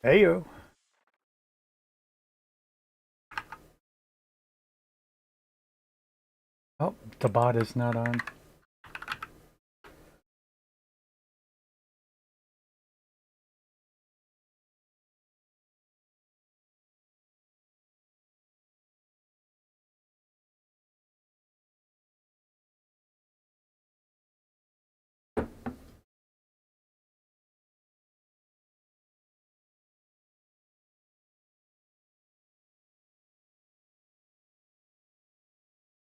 Heyo. Oh, the bot is not on.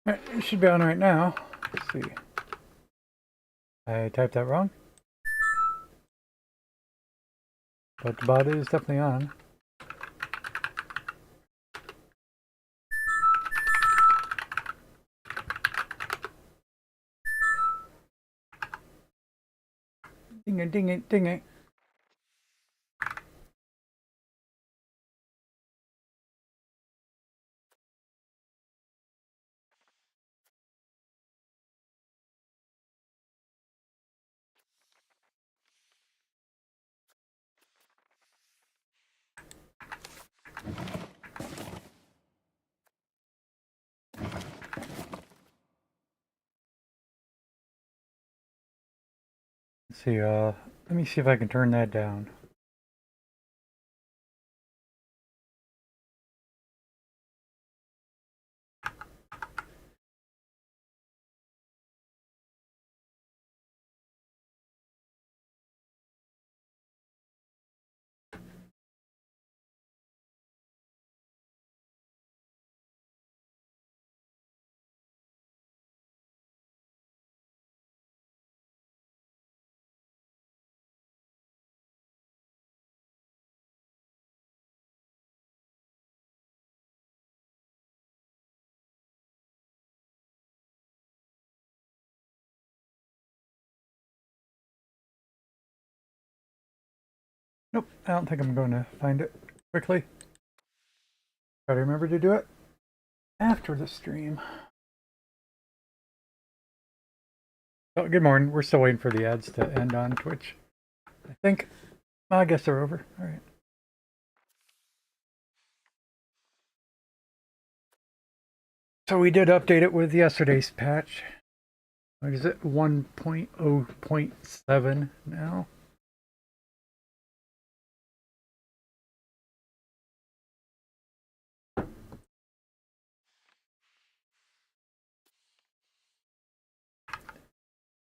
It should be on right now. Let's see. I typed that wrong, but the bot is definitely on. Ding it, ding it, ding it. Let's see, let me see if I can turn that down. Nope, I don't think I'm going to find it quickly. Gotta remember to do it after the stream. Oh, good morning. We're still waiting for the ads to end on Twitch. I think. Well, I guess they're over. All right. So we did update it with yesterday's patch. What is it? 1.0.7 now.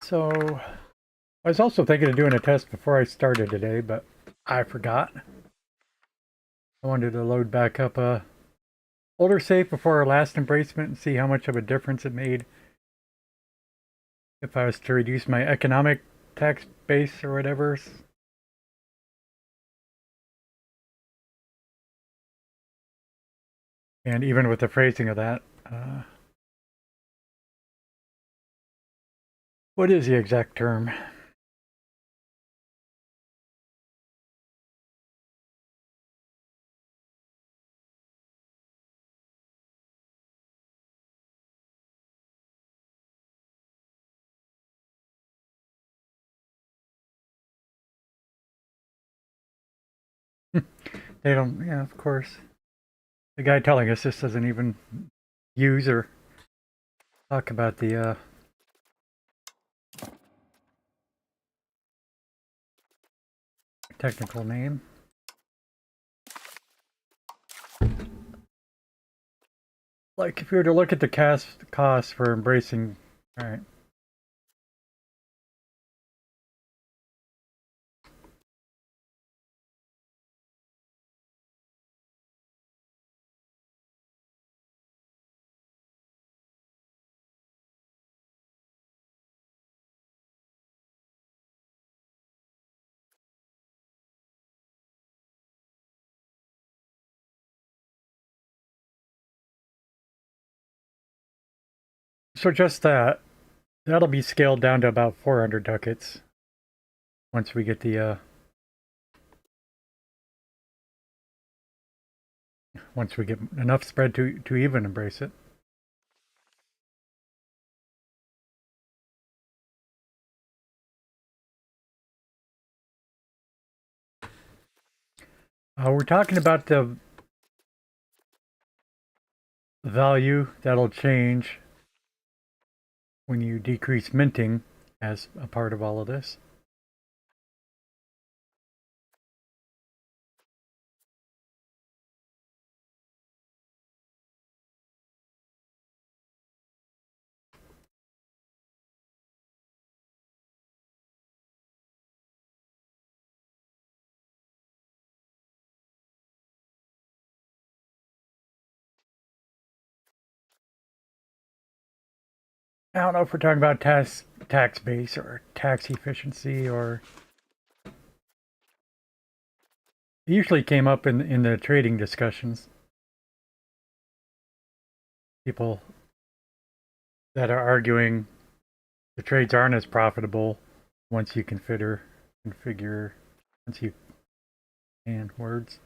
So I was also thinking of doing a test before I started today, but I forgot. I wanted to load back up a older save before our last embracement and see how much of a difference it made if I was to reduce my economic tax base or whatever. And even with the phrasing of that, what is the exact term? They don't, yeah, of course. The guy telling us this doesn't even use or talk about the technical name. Like if you were to look at the cost for embracing, all right. So just that, that'll be scaled down to about 400 ducats once we get the once we get enough spread to even embrace it. We're talking about the value that'll change when you decrease minting as a part of all of this. I don't know if we're talking about tax base or tax efficiency, or it usually came up in the trading discussions. People that are arguing the trades aren't as profitable once you configure once you and words.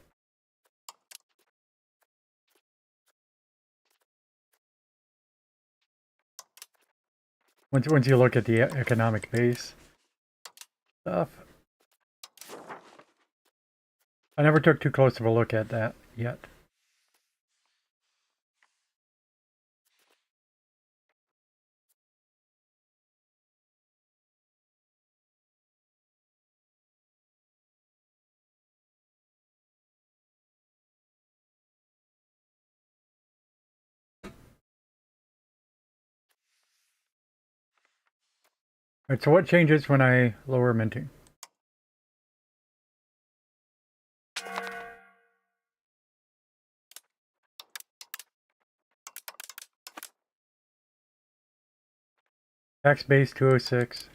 Once you look at the economic base stuff. I never took too close of a look at that yet. Alright, so what changes when I lower minting? Tax base 206,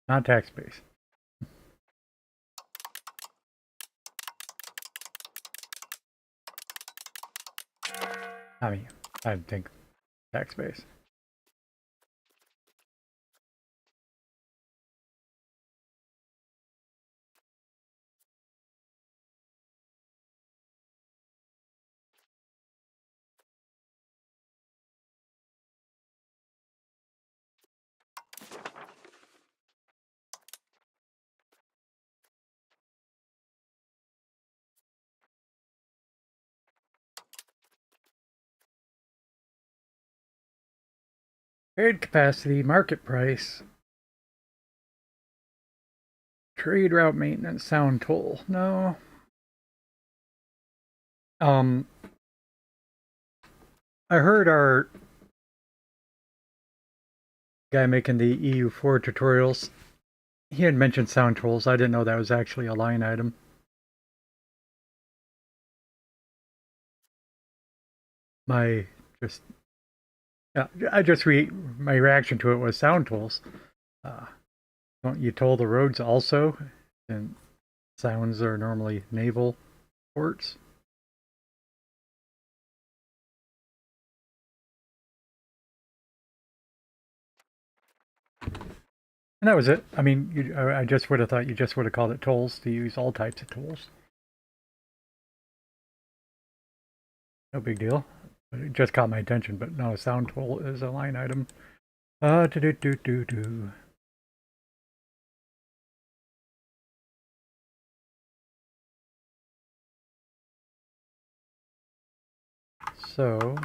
not tax base. I think tax base. Trade capacity, market price, trade route maintenance, sound toll. No. I heard our guy making the EU4 tutorials, he had mentioned sound tolls. I didn't know that was actually a line item. My reaction to it was sound tolls. Don't you toll the roads also? And sounds are normally naval ports. And that was it. I mean, I just would have thought you just would have called it tolls to use all types of tolls. No big deal. It just caught my attention, but no, sound toll is a line item. So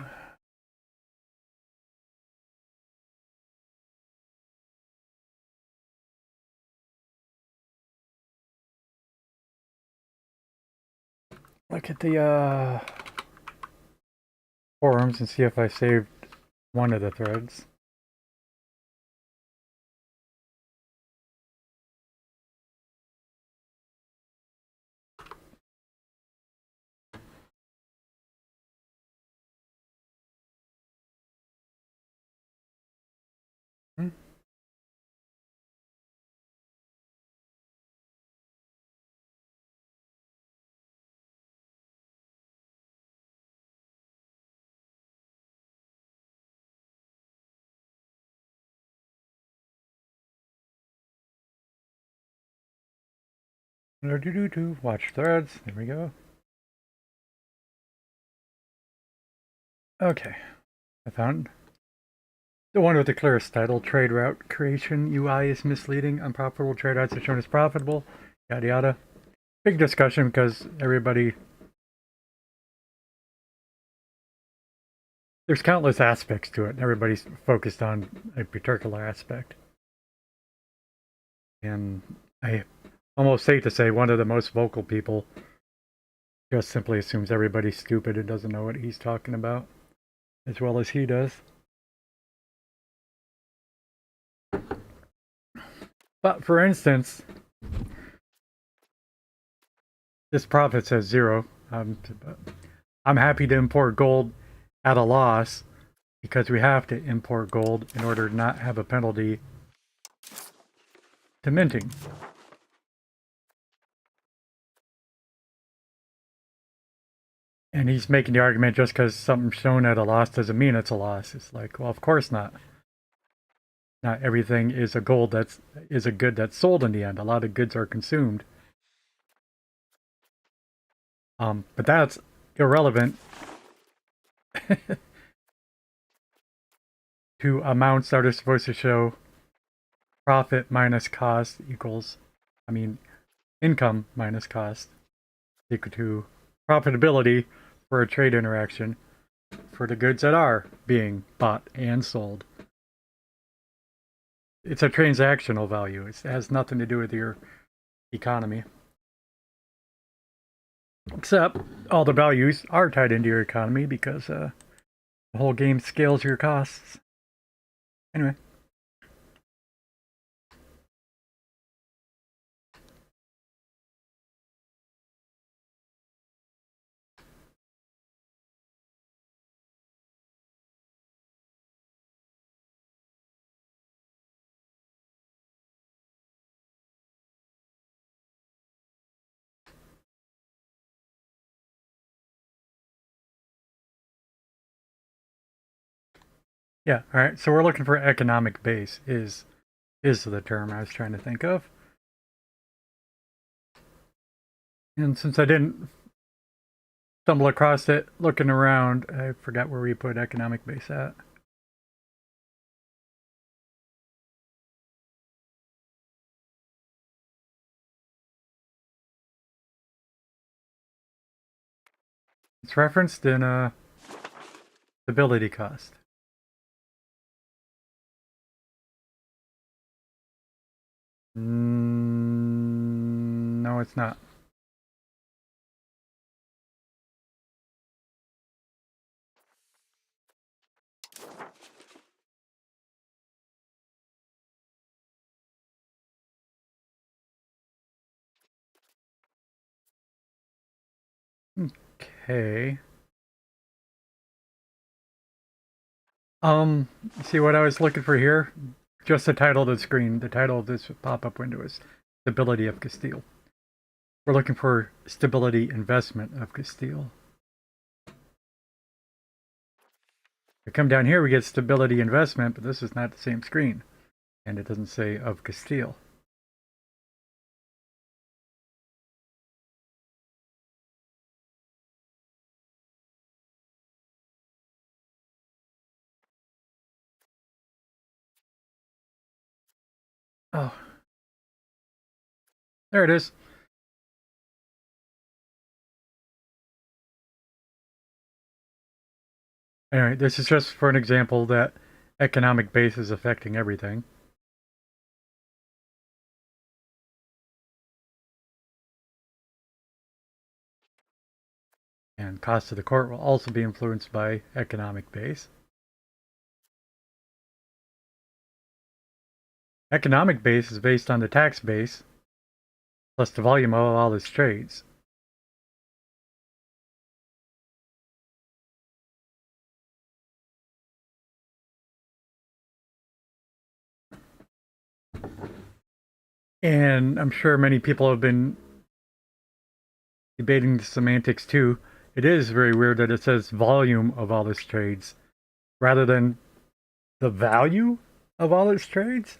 look at the forums and see if I saved one of the threads. Watch threads. There we go. Okay. I found the one with the clearest title. Trade route creation UI is misleading. Unprofitable trade routes are shown as profitable. Yada yada. Big discussion because everybody there's countless aspects to it. Everybody's focused on a particular aspect. And I almost hate to say one of the most vocal people just simply assumes everybody's stupid and doesn't know what he's talking about as well as he does. But for instance, this profit says 0. I'm happy to import gold at a loss because we have to import gold in order to not have a penalty to minting. And he's making the argument just because something's shown at a loss doesn't mean it's a loss. It's like, well, of course not. Not everything is a good that's sold in the end. A lot of goods are consumed. But that's irrelevant to amounts that are supposed to show profit minus cost equals, income minus cost equal to profitability for a trade interaction for the goods that are being bought and sold. It's a transactional value. It has nothing to do with your economy. Except all the values are tied into your economy because the whole game scales your costs. Anyway. Yeah, alright, so we're looking for economic base is the term I was trying to think of. And since I didn't stumble across it looking around, I forgot where we put economic base at. It's referenced in stability cost. No, it's not. Okay. See what I was looking for here? Just the title of the screen. The title of this pop-up window is Stability of Castile. We're looking for Stability Investment of Castile. We come down here, we get Stability Investment, but this is not the same screen. And it doesn't say of Castile. Oh. There it is. Anyway, this is just for an example that economic base is affecting everything. And cost of the court will also be influenced by economic base. Economic base is based on the tax base plus the volume of all its trades. And I'm sure many people have been debating the semantics too. It is very weird that it says volume of all its trades rather than the value of all its trades.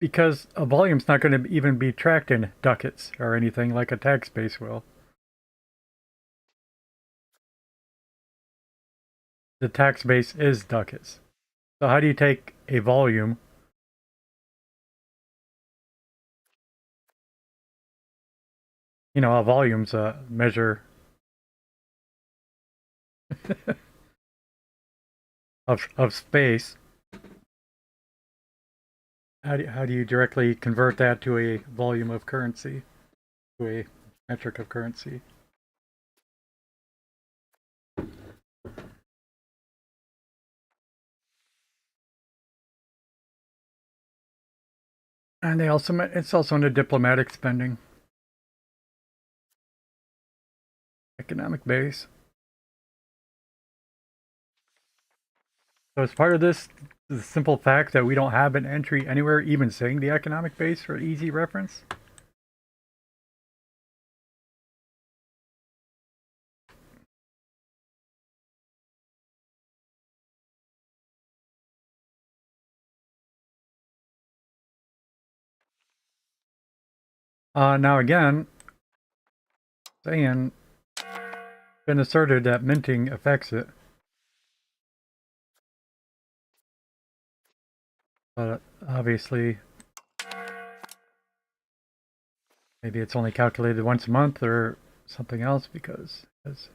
Because a volume's not going to even be tracked in ducats or anything like a tax base will. the tax base is ducats. So how do you take a volume? You know, a volume's a measure of space. How do you directly convert that to a volume of currency, to a metric of currency? And it's also under diplomatic spending, economic base. So as part of this, the simple fact that we don't have an entry anywhere even saying the economic base for easy reference. Now again, saying been asserted that minting affects it, but obviously maybe it's only calculated once a month or something else because as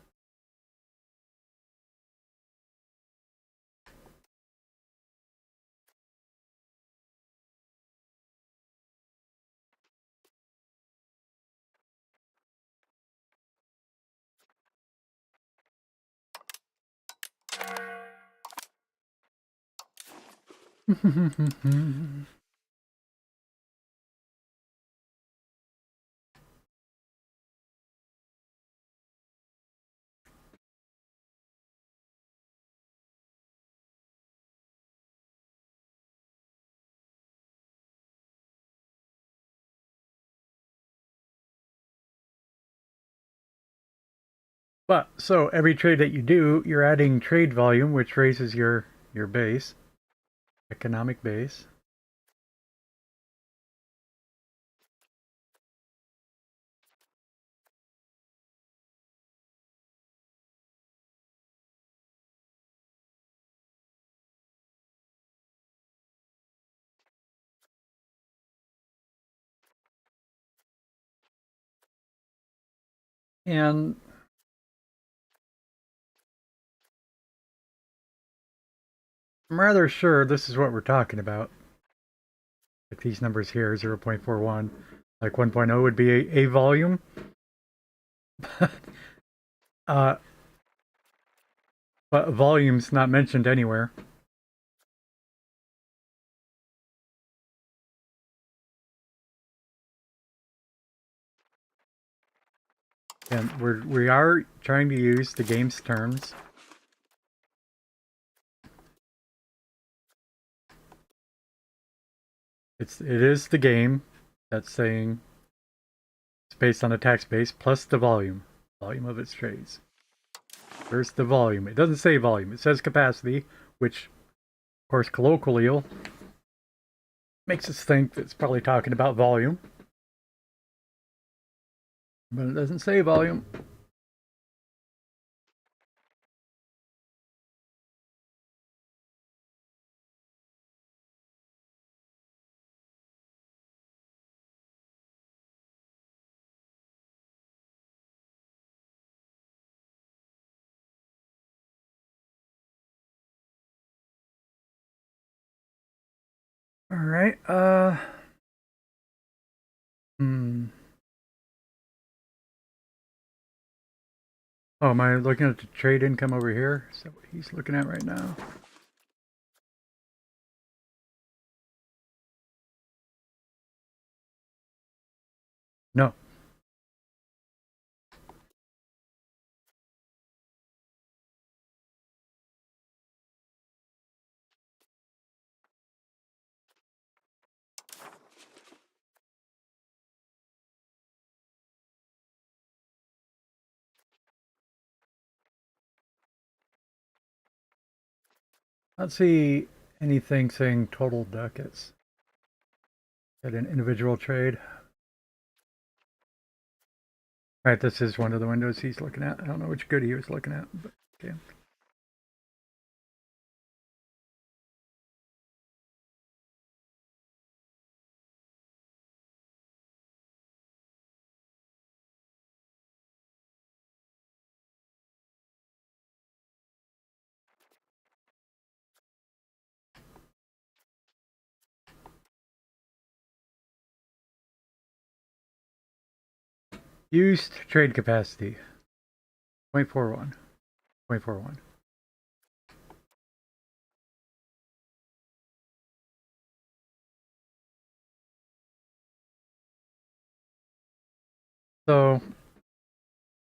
But so every trade that you do, you're adding trade volume, which raises your base, economic base. And I'm rather sure this is what we're talking about. Like these numbers here, 0.41, like 1.0 would be a volume. uh, but volume's not mentioned anywhere. And we are trying to use the game's terms. It is the game that's saying it's based on the tax base plus the volume of its trades. Where's the volume? It doesn't say volume. It says capacity, which, of course, colloquial makes us think that it's probably talking about volume. But it doesn't say volume. All right. Oh, am I looking at the trade income over here? Is that what he's looking at right now? No. Let's see anything saying total ducats at an individual trade. All right, this is one of the windows he's looking at. I don't know which good he was looking at, but okay. Used trade capacity 0.41. 0.41. So,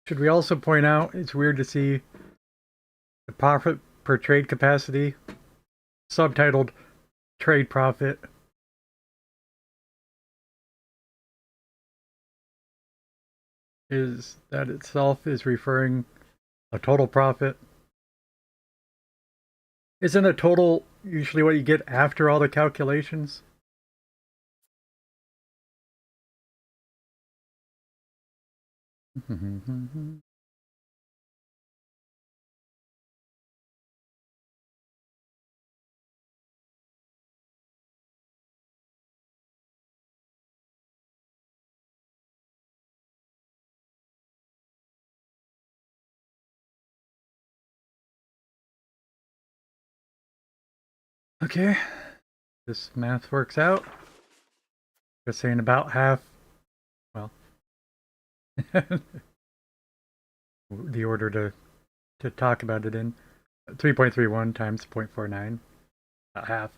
should we also point out it's weird to see the profit per trade capacity subtitled trade profit. Is that itself is referring a total profit? Isn't a total usually what you get after all the calculations? Okay, this math works out. Just saying about half, well, the order to talk about it in. 3.31 times 0.49, about half.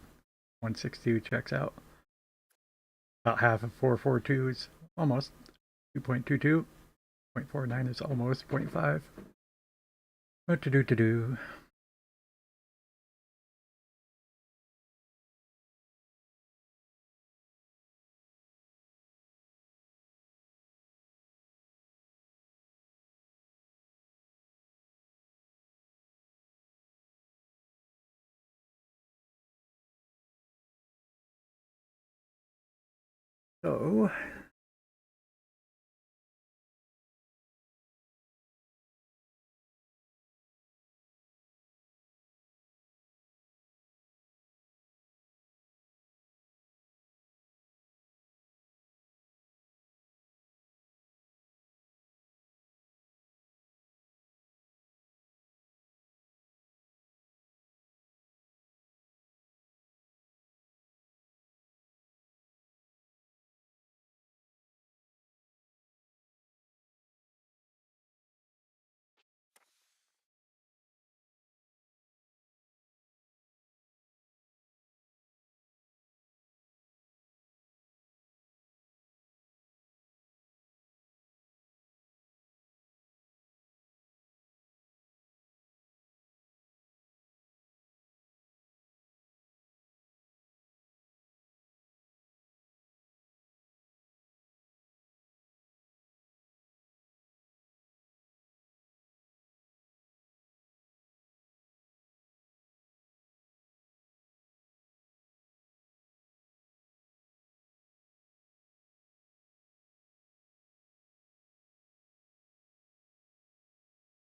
162 checks out. About half of 442 is almost 2.22. 0.49 is almost 0.5. What to do? So,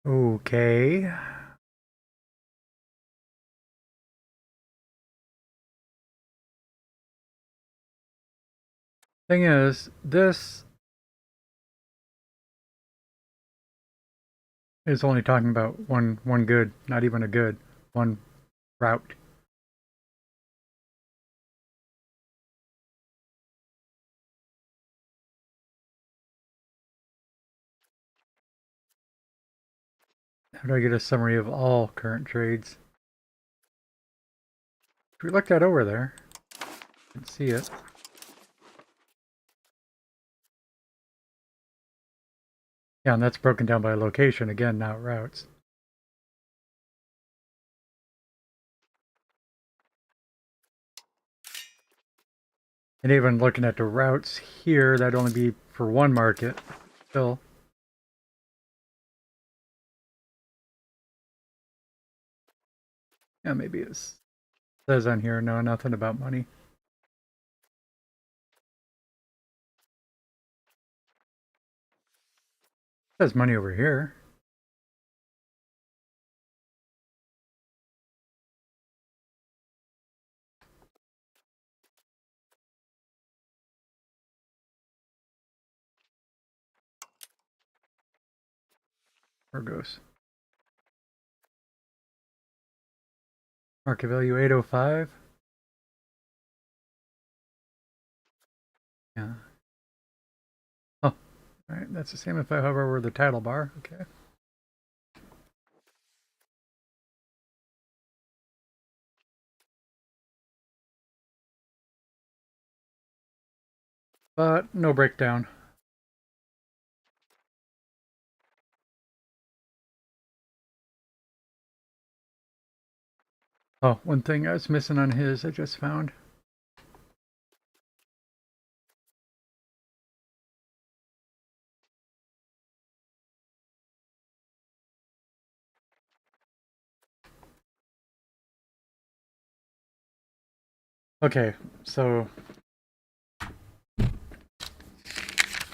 okay. Thing is, this is only talking about one good, not even a good, one route. How do I get a summary of all current trades? If we look that over there, you can see it. Yeah, and that's broken down by location again, not routes. And even looking at the routes here, that'd only be for one market. Still. Yeah, maybe it says on here, no, nothing about money. It says money over here. Argos. Market value 805. Yeah. Oh, Alright, that's the same if I hover over the title bar. Okay. But no breakdown. Oh, one thing I was missing on his I just found. Okay, so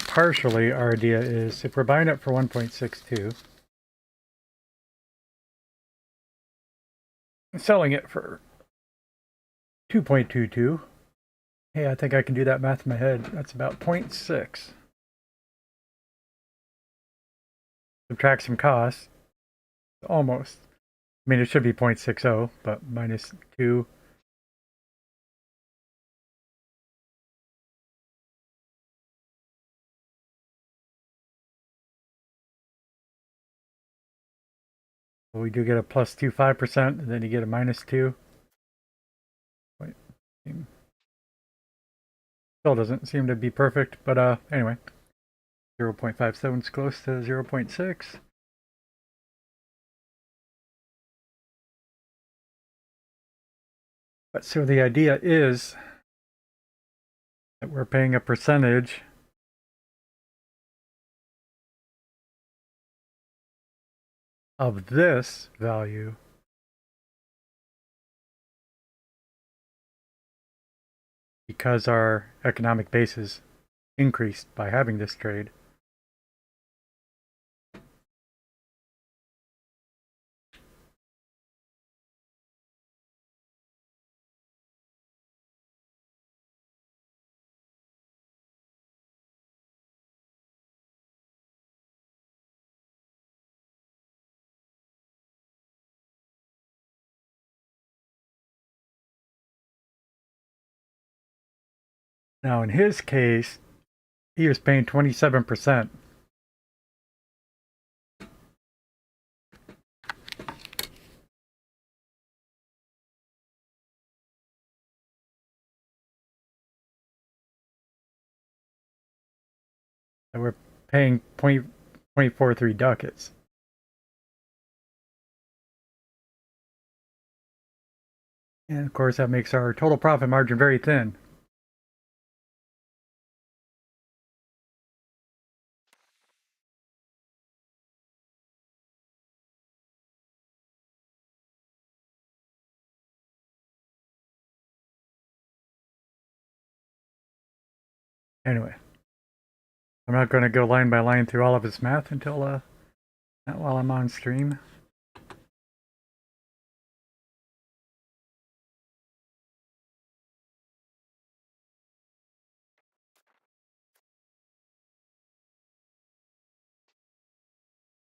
partially our idea is if we're buying it for 1.62 and selling it for 2.22. Hey, I think I can do that math in my head. That's about 0.6. Subtract some costs. Almost. I mean, it should be 0.60, but minus 2. So we do get a plus 2.5%, and then you get a minus 2. Wait, still doesn't seem to be perfect, but anyway. 0.57 is close to 0.6. But so the idea is that we're paying a percentage of this value because our economic base is increased by having this trade. Now, in his case, he was paying 27%. And we're paying 0.43 ducats. And of course, that makes our total profit margin very thin. Anyway, I'm not going to go line by line through all of his math until not while I'm on stream.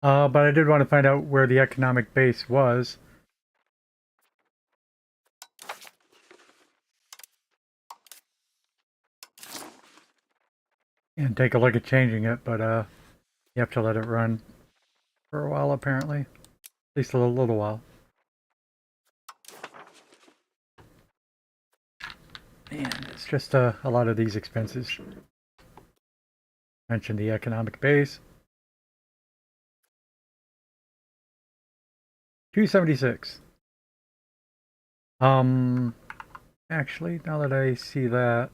But I did want to find out where the economic base was. And take a look at changing it, but you have to let it run for a while apparently. At least a little while. And it's just a lot of these expenses. Mentioned the economic base. 276. Actually, now that I see that,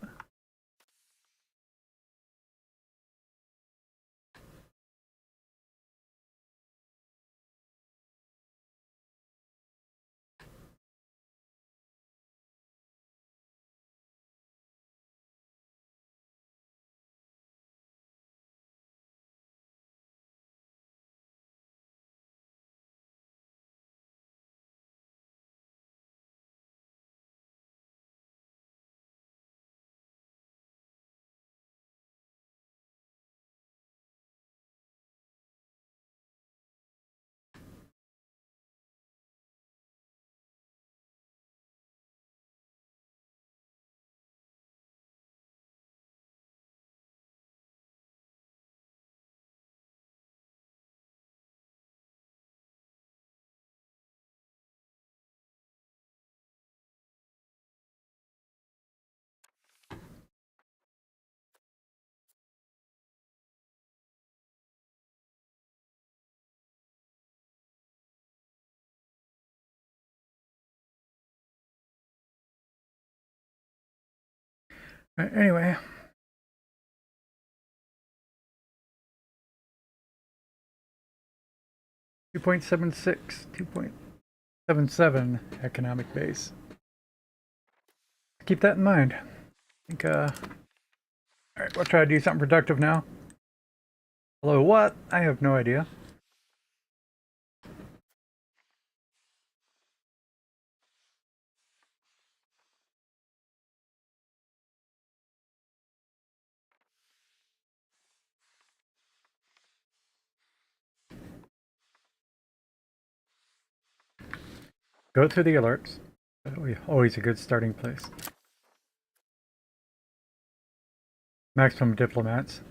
Anyway. 2.76, 2.77 economic base. Keep that in mind. I think, alright, we'll try to do something productive now. Hello, what? I have no idea. Go through the alerts. Always a good starting place. Maximum diplomats.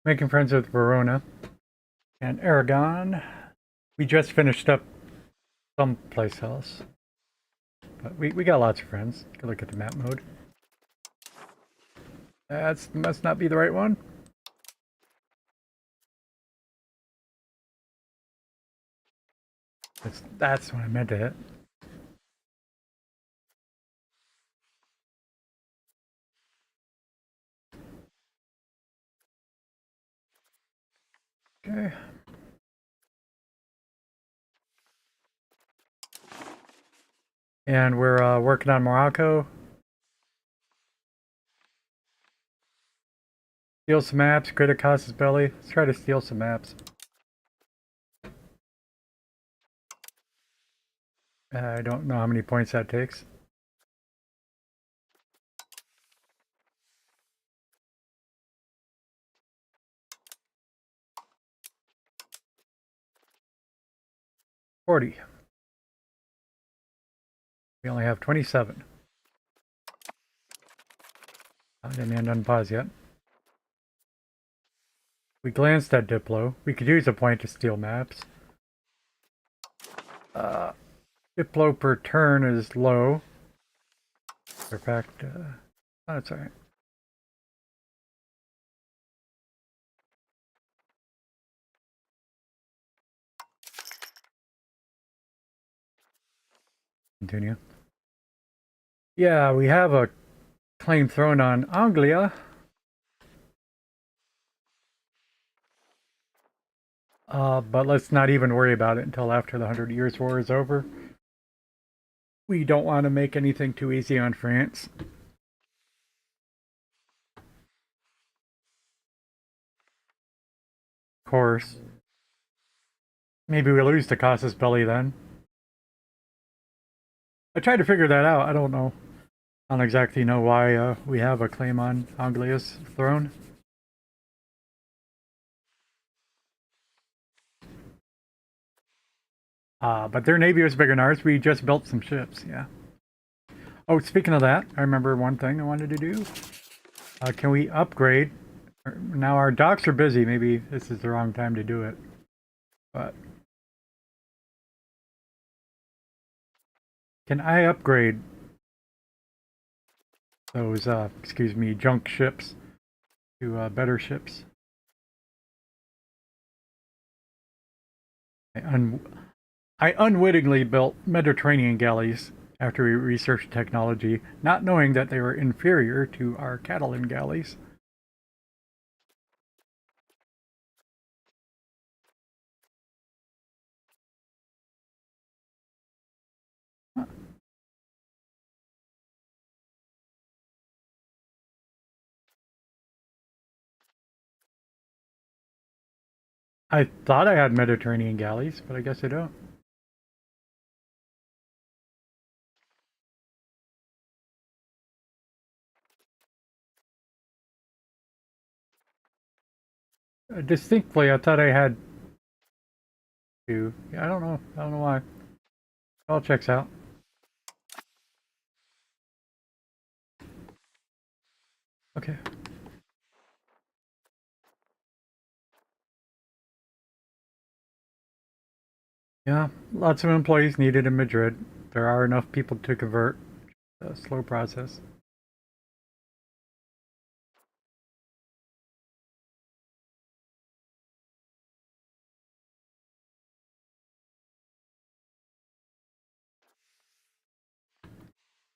Making friends with Verona and Aragon. We just finished up someplace else. But we got lots of friends. Go look at the map mode. That must not be the right one. That's what I meant to hit. Okay. And we're working on Morocco. Steal some maps, Greater Castile Belly. Let's try to steal some maps. I don't know how many points that takes. $40. We only have 27. I didn't unpause yet. We glanced at Diplo. We could use a point to steal maps. Diplo per turn is low. In fact, oh, that's alright. Continue. Yeah, we have a claim thrown on Anglia. But let's not even worry about it until after the 100 Years' War is over. We don't want to make anything too easy on France. Of course. Maybe we lose to Casus Belli then. I tried to figure that out. I don't know. I don't exactly know why we have a claim on Anglia's throne. But their navy was bigger than ours. We just built some ships, yeah. Oh, speaking of that, I remember one thing I wanted to do. Can we upgrade? Now our docks are busy. Maybe this is the wrong time to do it. But can I upgrade those, excuse me, junk ships to better ships? I unwittingly built Mediterranean galleys after we researched technology, not knowing that they were inferior to our Catalan galleys. Huh. I thought I had Mediterranean galleys, but I guess I don't. Distinctly, I thought I had two. Yeah, I don't know. I don't know why. It all checks out. Okay. Yeah, lots of employees needed in Madrid. There are enough people to convert. A slow process.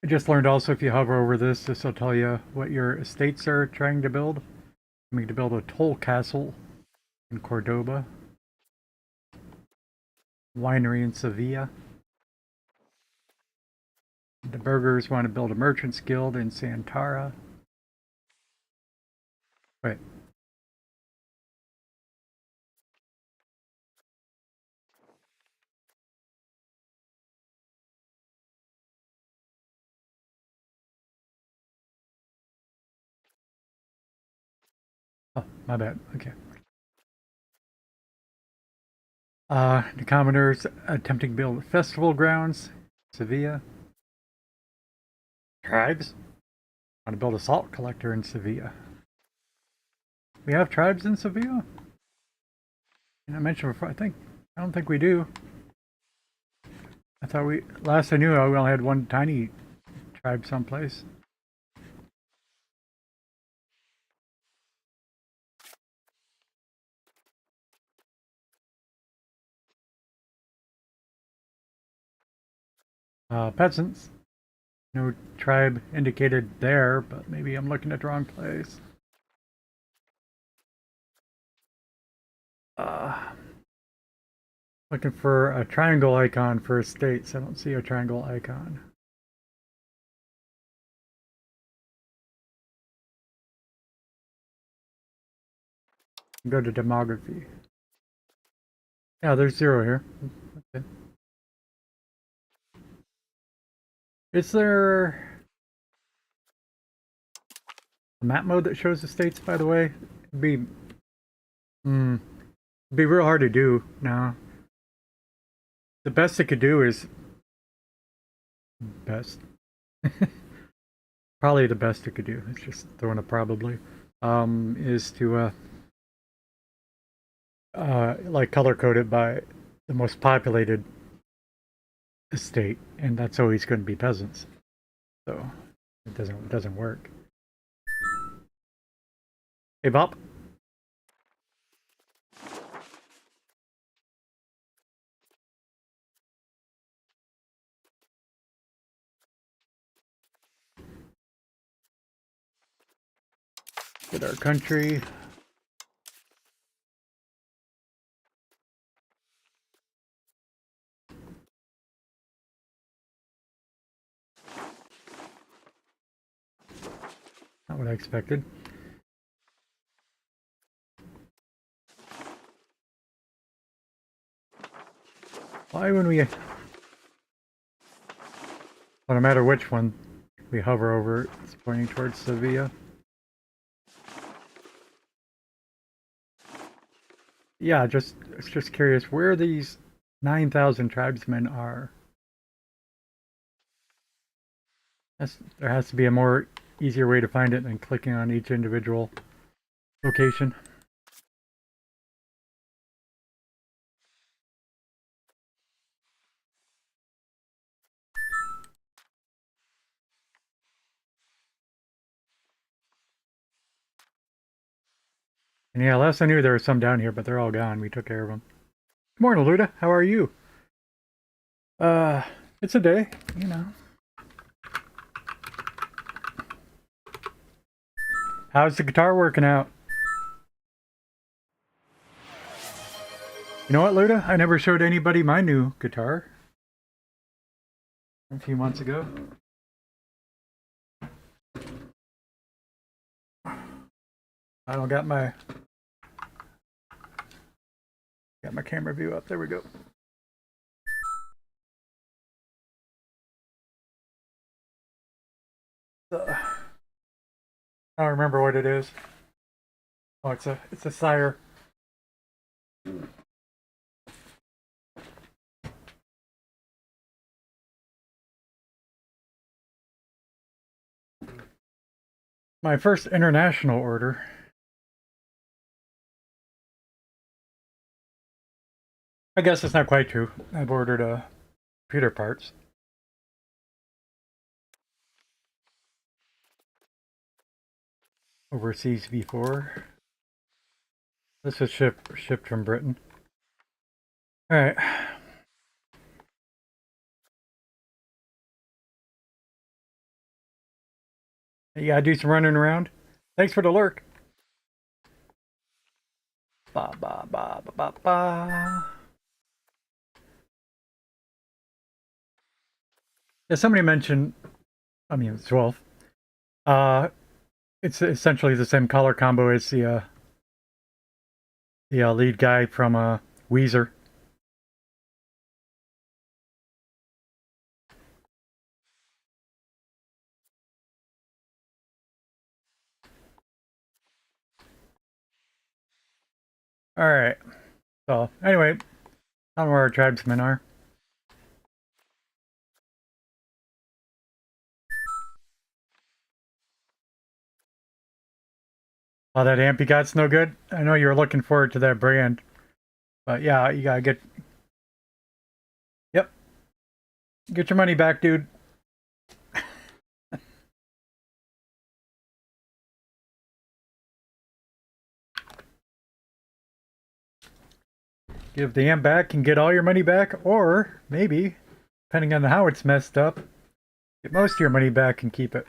I just learned also if you hover over this will tell you what your estates are trying to build. I'm going to build a toll castle in Cordoba, winery in Sevilla. The burgers want to build a merchant's guild in Santara. Wait. Oh, my bad. Okay. The commoners attempting to build festival grounds, Sevilla. Tribes want to build a salt collector in Sevilla. We have tribes in Sevilla? I mentioned before, I don't think we do. I thought last I knew, we only had one tiny tribe someplace. Peasants. No tribe indicated there, but maybe I'm looking at the wrong place. Looking for a triangle icon for estates. I don't see a triangle icon. Go to demography. Yeah, there's 0 here. Okay. Is there a map mode that shows the states, by the way? It'd be real hard to do now. The best it could do is best. Probably the best it could do. It's just throwing a probably. Is to like color code it by the most populated estate, and that's always going to be peasants. So it doesn't work. Hey, Bob. Get our country. Not what I expected. Why when we... Well, no matter which one we hover over, it's pointing towards Sevilla. Yeah, it's just curious where these 9,000 tribesmen are. There has to be a more easier way to find it than clicking on each individual location. And yeah, last I knew there were some down here, but they're all gone. We took care of them. Good morning, Luda. How are you? It's a day, you know. How's the guitar working out? You know what, Luda? I never showed anybody my new guitar a few months ago. I don't got my camera view up. There we go. I don't remember what it is. Oh, it's a Sire. My first international order. I guess it's not quite true. I've ordered computer parts. Overseas V4. This is shipped from Britain. All right. You gotta do some running around. Thanks for the lurk. Ba ba ba ba ba ba. Yeah, somebody mentioned. I mean, it's 12. It's essentially the same color combo as the lead guy from Weezer. All right. So anyway, I don't know where our tribesmen are. Oh, that amp you got's no good. I know you were looking forward to that brand, but yeah, you gotta get. Yep, get your money back, dude. Give the amp back and get all your money back, or maybe, depending on how it's messed up, get most of your money back and keep it.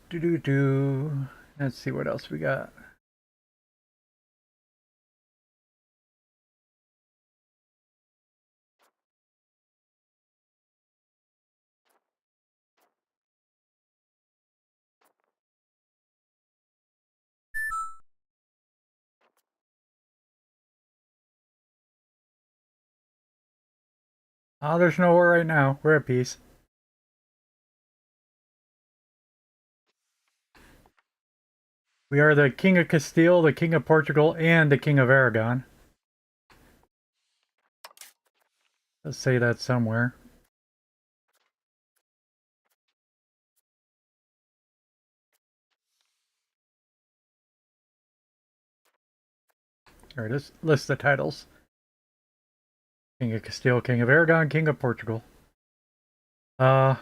Do. Let's see what else we got. Oh, there's no war right now. We're at peace. We are the King of Castile, the King of Portugal, and the King of Aragon. Let's say that somewhere. There it is. List the titles. King of Castile, King of Aragon, King of Portugal. We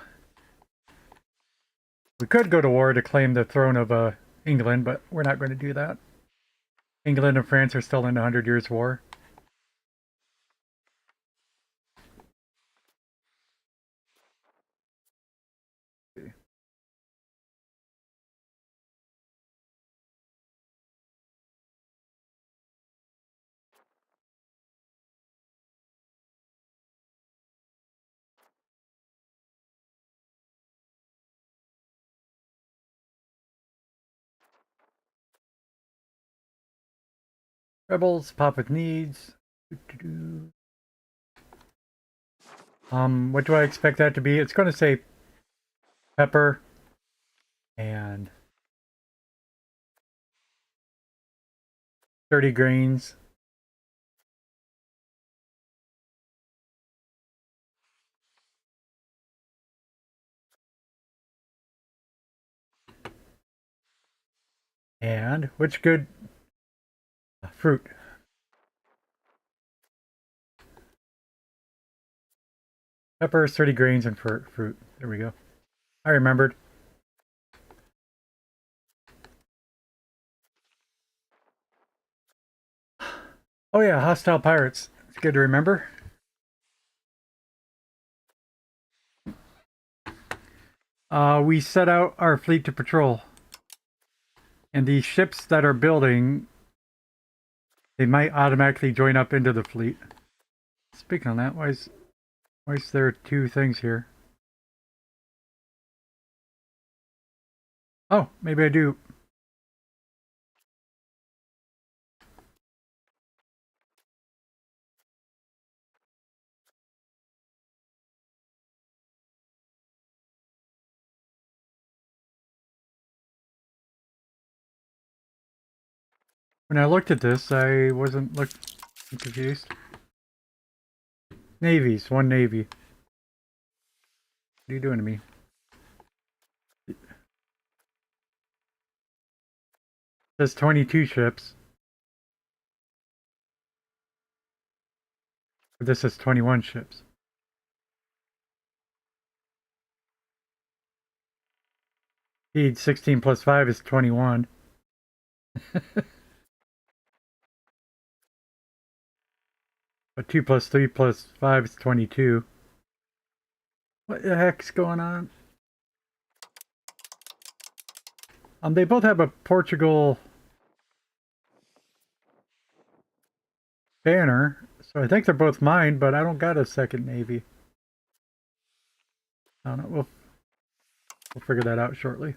could go to war to claim the throne of England, but we're not going to do that. England and France are still in the 100 Years' War. Rebels, pop with needs. What do I expect that to be? It's going to say pepper and 30 grains. And which good fruit? Peppers, 30 grains, and fruit. There we go. I remembered. Oh yeah, hostile pirates. It's good to remember. We set out our fleet to patrol. And the ships that are building, they might automatically join up into the fleet. Speaking on that, why is there two things here? Oh, maybe I do. When I looked at this, I wasn't confused. Navies, one navy. What are you doing to me? It says 22 ships. But this says 21 ships. Speed 16 plus 5 is 21. But 2 plus 3 plus 5 is 22. What the heck's going on? They both have a Portugal banner, so I think they're both mine, but I don't got a second navy. I don't know. We'll figure that out shortly.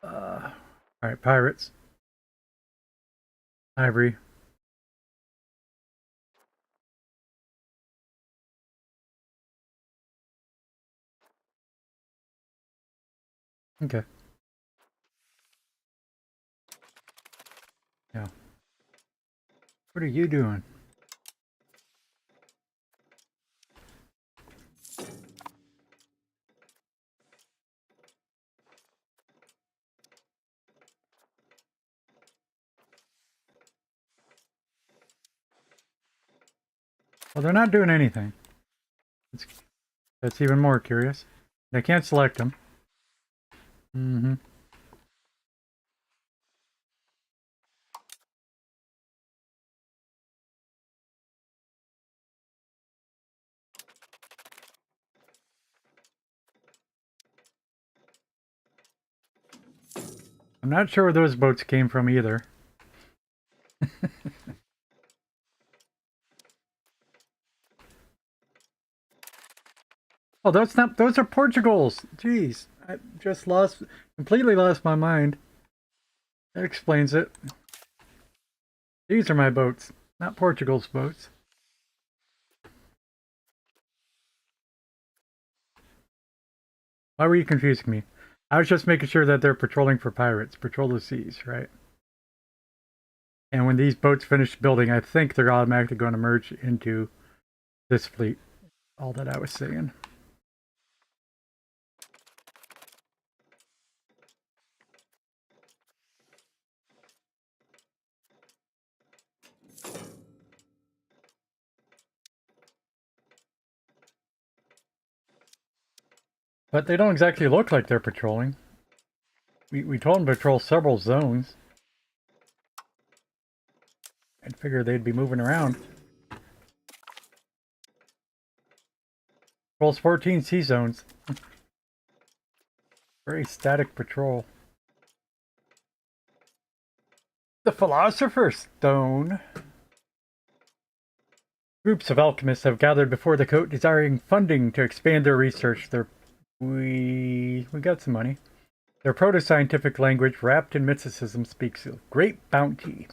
All right, pirates. Ivory. Okay. Yeah. What are you doing? Well, they're not doing anything. That's even more curious. They can't select them. Mm-hmm. I'm not sure where those boats came from either. Oh, those are Portugals. Jeez. I just completely lost my mind. That explains it. These are my boats, not Portugal's boats. Why were you confusing me? I was just making sure that they're patrolling for pirates. Patrol the seas, right? And when these boats finish building, I think they're automatically going to merge into this fleet. All that I was saying. But they don't exactly look like they're patrolling. We told them to patrol several zones. I'd figure they'd be moving around. Patrols 14 sea zones. Very static patrol. The Philosopher's Stone. Groups of alchemists have gathered before the court desiring funding to expand their research. We got some money. Their proto-scientific language, wrapped in mysticism, speaks of great bounty.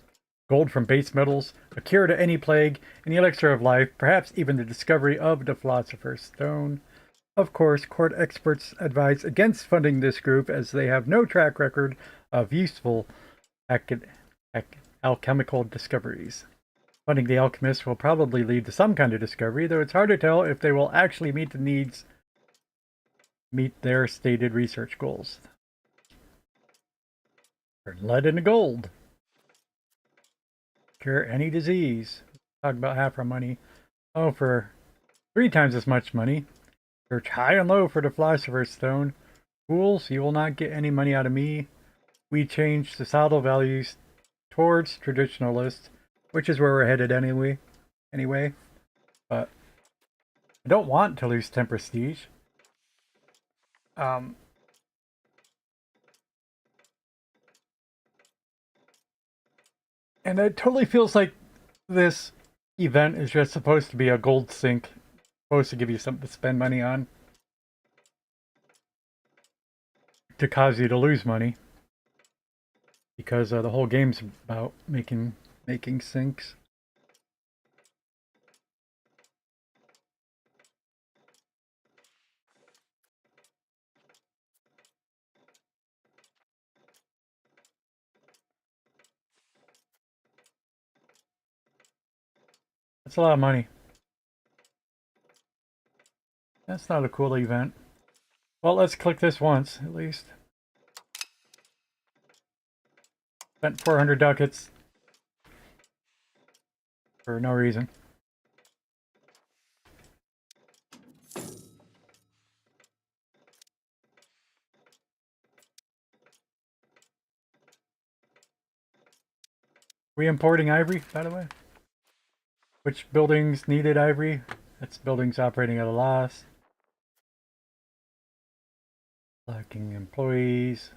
Gold from base metals, a cure to any plague, an elixir of life, perhaps even the discovery of the Philosopher's Stone. Of course, court experts advise against funding this group as they have no track record of useful alchemical discoveries. Funding the alchemists will probably lead to some kind of discovery, though it's hard to tell if they will actually meet their stated research goals. Turn lead into gold. Cure any disease. Talk about half our money. Oh, for 3 times as much money. Search high and low for the Philosopher's Stone. Fools, you will not get any money out of me. We change societal values towards traditionalists, which is where we're headed anyway. But I don't want to lose 10 prestige. And it totally feels like this event is just supposed to be a gold sink, supposed to give you something to spend money on, to cause you to lose money, because the whole game's about making sinks. That's a lot of money. That's not a cool event. Well, let's click this once, at least. Spent 400 ducats. For no reason. we importing ivory, by the way? Which buildings needed ivory? That's buildings operating at a loss. Lacking employees.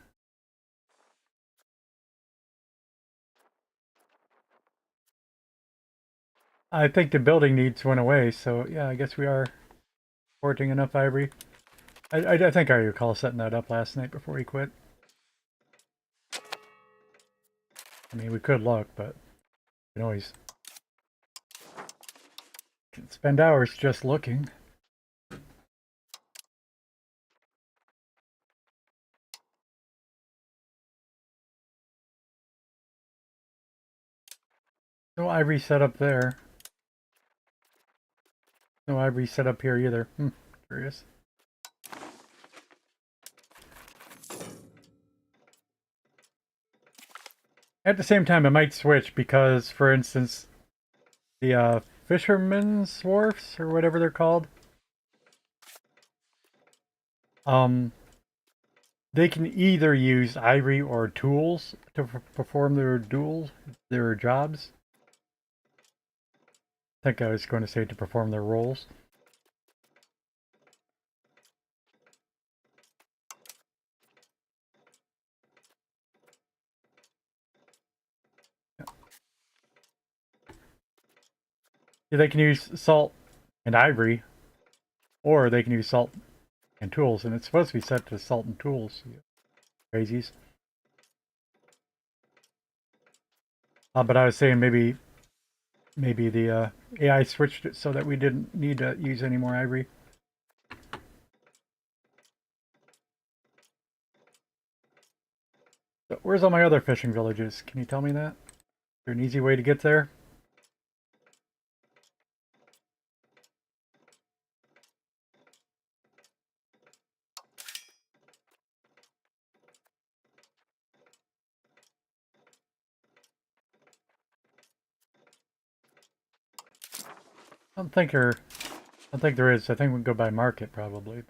I think the building needs went away, so yeah, I guess we are importing enough ivory. I think I recall setting that up last night before we quit. I mean, we could look, but we can always spend hours just looking. No ivory set up there. No ivory set up here either. Curious. At the same time, it might switch because, for instance, the fishermen's wharfs, or whatever they're called, they can either use ivory or tools to perform their jobs. I think I was going to say to perform their roles. Yeah, they can use salt and ivory, or they can use salt and tools, and it's supposed to be set to salt and tools. Crazies. But I was saying maybe the AI switched it so that we didn't need to use any more ivory. So where's all my other fishing villages? Can you tell me that? Is there an easy way to get there? I don't think there is. I think we can go by market probably.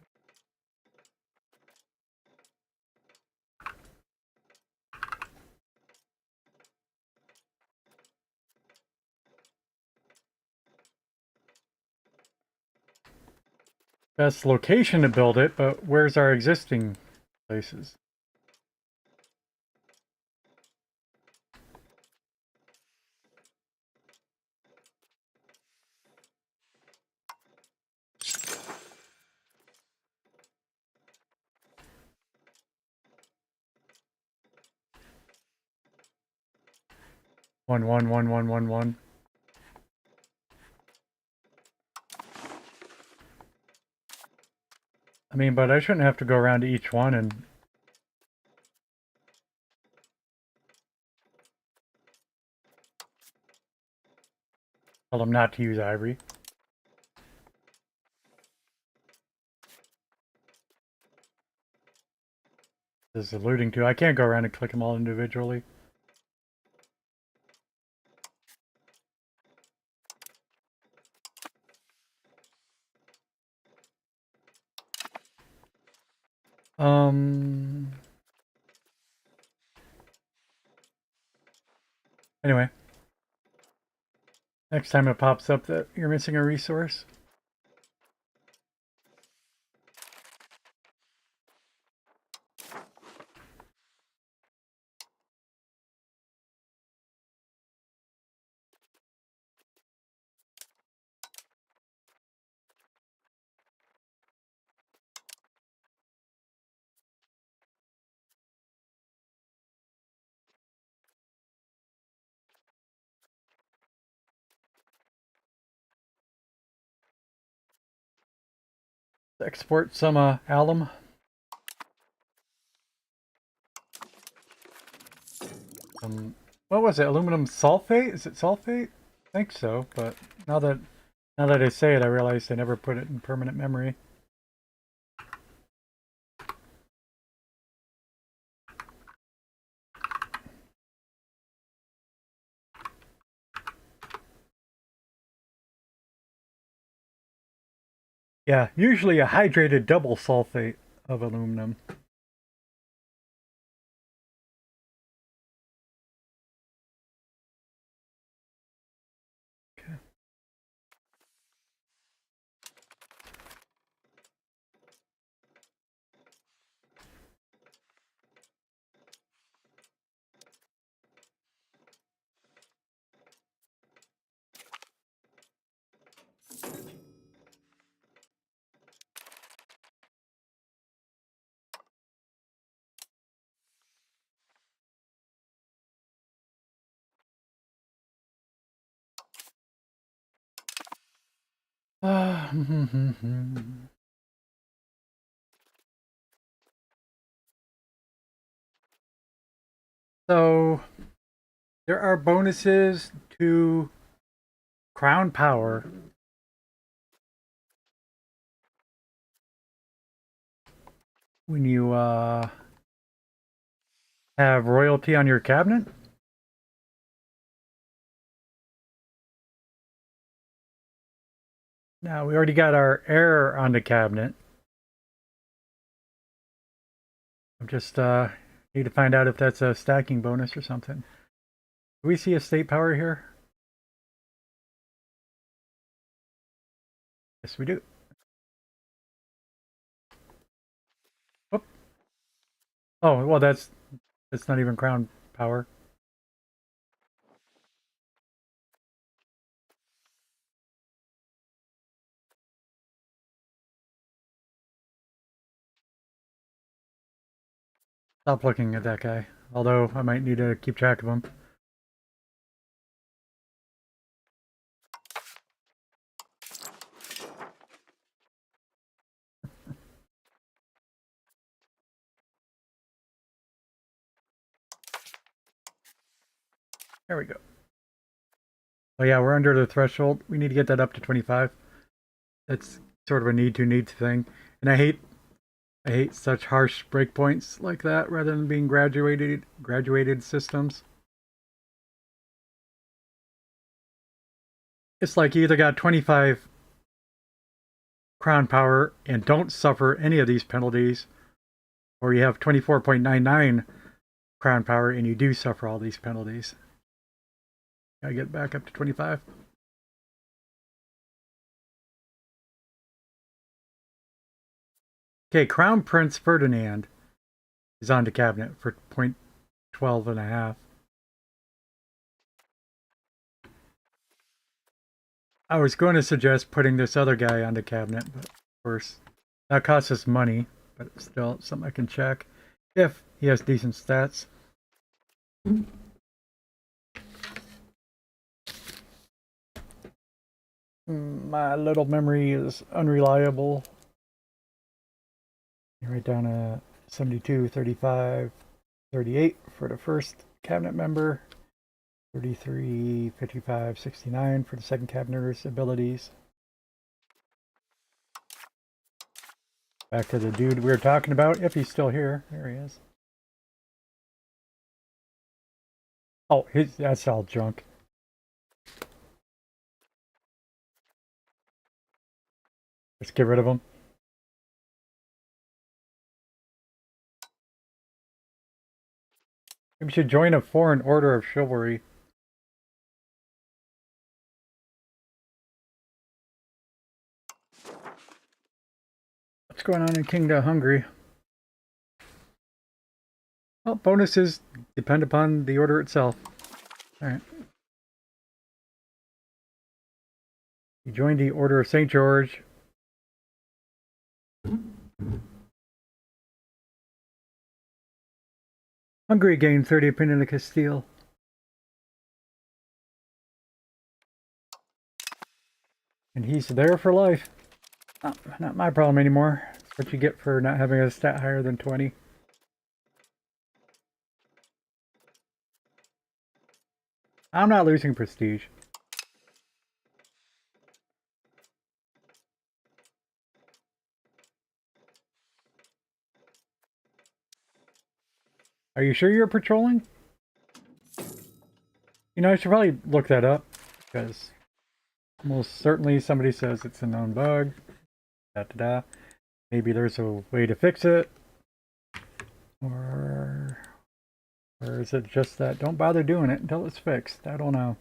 Best location to build it, but where's our existing places? One. I mean, but I shouldn't have to go around to each one and tell them not to use ivory. This is alluding to. I can't go around and click them all individually. Anyway. Next time it pops up that you're missing a resource. Export some alum. What was it? Aluminum sulfate? Is it sulfate? I think so, but now that I say it, I realize I never put it in permanent memory. Yeah, usually a hydrated double sulfate of aluminum. So there are bonuses to crown power when you have royalty on your cabinet. Now we already got our heir on the cabinet. I'm just need to find out if that's a stacking bonus or something. Do we see estate power here? Yes, we do. Whoop. Oh, well, that's not even crown power. Stop looking at that guy. Although I might need to keep track of him. There we go. Oh yeah, we're under the threshold. We need to get that up to 25. That's sort of a need thing. And I hate such harsh breakpoints like that rather than being graduated systems. It's like you either got 25 crown power and don't suffer any of these penalties, or you have 24.99 crown power and you do suffer all these penalties. Gotta get back up to 25. Okay, Crown Prince Ferdinand is on the cabinet for 0.12 and a half. I was going to suggest putting this other guy on the cabinet, but of course that costs us money, but it's still something I can check if he has decent stats. My little memory is unreliable. Write down a 72, 35, 38 for the first cabinet member. 33, 55, 69 for the second cabinet's abilities. Back to the dude we were talking about, if he's still here. There he is. Oh, that's all junk. Let's get rid of him. Maybe we should join a foreign order of chivalry. What's going on in Kingdom Hungary? Well, bonuses depend upon the order itself. Alright. You joined the Order of St. George. Hungary gained 30 opinion of Castile. And he's there for life. Not my problem anymore. That's what you get for not having a stat higher than 20. I'm not losing prestige. Are you sure you're patrolling? You know, I should probably look that up, because almost certainly somebody says it's a known bug. Da da da. Maybe there's a way to fix it. Or is it just that don't bother doing it until it's fixed? I don't know.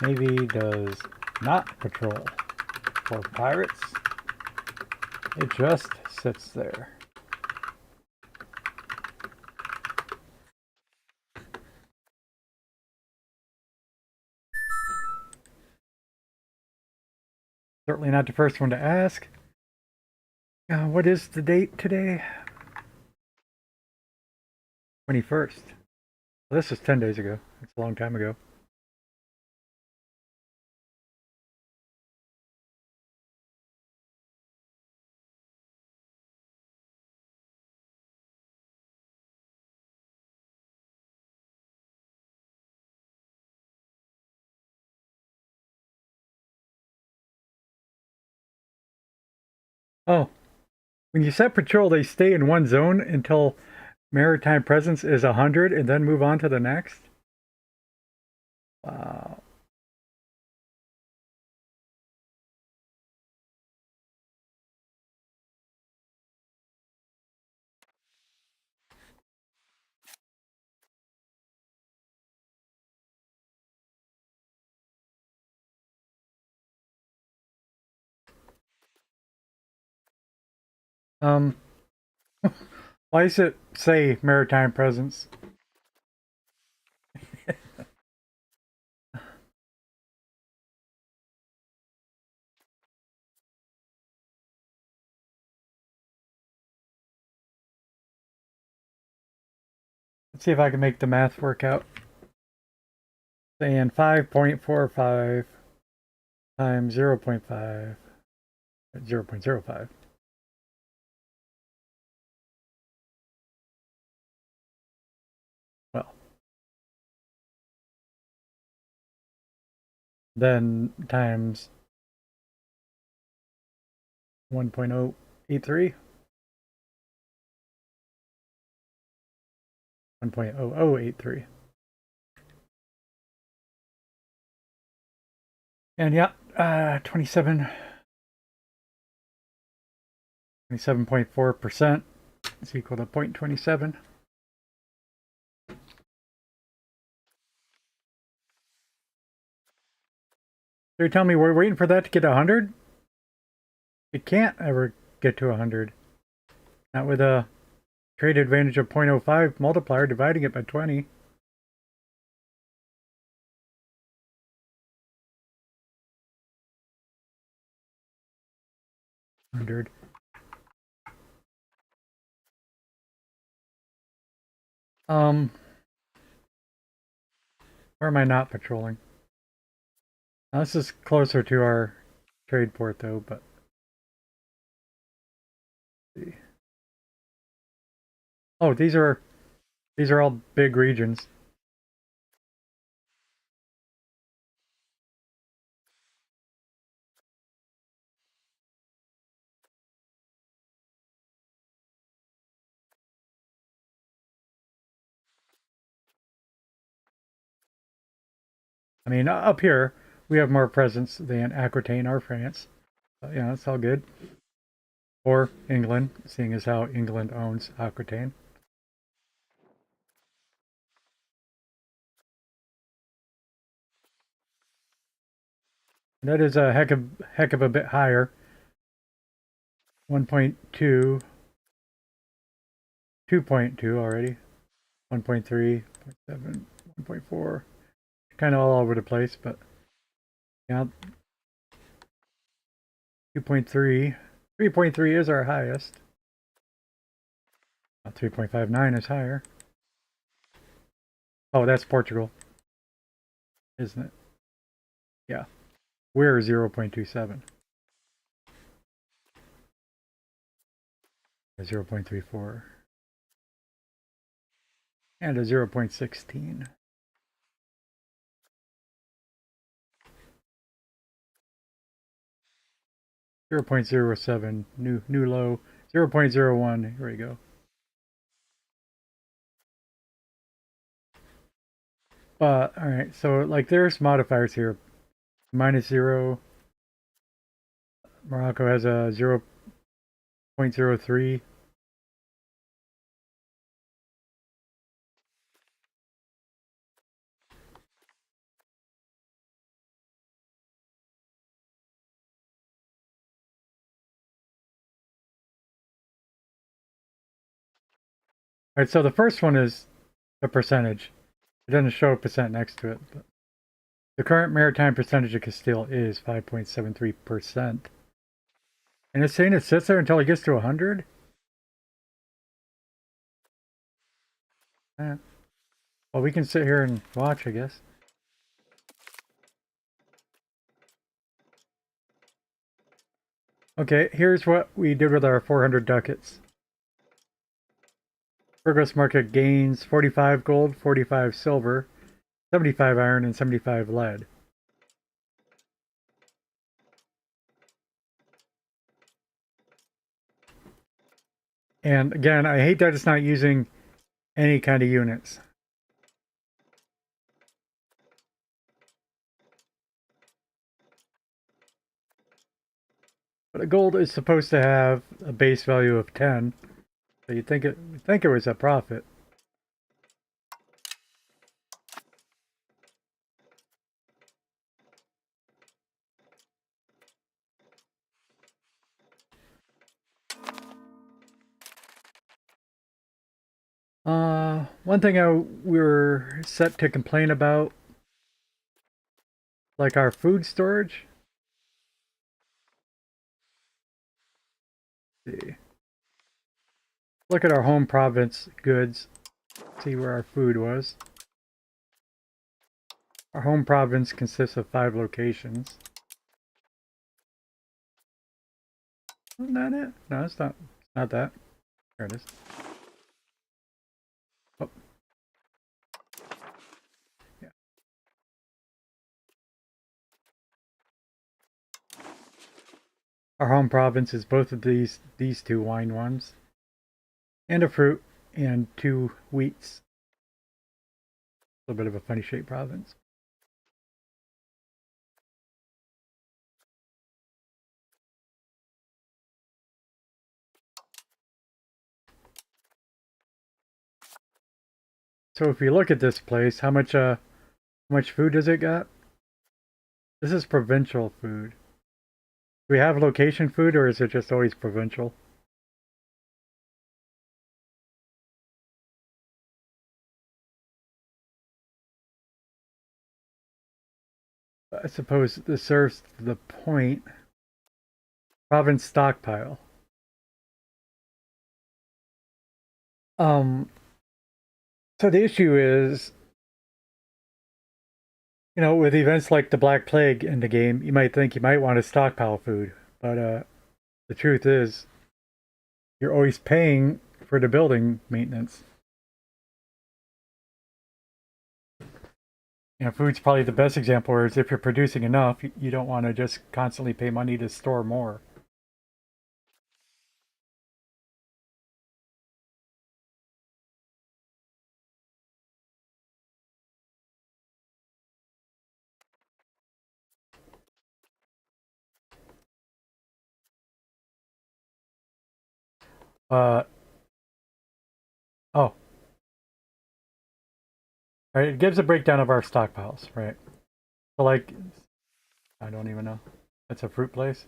Navy does not patrol for pirates. It just sits there. Certainly not the first one to ask. What is the date today? 21st. Well, this was 10 days ago. It's a long time ago. Oh, when you set patrol, they stay in one zone until maritime presence is 100 and then move on to the next? Wow. Um, why does it say maritime presence? Let's see if I can make the math work out. Saying 5.45 times 0.5, 0.05. Well, then times 1.083, 1.0083. And yeah, 27.4% is equal to 0.27. So you're telling me we're waiting for that to get 100? It can't ever get to 100. Not with a trade advantage of 0.05 multiplier dividing it by 20. Hundred. Where am I not patrolling? Now, this is closer to our trade port though, but let's see. Oh, these are all big regions. I mean, up here we have more presence than Aquitaine or France. But, yeah, it's all good. Or England, seeing as how England owns Aquitaine. That is a heck of a bit higher. 1.2, 2.2 already. 1.3, 0.7, 1.4. Kind of all over the place, but yeah. 2.3. 3.3 is our highest. 3.59 is higher. Oh, that's Portugal, isn't it? Yeah. We're 0.27. 0.34. And a 0.16. Zero 0.07, new low. 0.01, here we go. But, alright, so like there's modifiers here. -0. Morocco has a 0.03. Alright, so the first one is the percentage. It doesn't show a percent next to it. But the current maritime percentage of Castile is 5.73%. And it's saying it sits there until it gets to 100? Well, we can sit here and watch, I guess. Okay, here's what we did with our 400 ducats. Progress market gains 45 gold, 45 silver, 75 iron, and 75 lead. And again, I hate that it's not using any kind of units. But a gold is supposed to have a base value of 10. So you'd think it was a profit. One thing we were set to complain about, like our food storage. Let's see. Look at our home province goods. See where our food was. Our home province consists of 5 locations. Isn't that it? No, it's not. It's not that. There it is. Oh. Yeah. Our home province is both of these 2 wine ones. And a fruit and 2 wheats. A little bit of a funny shaped province. So if you look at this place, how much food does it got? This is provincial food. Do we have location food, or is it just always provincial? I suppose this serves the point. Province stockpile. So the issue is, you know, with events like the Black Plague in the game, you might think you might want to stockpile food, but the truth is, you're always paying for the building maintenance. You know, food's probably the best example, whereas if you're producing enough, you don't want to just constantly pay money to store more. Uh, oh, right, it gives a breakdown of our stockpiles, right? So like, I don't even know. That's a fruit place.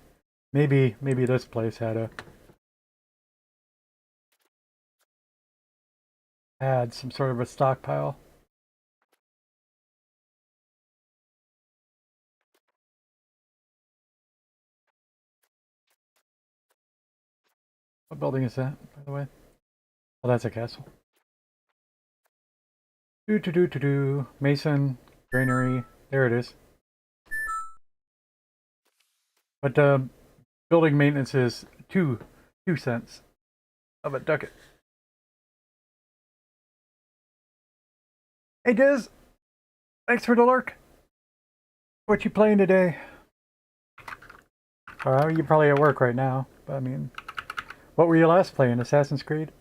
Maybe this place had some sort of a stockpile. What building is that, by the way? Oh, that's a castle. Mason, granary. There it is. But building maintenance is 2 cents of a ducat. Hey Diz, thanks for the lurk. What you playing today? You're probably at work right now. But I mean, what were you last playing? Assassin's Creed?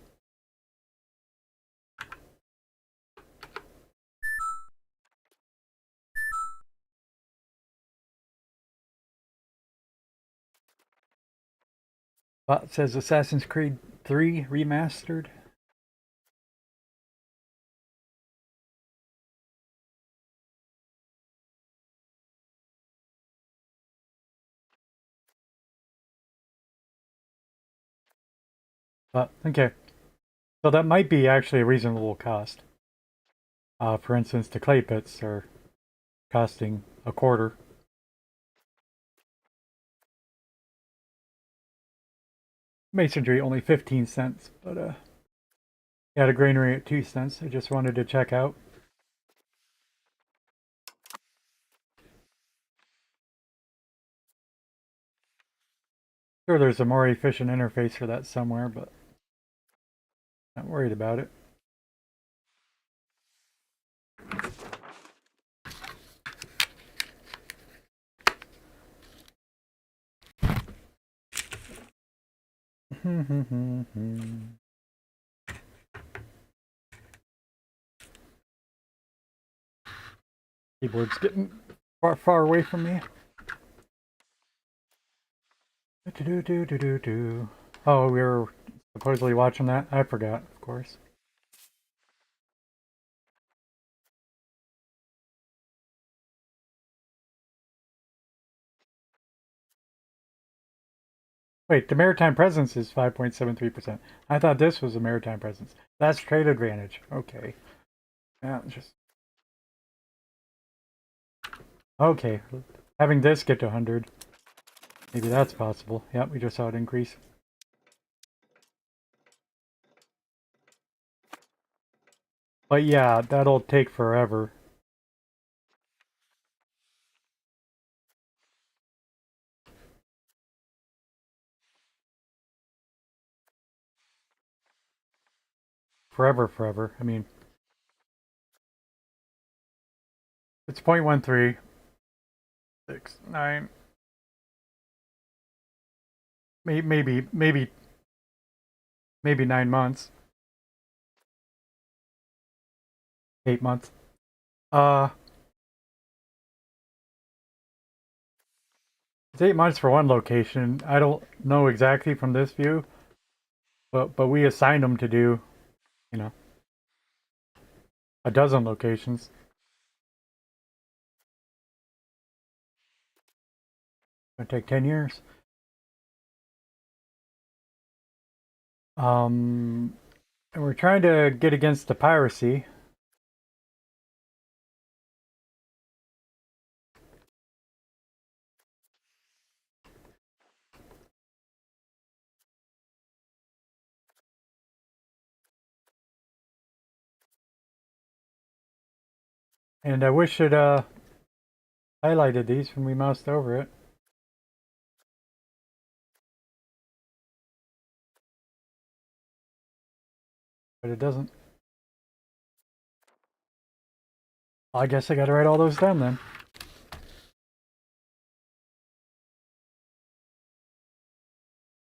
It says Assassin's Creed 3 Remastered. But, okay. So that might be actually a reasonable cost. For instance, the clay pits are costing a quarter. Masonry only 15 cents, but Yeah, the granary at 2 cents. I just wanted to check out. Sure, there's a more efficient interface for that somewhere, but not worried about it. Keyboard's getting far away from me. Oh, we were supposedly watching that? I forgot, of course. Wait, the maritime presence is 5.73%. I thought this was a maritime presence. That's trade advantage. Okay. Yeah, just... Okay. Having this get to 100. Maybe that's possible. Yep, we just saw it increase. But yeah, that'll take forever. Forever. I mean, it's 0.13. 6, 9. Maybe 9 months. 8 months. It's 8 months for one location. I don't know exactly from this view, but we assigned them to do, you know, a dozen locations. It'll take 10 years. And we're trying to get against the piracy. And I wish it highlighted these when we moused over it. But it doesn't. Well, I guess I gotta write all those down then.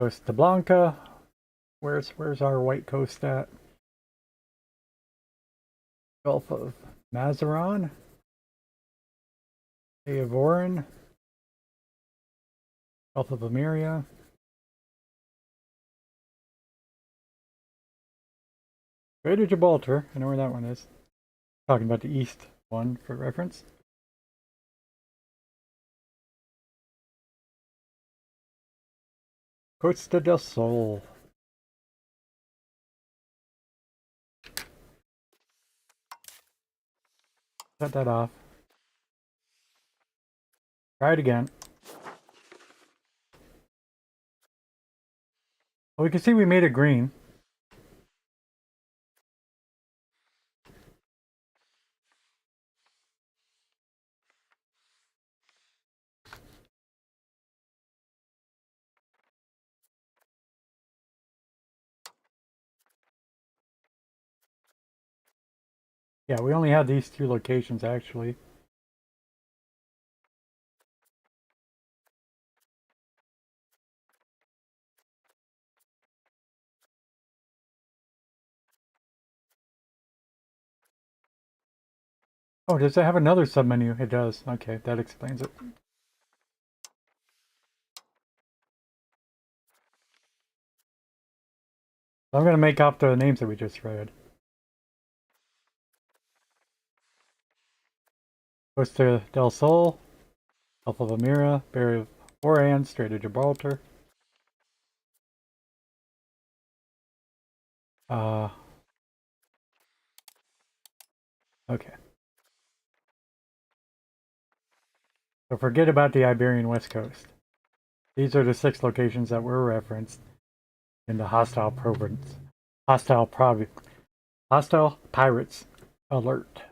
Costa Blanca. Where's our white coast at? Gulf of Mazaron? Bay of Oran? Gulf of Ameria? Greater Gibraltar. I know where that one is. Talking about the east one for reference. Costa del Sol. Cut that off. Try it again. Well, we can see we made it green. Yeah, we only had these 2 locations actually. Oh, does it have another submenu? It does. Okay, that explains it. I'm going to make up the names that we just read. Costa del Sol, Gulf of Amira, Bay of Oran, Strait of Gibraltar. Okay. So forget about the Iberian West Coast. These are the 6 locations that were referenced in the hostile province. Hostile pirates alert.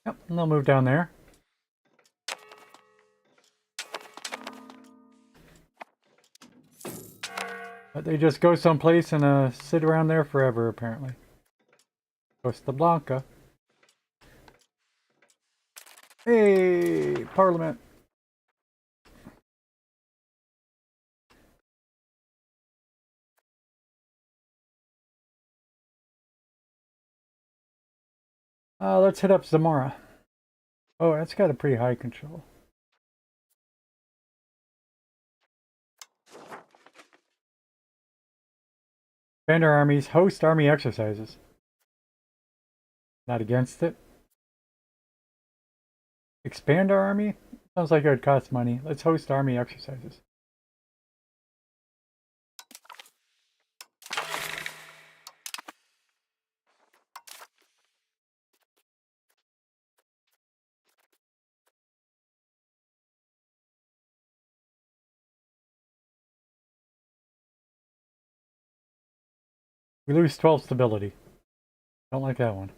Yep, and they'll move down there. But they just go someplace and sit around there forever, apparently. Costa Blanca. Hey, Parliament. Let's hit up Zamora. Oh, that's got a pretty high control. Expand our armies. Host army exercises. Not against it. Expand our army? Sounds like it would cost money. Let's host army exercises. We lose 12 stability. Don't like that one.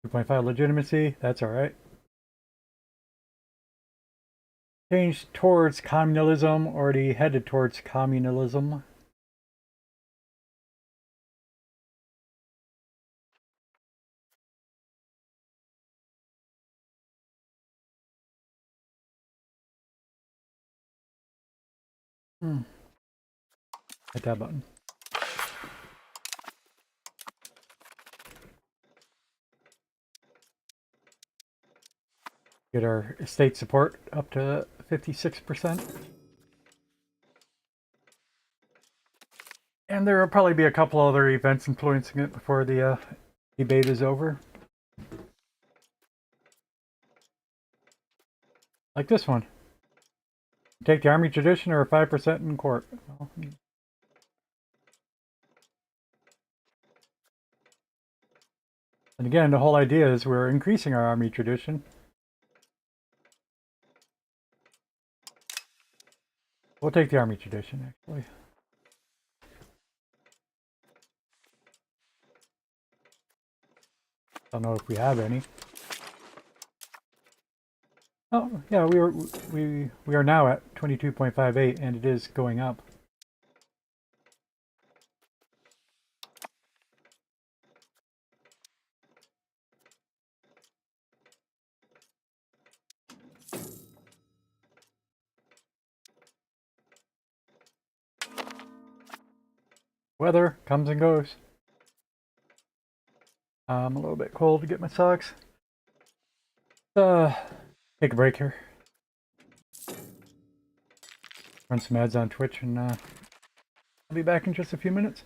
2.5 legitimacy. That's alright. Change towards communalism. Already headed towards communalism. Hit that button. Get our state support up to 56%. And there will probably be a couple other events influencing it before the debate is over. Like this one. Take the army tradition or 5% in court. Well, and again, the whole idea is we're increasing our army tradition. We'll take the army tradition, actually. Don't know if we have any. Oh, yeah, we are now at 22.58, and it is going up. Weather comes and goes. I'm a little bit cold to get my socks. Take a break here. Run some ads on Twitch, and I'll be back in just a few minutes.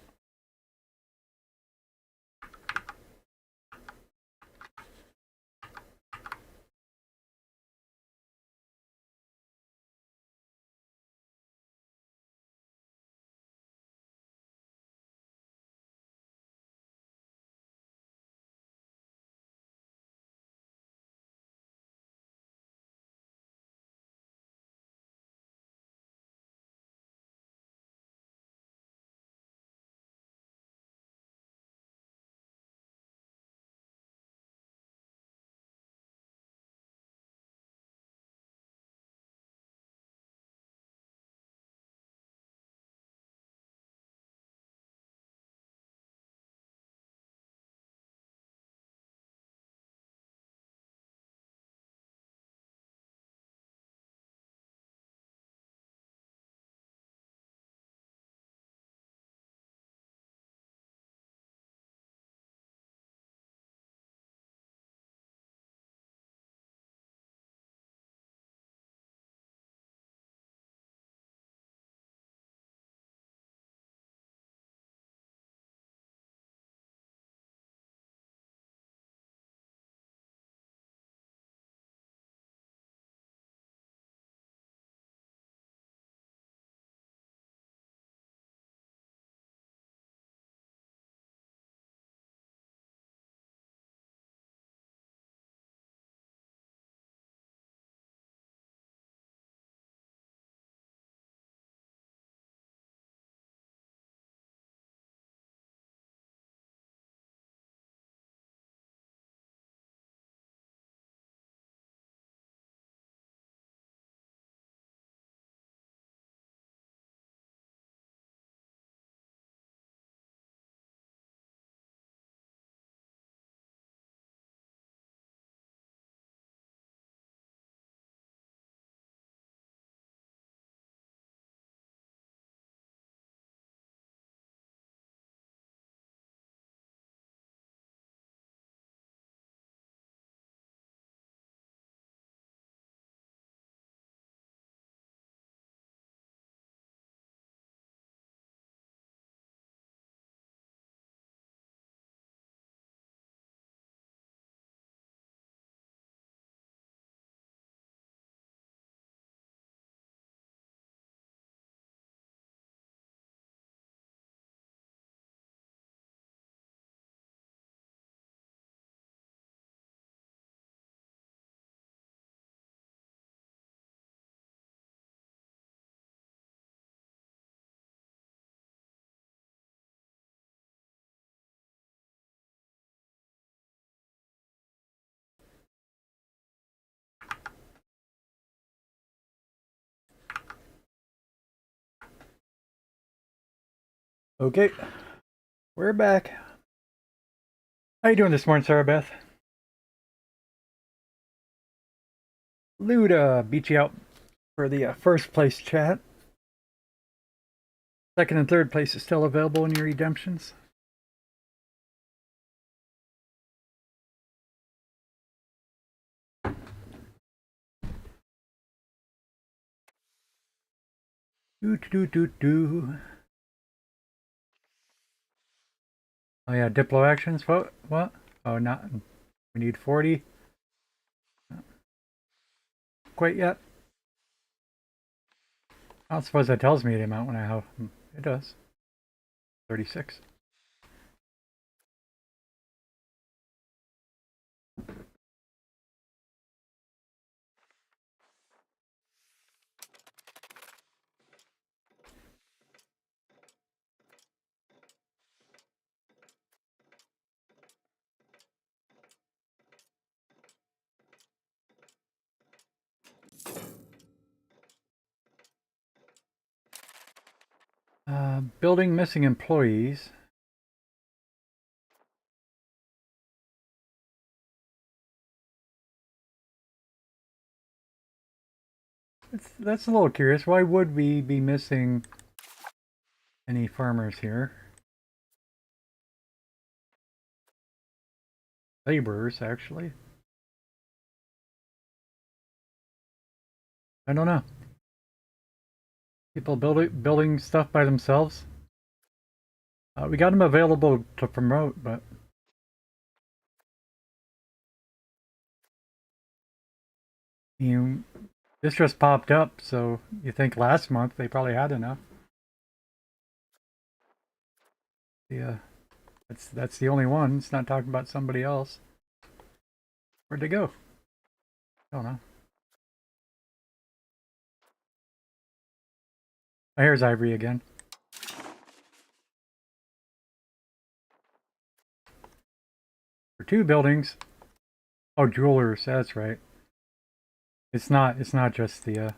Okay, we're back. How you doing this morning, Sarah Beth? Luda beat you out for the first place chat. Second and third place is still available in your redemptions. Do. Oh yeah, Diplo actions. What? What? Oh, not. We need 40. Quite yet. I don't suppose that tells me the amount when I have. It does. 36. Building missing employees. That's a little curious. Why would we be missing any farmers here? Laborers, actually. I don't know. People building stuff by themselves. We got them available to promote, but you this just popped up, so you think last month they probably had enough. Yeah, that's the only one. It's not talking about somebody else. Where'd they go? I don't know. Oh, here's Ivory again. For two buildings. Oh, jewelers. That's right. It's not. It's not just the.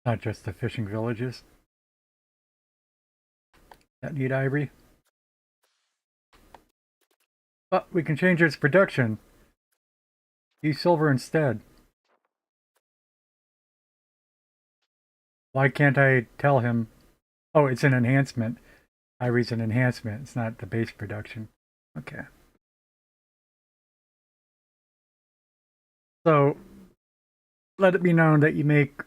Not just the fishing villages that need ivory. But we can change its production. Use silver instead. Why can't I tell him? Oh, it's an enhancement. Ivory's an enhancement. It's not the base production. Okay. So, let it be known that you make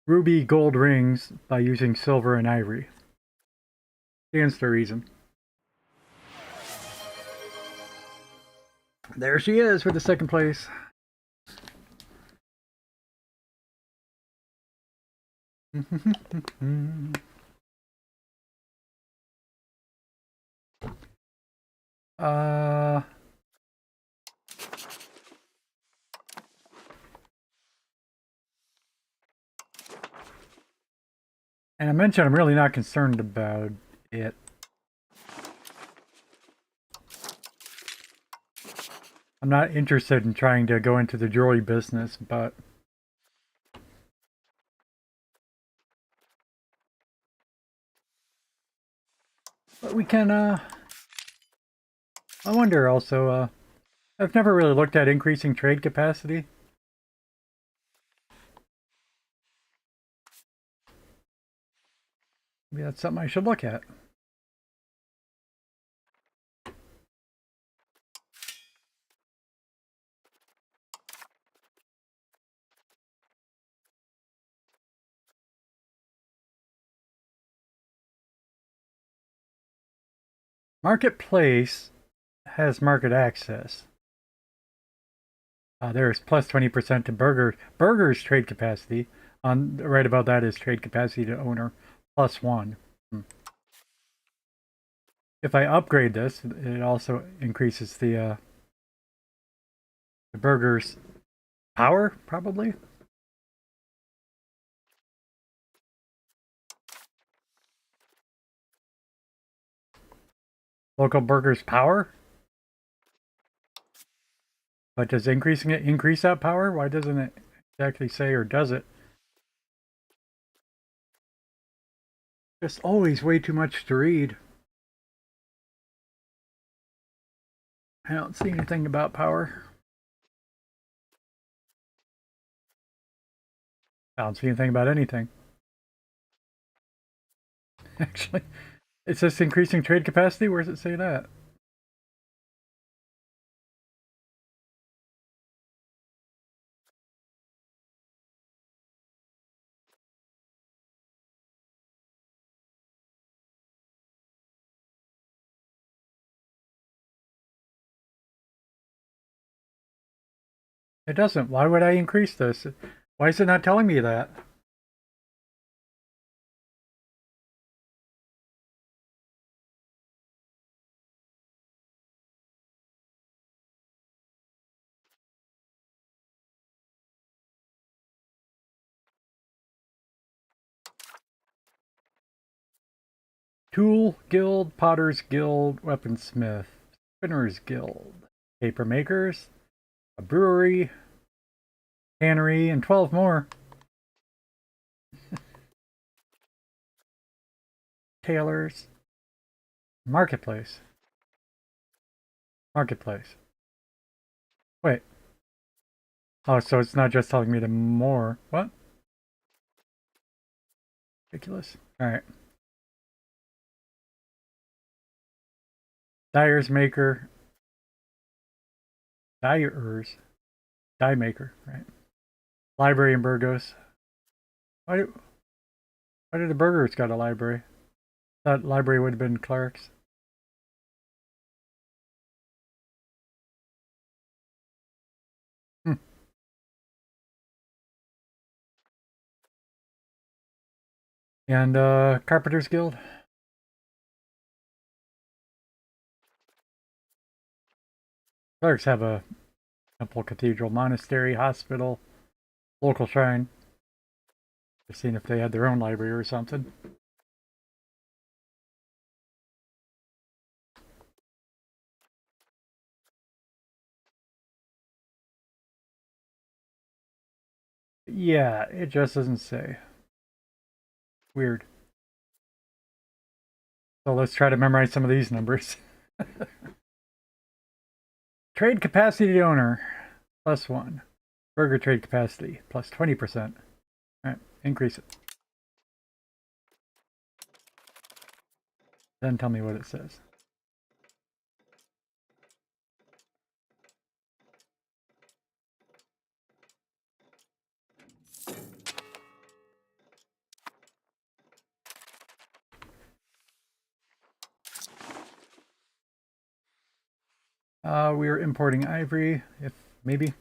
ruby gold rings by using silver and ivory. Stands to reason. There she is for the second place. uh And I mentioned I'm really not concerned about it. I'm not interested in trying to go into the jewelry business, but we can, I wonder also, I've never really looked at increasing trade capacity. Maybe that's something I should look at. Marketplace has market access. There's plus 20% to Burger's trade capacity. On right above that is trade capacity to owner plus 1. If I upgrade this, it also increases the Burger's power, probably. Local Burger's power? But does increasing it increase that power? Why doesn't it exactly say, or does it? Just always way too much to read. I don't see anything about power. I don't see anything about anything. Actually, it's just increasing trade capacity. Where does it say that? It doesn't. Why would I increase this? Why is it not telling me that? Tool Guild, Potter's Guild, Weaponsmith, Spinner's Guild, Paper Makers, a brewery, tannery, and 12 more. Tailors, marketplace. Marketplace. Wait. Oh, so it's not just telling me the more. What? Ridiculous. Alright. Dyer's maker. Dyers. Dye maker, right? Library in Burgos. Why, why did the Burgers got a library? That library would have been Clark's. Hmm. And Carpenter's Guild. Clark's have a temple, cathedral, monastery, hospital, local shrine. Just seeing if they had their own library or something. Yeah, it just doesn't say. Weird. So let's try to memorize some of these numbers. Trade capacity owner, +1. Burger trade capacity, +20%. Alright, increase it. Then tell me what it says. We're importing ivory, if maybe.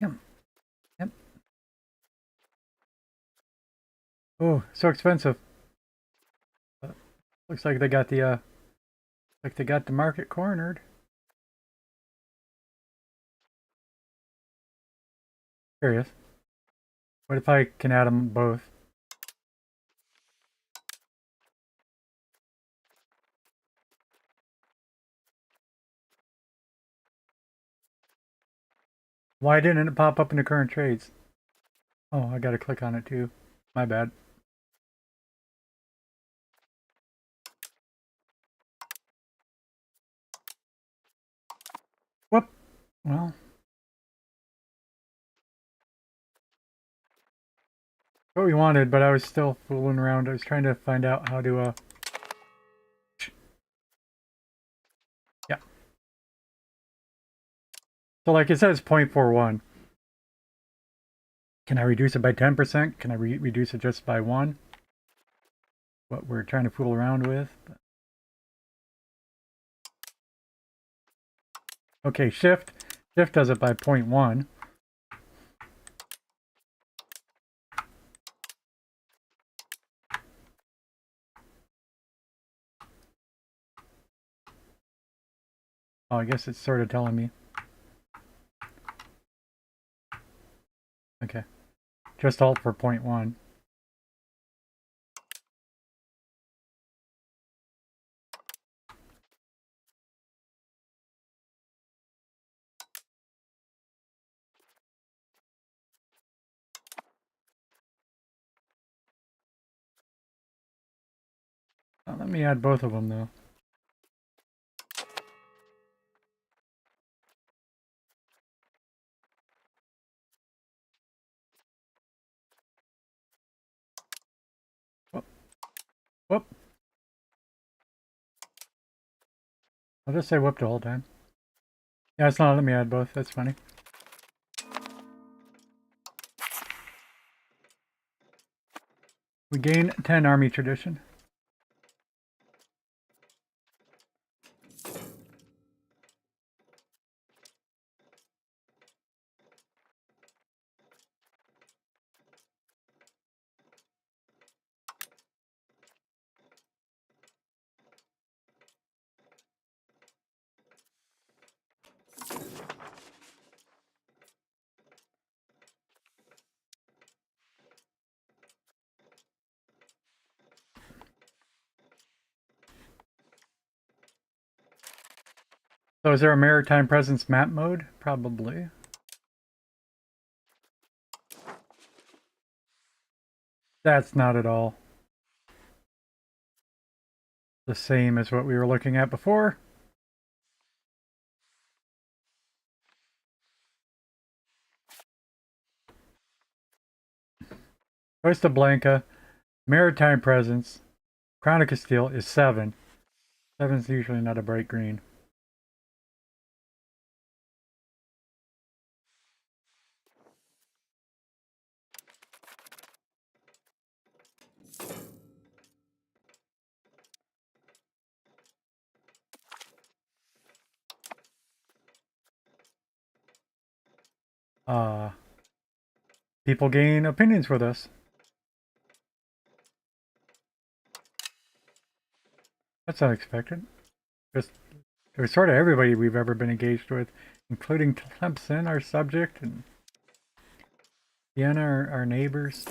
Yep. Yep. Oh, so expensive. Looks like they got the market cornered. Curious. What if I can add them both? Why didn't it pop up in the current trades? Oh, I gotta click on it too. My bad. Whoop. Well, what we wanted, but I was still fooling around. I was trying to find out how to, yeah. So like it says 0.41. Can I reduce it by 10%? Can I reduce it just by 1? What we're trying to fool around with. Okay, shift. Shift does it by 0.1. Oh, I guess it's sort of telling me. Okay. Just alt for 0.1. Let me add both of them though. Whoop. Whoop. I'll just say whoop the whole time. Yeah, it's not letting me add both. That's funny. We gain 10 army tradition. So is there a maritime presence map mode? Probably. That's not at all the same as what we were looking at before. Costa Blanca, maritime presence, Crown of Castile is 7. 7's usually not a bright green. People gain opinions with us. That's unexpected. Just it was sort of everybody we've ever been engaged with, including Tlemcen, our subject, and Vienna, our neighbors.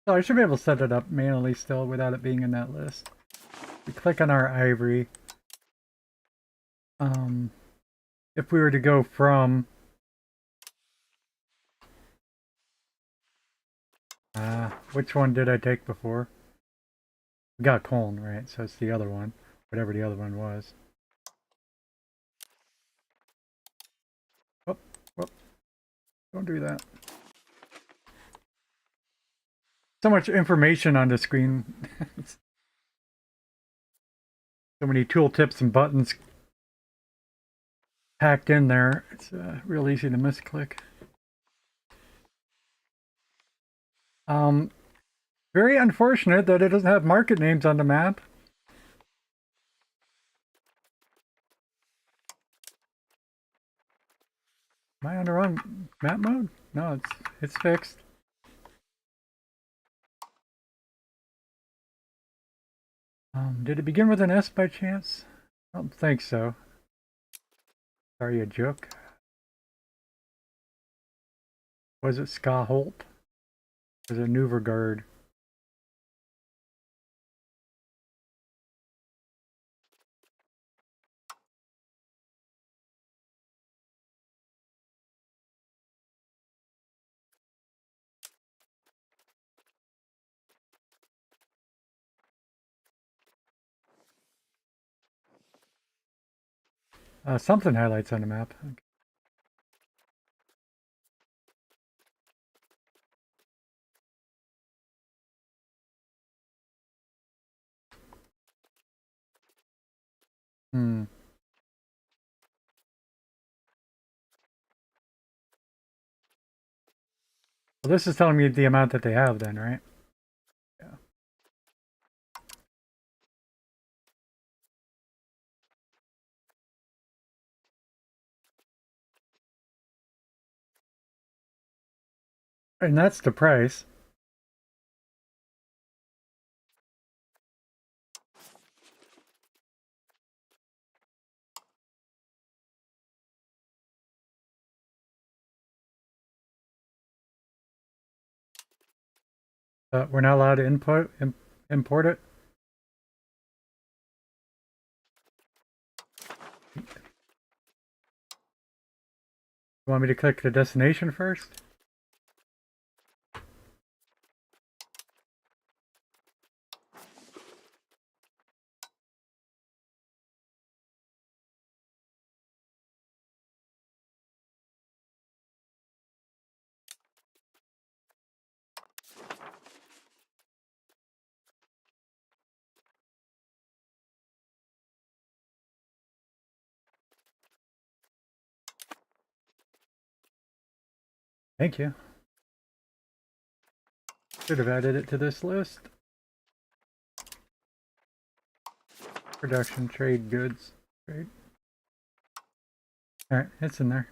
So I should be able to set it up manually still without it being in that list. We click on our ivory. If we were to go from which one did I take before? We got Colne, right? So it's the other one, whatever the other one was. Oh, whoop. Don't do that. So much information on the screen. So many tooltips and buttons packed in there. It's real easy to misclick. Very unfortunate that it doesn't have market names on the map. Am I on the wrong map mode? No, it's fixed. Did it begin with an S by chance? I don't think so. Sorry, a joke. Was it Skaholt? Was it Newvergard? Something highlights on the map. Hmm. Well, this is telling me the amount that they have then, right? Yeah. And that's the price. We're not allowed to import it. You want me to click the destination first? Thank you. Should have added it to this list. Production, trade, goods, trade. Alright, it's in there.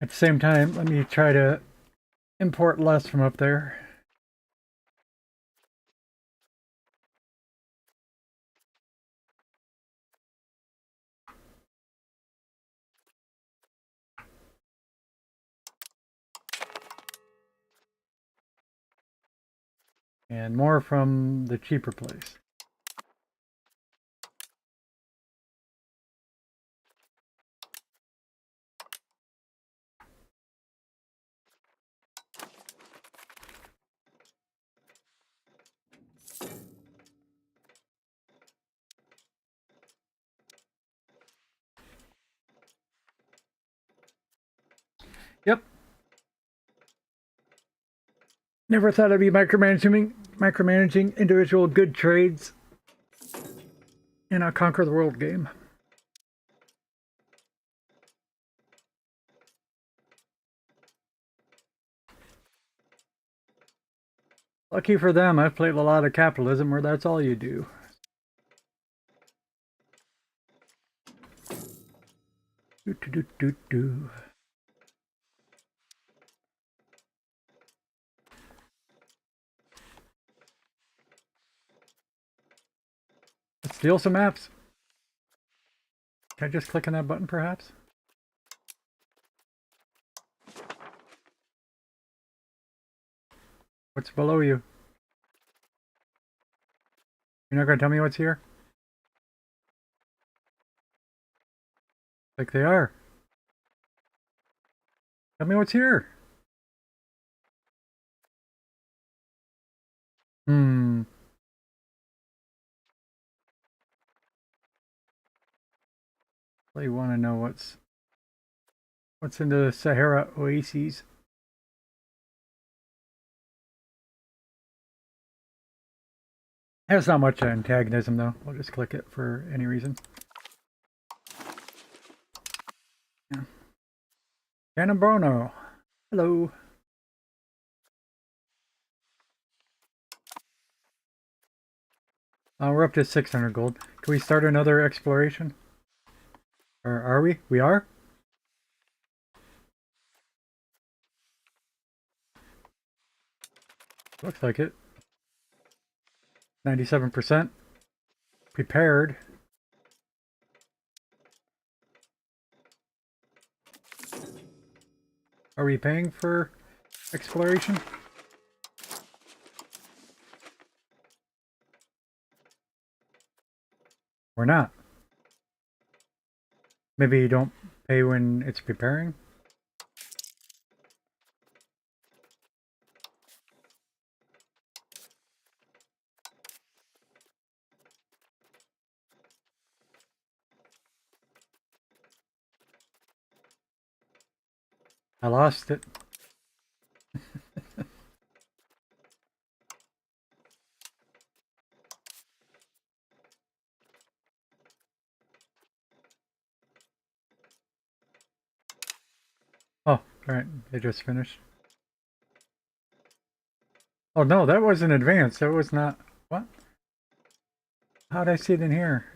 At the same time, let me try to import less from up there. And more from the cheaper place. Yep. Never thought I'd be micromanaging individual good trades in a Conquer the World game. Lucky for them, I've played a lot of capitalism where that's all you do. Do. Let's steal some maps. Can I just click on that button, perhaps? What's below you? You're not going to tell me what's here? Like they are. Tell me what's here. You want to know what's in the Sahara oases. There's not much antagonism though. We'll just click it for any reason. Yeah. Canabrono. Hello. We're up to 600 gold. Can we start another exploration? Or are we? We are? Looks like it. 97%. Prepared. Are we paying for exploration? We're not. Maybe you don't pay when it's preparing? I lost it. Oh, alright. They just finished. Oh no, that was in advance. That was not... What? How'd I see it in here?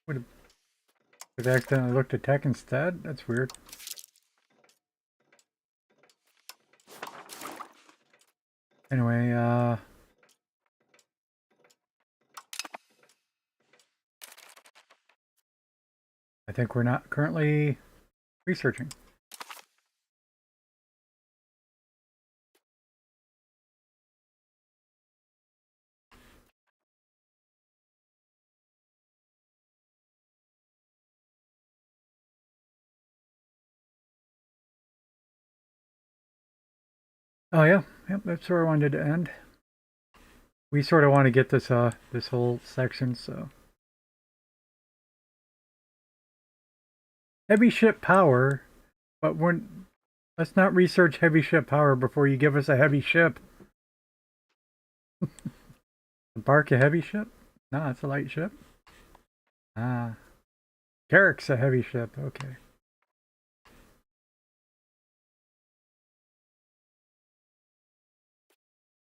Would have accidentally looked at tech instead? That's weird. Anyway, I think we're not currently researching. Oh yeah, yep, that's where I wanted to end. We sort of want to get this whole section, so heavy ship power, but let's not research heavy ship power before you give us a heavy ship. Embark a heavy ship? No, it's a light ship. Ah, Carrick's a heavy ship. Okay.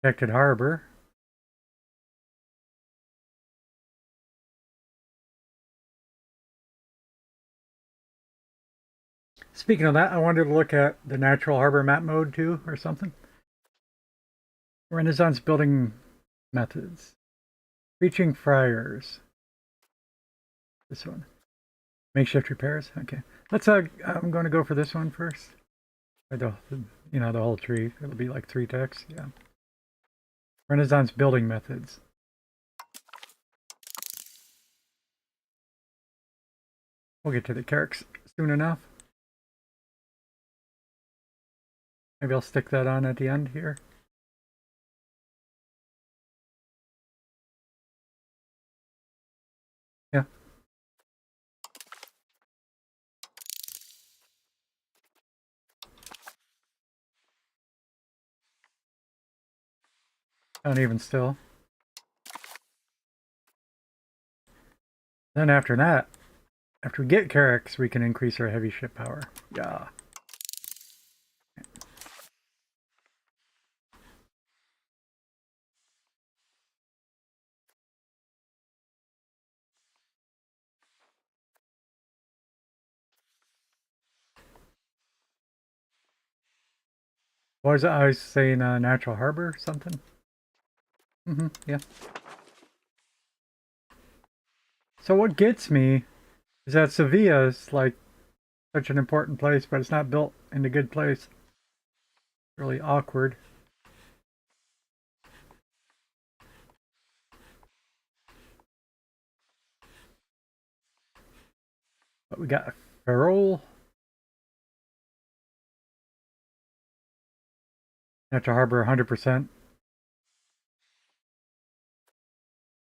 Protected harbor. Speaking of that, I wanted to look at the natural harbor map mode too, or something. Renaissance building methods. Reaching friars. This one. Makeshift repairs. Okay. Let's I'm going to go for this one first. The whole tree. It'll be like 3 texts. Yeah. Renaissance building methods. We'll get to the Carricks soon enough. Maybe I'll stick that on at the end here. Yeah. Uneven still. Then after that, after we get Carricks, we can increase our heavy ship power. Yeah. What was it? I was saying natural harbor something? Yeah. So what gets me is that Sevilla is like such an important place, but it's not built in a good place. Really awkward. But we got Ferrol. Natural harbor 100%.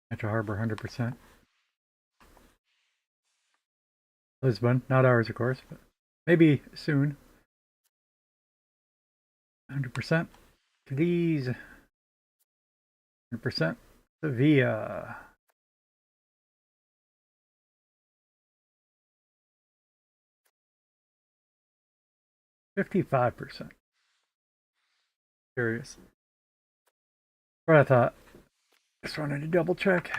Natural harbor 100%. Lisbon, not ours of course, but maybe soon. 100%. Cadiz. 100%. Sevilla. 55%. Curious. What I thought. Just wanted to double check.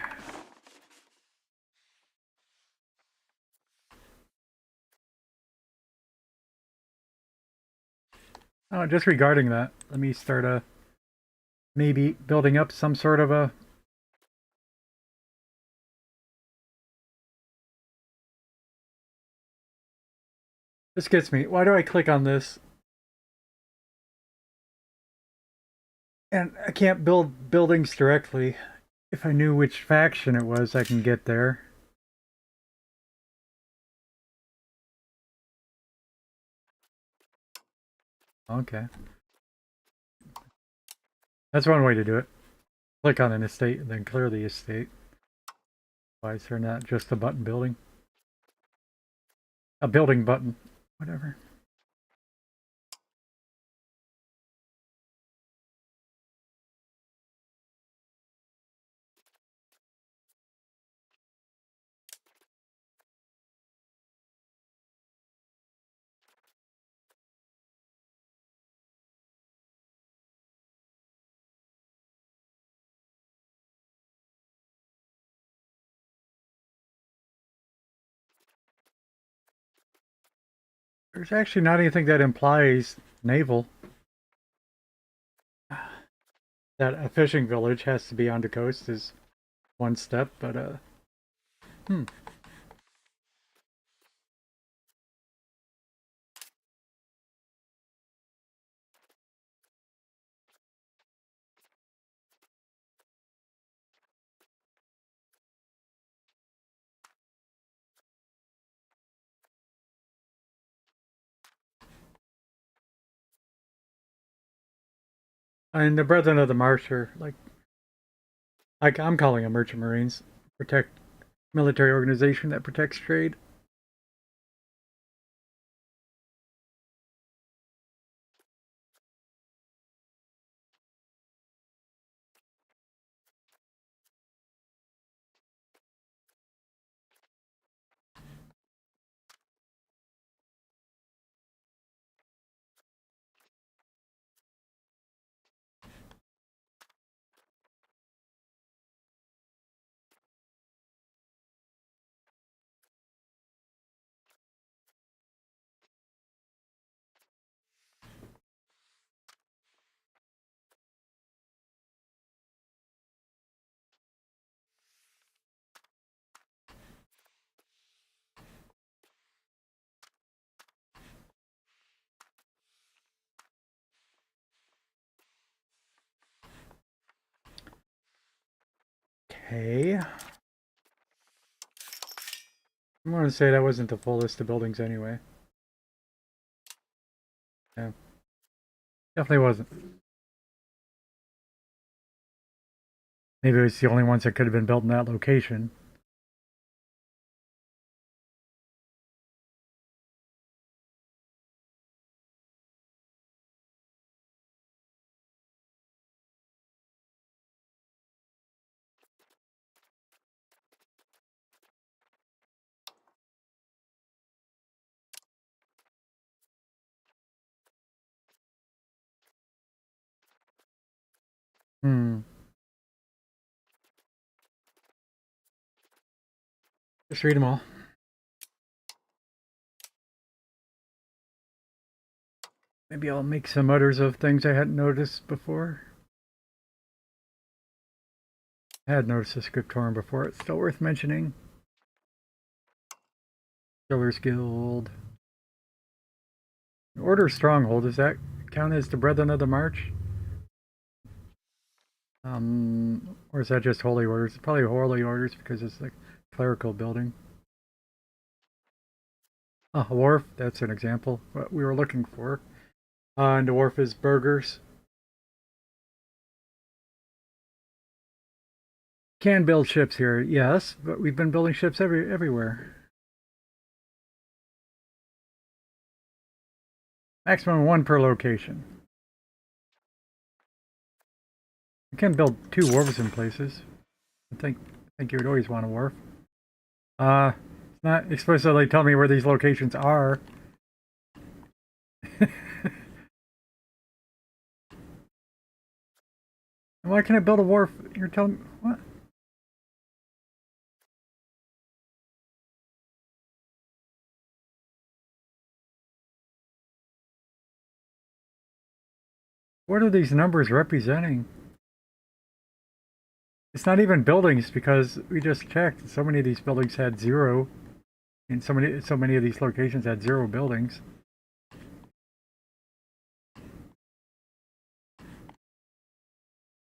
Oh, just regarding that, let me start maybe building up some sort of a. This gets me. Why do I click on this? And I can't build buildings directly. If I knew which faction it was, I can get there. Okay. That's one way to do it. Click on an estate and then clear the estate. Why is there not just a button building? A building button. Whatever. There's actually not anything that implies naval. That a fishing village has to be on the coast is one step, but hmm. And the Brethren of the Marsh are like I'm calling them merchant marines, protect military organization that protects trade. Okay. I want to say that wasn't the full list of buildings anyway. Yeah. Definitely wasn't. Maybe it was the only ones that could have been built in that location. Hmm. Just read them all. Maybe I'll make some others of things I hadn't noticed before. I had noticed the Scriptorum before. It's still worth mentioning. Killer's Guild. Order Stronghold, does that count as the Brethren of the March? Or is that just Holy Orders? It's probably Holy Orders because it's like clerical building. A wharf, that's an example. What we were looking for. And the wharf is burgers. Can build ships here, yes, but we've been building ships everywhere. Maximum one per location. You can build two wharves in places. I think you would always want a wharf. It's not explicitly tell me where these locations are. Why can't I build a wharf? You're telling me what? What are these numbers representing? It's not even buildings because we just checked. So many of these buildings had zero, and so many of these locations had zero buildings.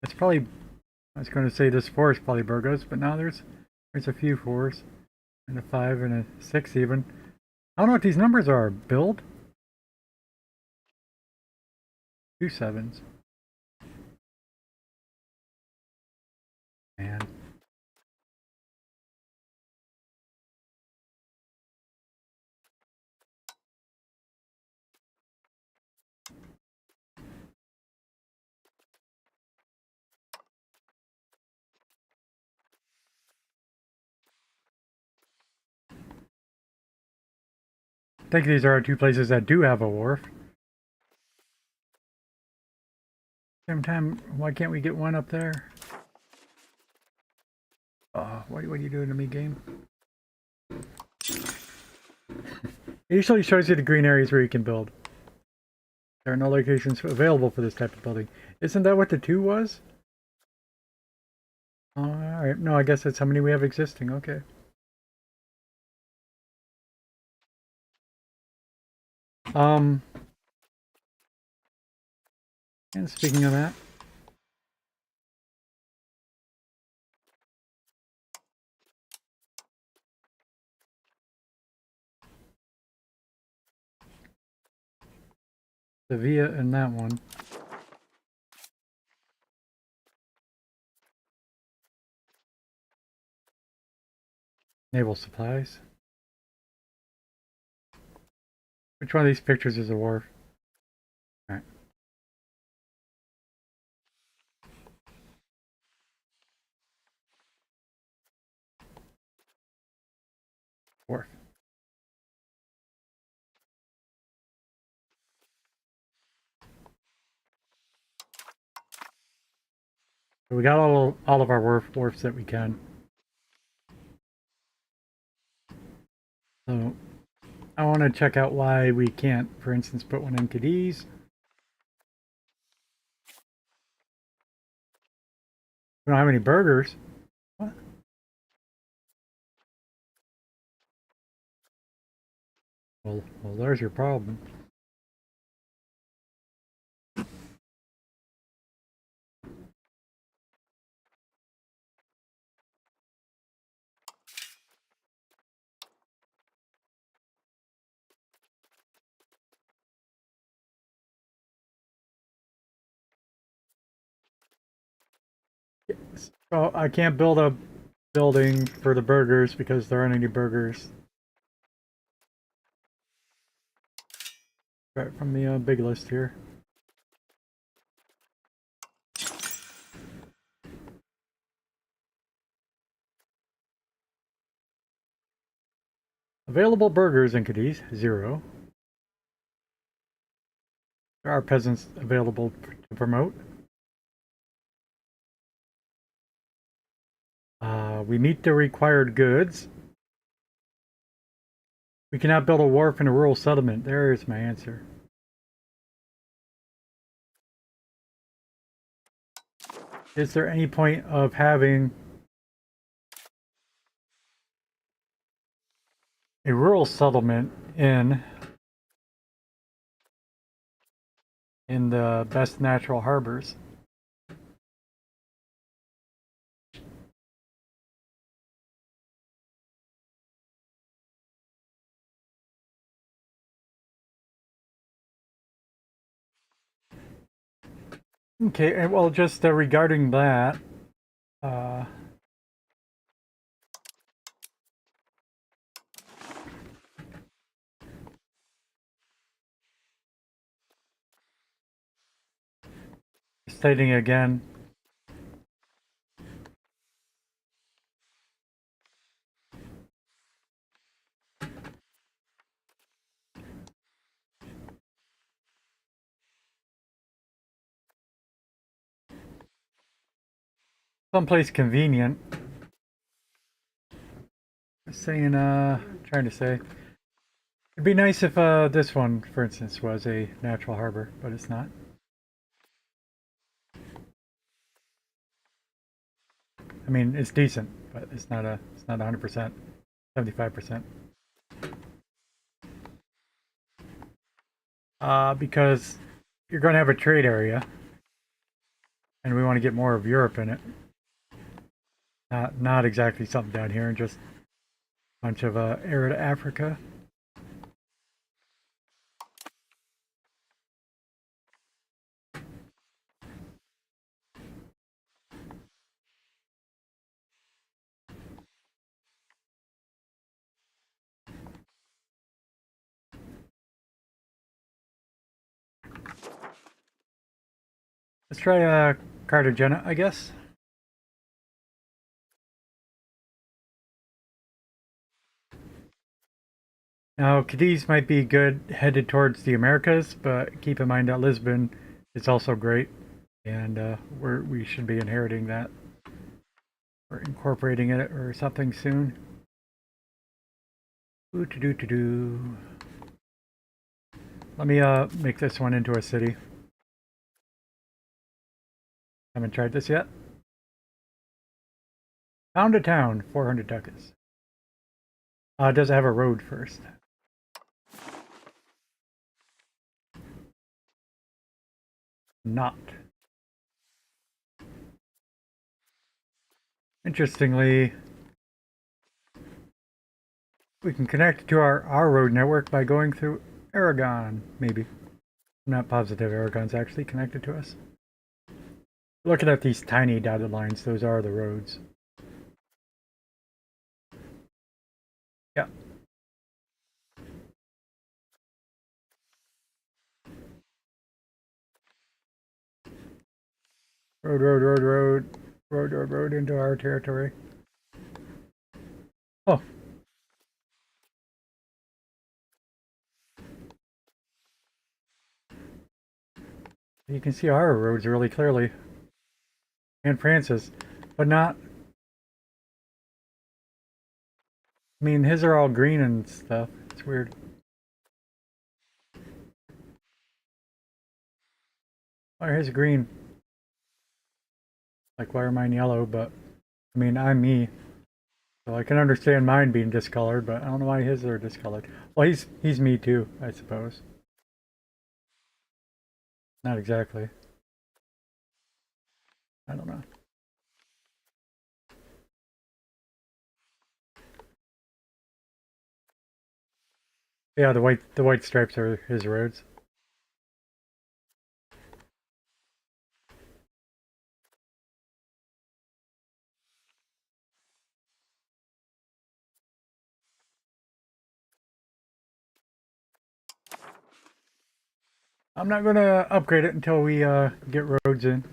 It's probably. I was going to say this 4 is probably Burgos, but now there's a few 4s and a 5 and a 6 even. I don't know what these numbers are. Build 2 7s. Man. I think these are two places that do have a wharf. Same time, why can't we get one up there? What are you doing to me, game? It usually shows you the green areas where you can build. There are no locations available for this type of building. Isn't that what the 2 was? Alright, no, I guess that's how many we have existing, okay. And speaking of that, Sevilla and that one. Naval supplies. Which one of these pictures is a wharf? Alright. Wharf. So we got all of our wharfs that we can. So I want to check out why we can't, for instance, put one in Cadiz. We don't have any burgers. What? Well, there's your problem. So I can't build a building for the burgers because there aren't any burgers. Right from the big list here. Available burgers in Cadiz, 0. There are peasants available to promote. We meet the required goods. We cannot build a wharf in a rural settlement. There is my answer. Is there any point of having a rural settlement in the best natural harbors? Okay, and well, just regarding that, stating again, someplace convenient. Saying, trying to say, it'd be nice if this one, for instance, was a natural harbor, but it's not. I mean, it's decent, but it's not 100%, 75%. Because you're going to have a trade area, and we want to get more of Europe in it. Not exactly something down here, and just a bunch of arid Africa. Let's try Cartagena, I guess. Now, Cadiz might be good headed towards the Americas, but keep in mind that Lisbon is also great, and we should be inheriting that or incorporating it or something soon. Ooh-to-do-to-do. Let me make this one into a city. Haven't tried this yet. Found a town, 400 ducats. Does it have a road first? Not. Interestingly, we can connect to our road network by going through Aragon, maybe. I'm not positive Aragon's actually connected to us. Looking at these tiny dotted lines, those are the roads. Road, road, road, road. Road, road, road into our territory. Oh. You can see our roads really clearly. And Francis. But not... I mean, his are all green and stuff. It's weird. Why are his green? Like, why are mine yellow? But, I mean, I'm me. So I can understand mine being discolored, but I don't know why his are discolored. Well, he's me too, I suppose. Not exactly. I don't know. Yeah, the white stripes are his roads. I'm not gonna upgrade it until we get roads in.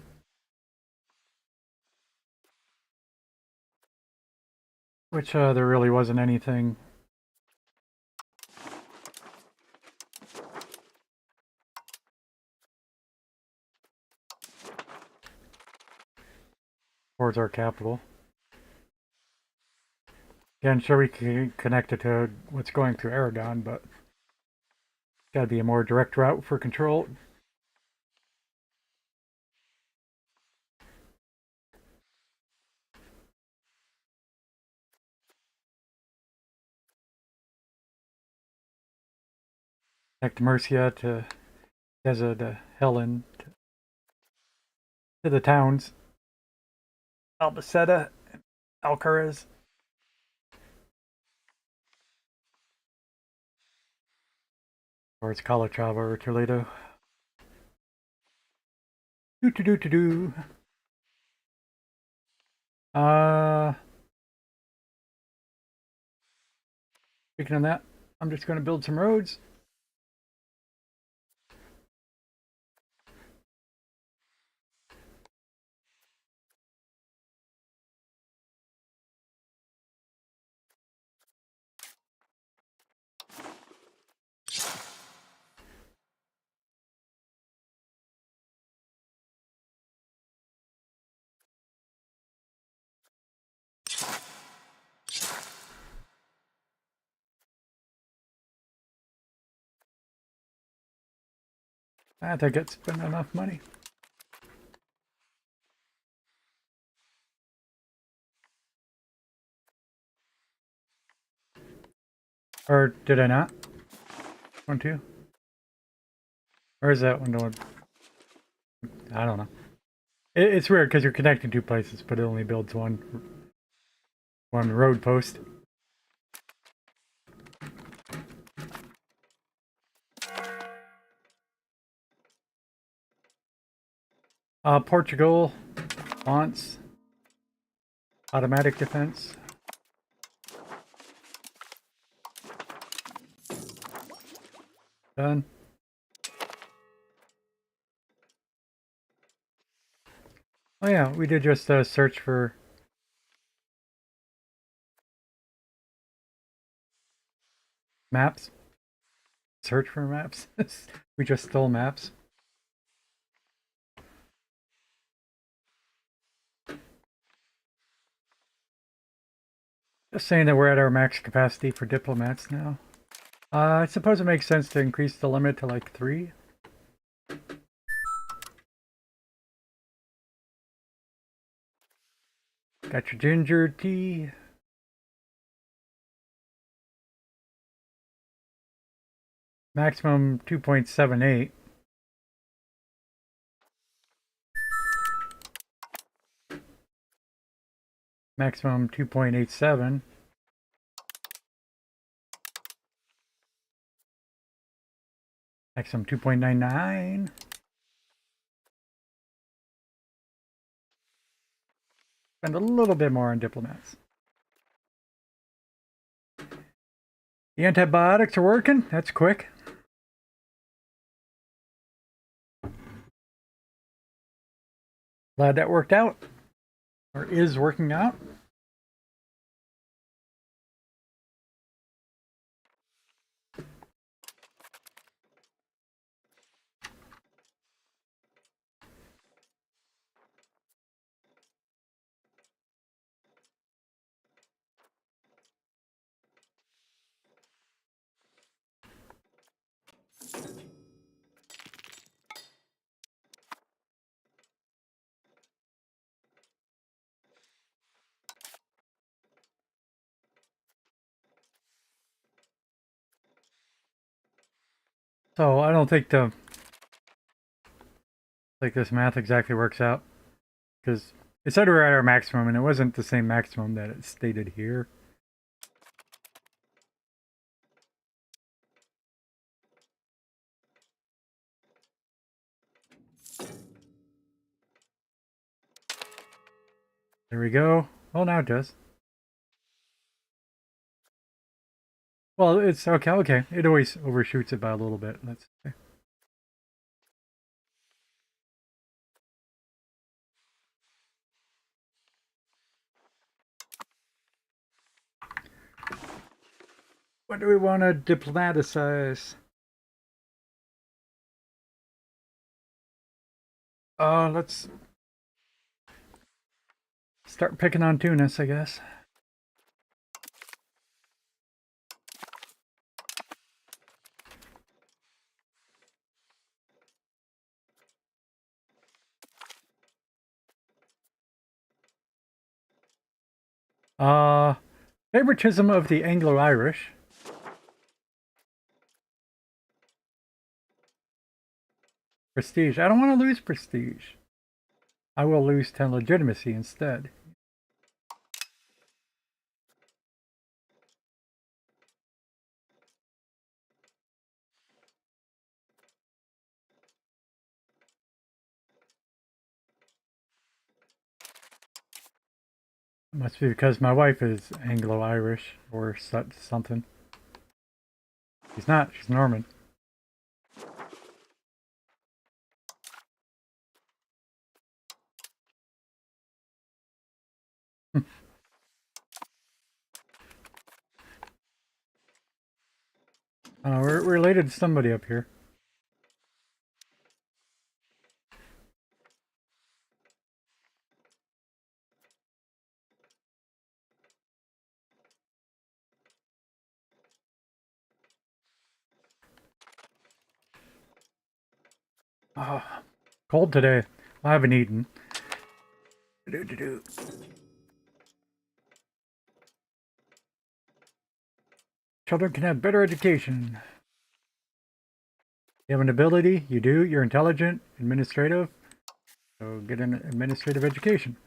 Which there really wasn't anything. Towards our capital. Again, sure we can connect it to what's going through Aragon, but gotta be a more direct route for control. Connect Murcia to Deza to Helen to the towns. Albacete, Alcaraz. Towards Calatrava or Toledo. Do. Speaking of that, I'm just gonna build some roads. I think it's been enough money. Or did I not? One, two? Or is that one doing? I don't know. It's weird because you're connecting two places, but it only builds one road post. Portugal wants automatic defense. Done. Oh yeah, we did just search for maps. Search for maps. We just stole maps. Just saying that we're at our max capacity for diplomats now. I suppose it makes sense to increase the limit to like 3. Got your ginger tea. Maximum 2.78. Maximum 2.87. Maximum 2.99. Spend a little bit more on diplomats. The antibiotics are working. That's quick. Glad that worked out, or is working out. So I don't think this math exactly works out, because it said we're at our maximum, and it wasn't the same maximum that it stated here. There we go. Well, now it does. Well, it's okay. Okay, it always overshoots it by a little bit. Let's see. What do we want to diplomaticize? Let's start picking on Tunis, I guess. Uh, Favoritism of the Anglo-Irish. Prestige. I don't want to lose prestige. I will lose 10 legitimacy instead. It must be because my wife is Anglo-Irish or something. She's not. She's Norman. We're related to somebody up here. Oh, cold today. I haven't eaten. Children can have better education. You have an ability, you do, you're intelligent, administrative, so get an administrative education.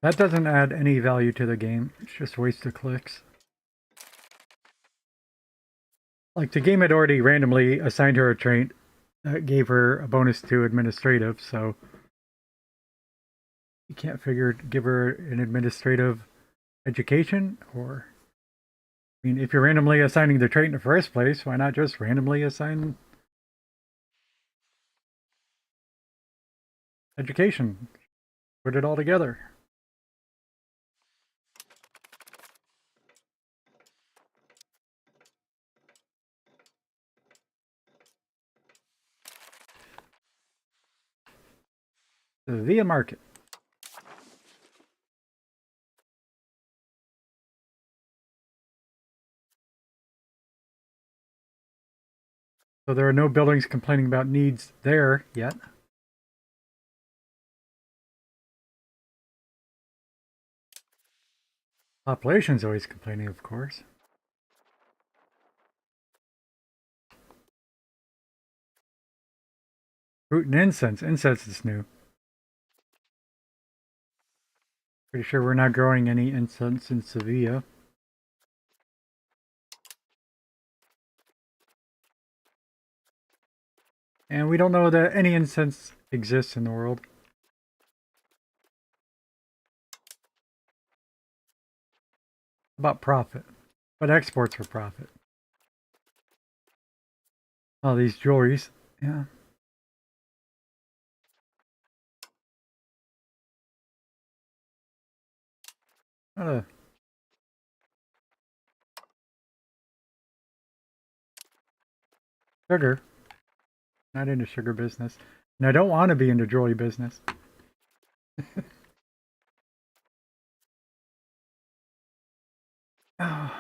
That doesn't add any value to the game, it's just waste of clicks. Like, the game had already randomly assigned her a trait that gave her a bonus to administrative, so you can't give her an administrative education, or... I mean, if you're randomly assigning the trait in the first place, why not just randomly assign education? Put it all together. Via market. So there are no buildings complaining about needs there yet. Population's always complaining, of course. Fruit and incense. Incense is new. Pretty sure we're not growing any incense in Sevilla. And we don't know that any incense exists in the world. About profit. But exports for profit. Oh, these jewelries. Yeah. What a... Sugar. Not into sugar business. And I don't want to be into jewelry business. Oh.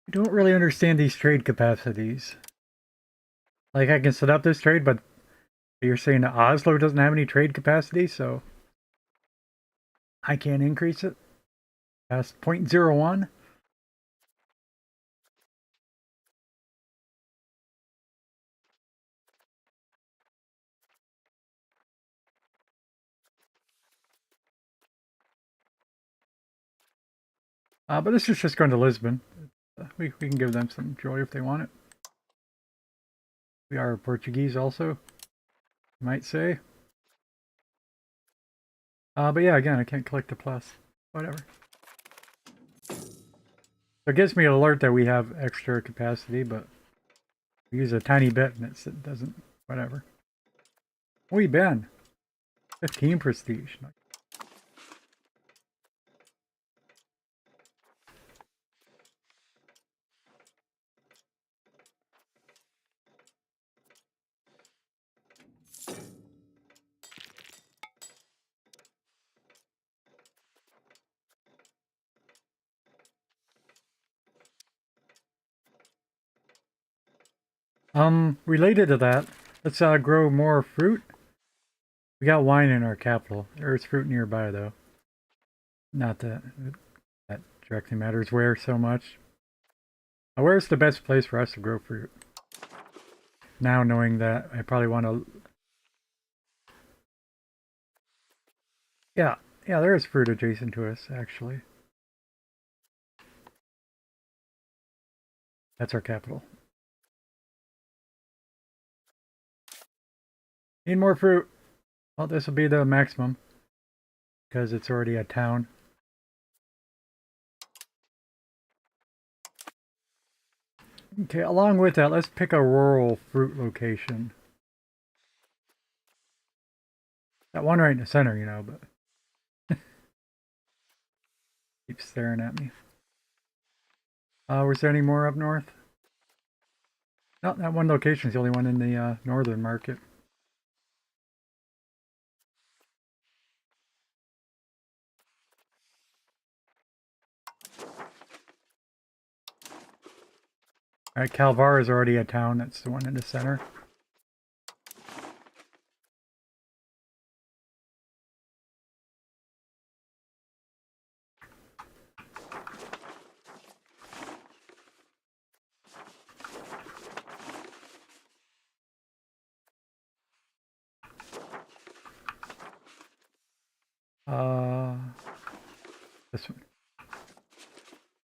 I don't really understand these trade capacities. Like, I can set up this trade, but you're saying that Oslo doesn't have any trade capacity, so I can't increase it past 0.01? But this is just going to Lisbon. We can give them some joy if they want it. We are Portuguese also, you might say. But yeah, again, I can't collect a plus. Whatever. So it gives me an alert that we have extra capacity, but we use a tiny bit and it doesn't... Whatever. We been 15 prestige. Related to that, let's grow more fruit. We got wine in our capital. There's fruit nearby, though. Not that that directly matters where so much. Now, where's the best place for us to grow fruit? Now knowing that, I probably want to... Yeah, there is fruit adjacent to us, actually. That's our capital. Need more fruit. Well, this will be the maximum because it's already a town. Okay, along with that, let's pick a rural fruit location. That one right in the center, you know, but keeps staring at me. Was there any more up north? No, that one location is the only one in the northern market. Alright, Calvar is already a town. That's the one in the center. This one.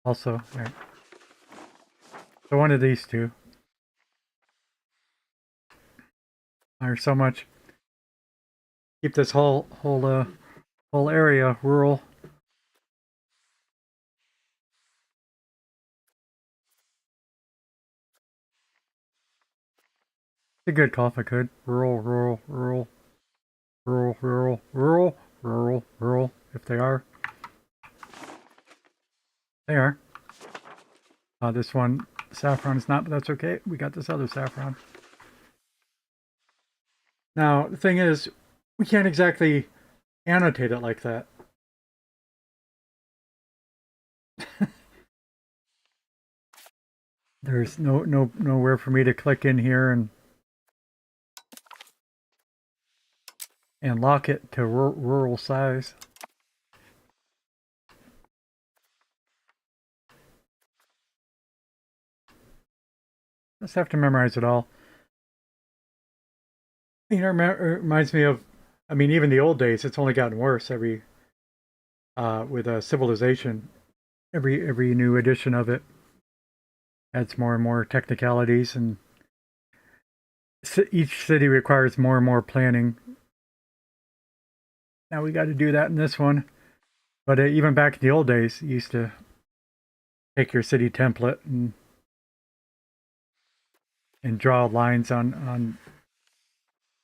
Also, alright. So one of these two. There's so much. Keep this whole area rural. It's a good call if I could. Rural, rural, rural, rural, rural, rural, rural, rural. If they are. They are. This one, saffron is not, but that's okay. We got this other saffron. Now, the thing is, we can't exactly annotate it like that. There's nowhere for me to click in here and lock it to rural size. Just have to memorize it all. You know, it reminds me of, I mean, even the old days. It's only gotten worse every with a civilization. Every new edition of it adds more and more technicalities, and each city requires more and more planning. Now we got to do that in this one. But even back in the old days, you used to take your city template and draw lines on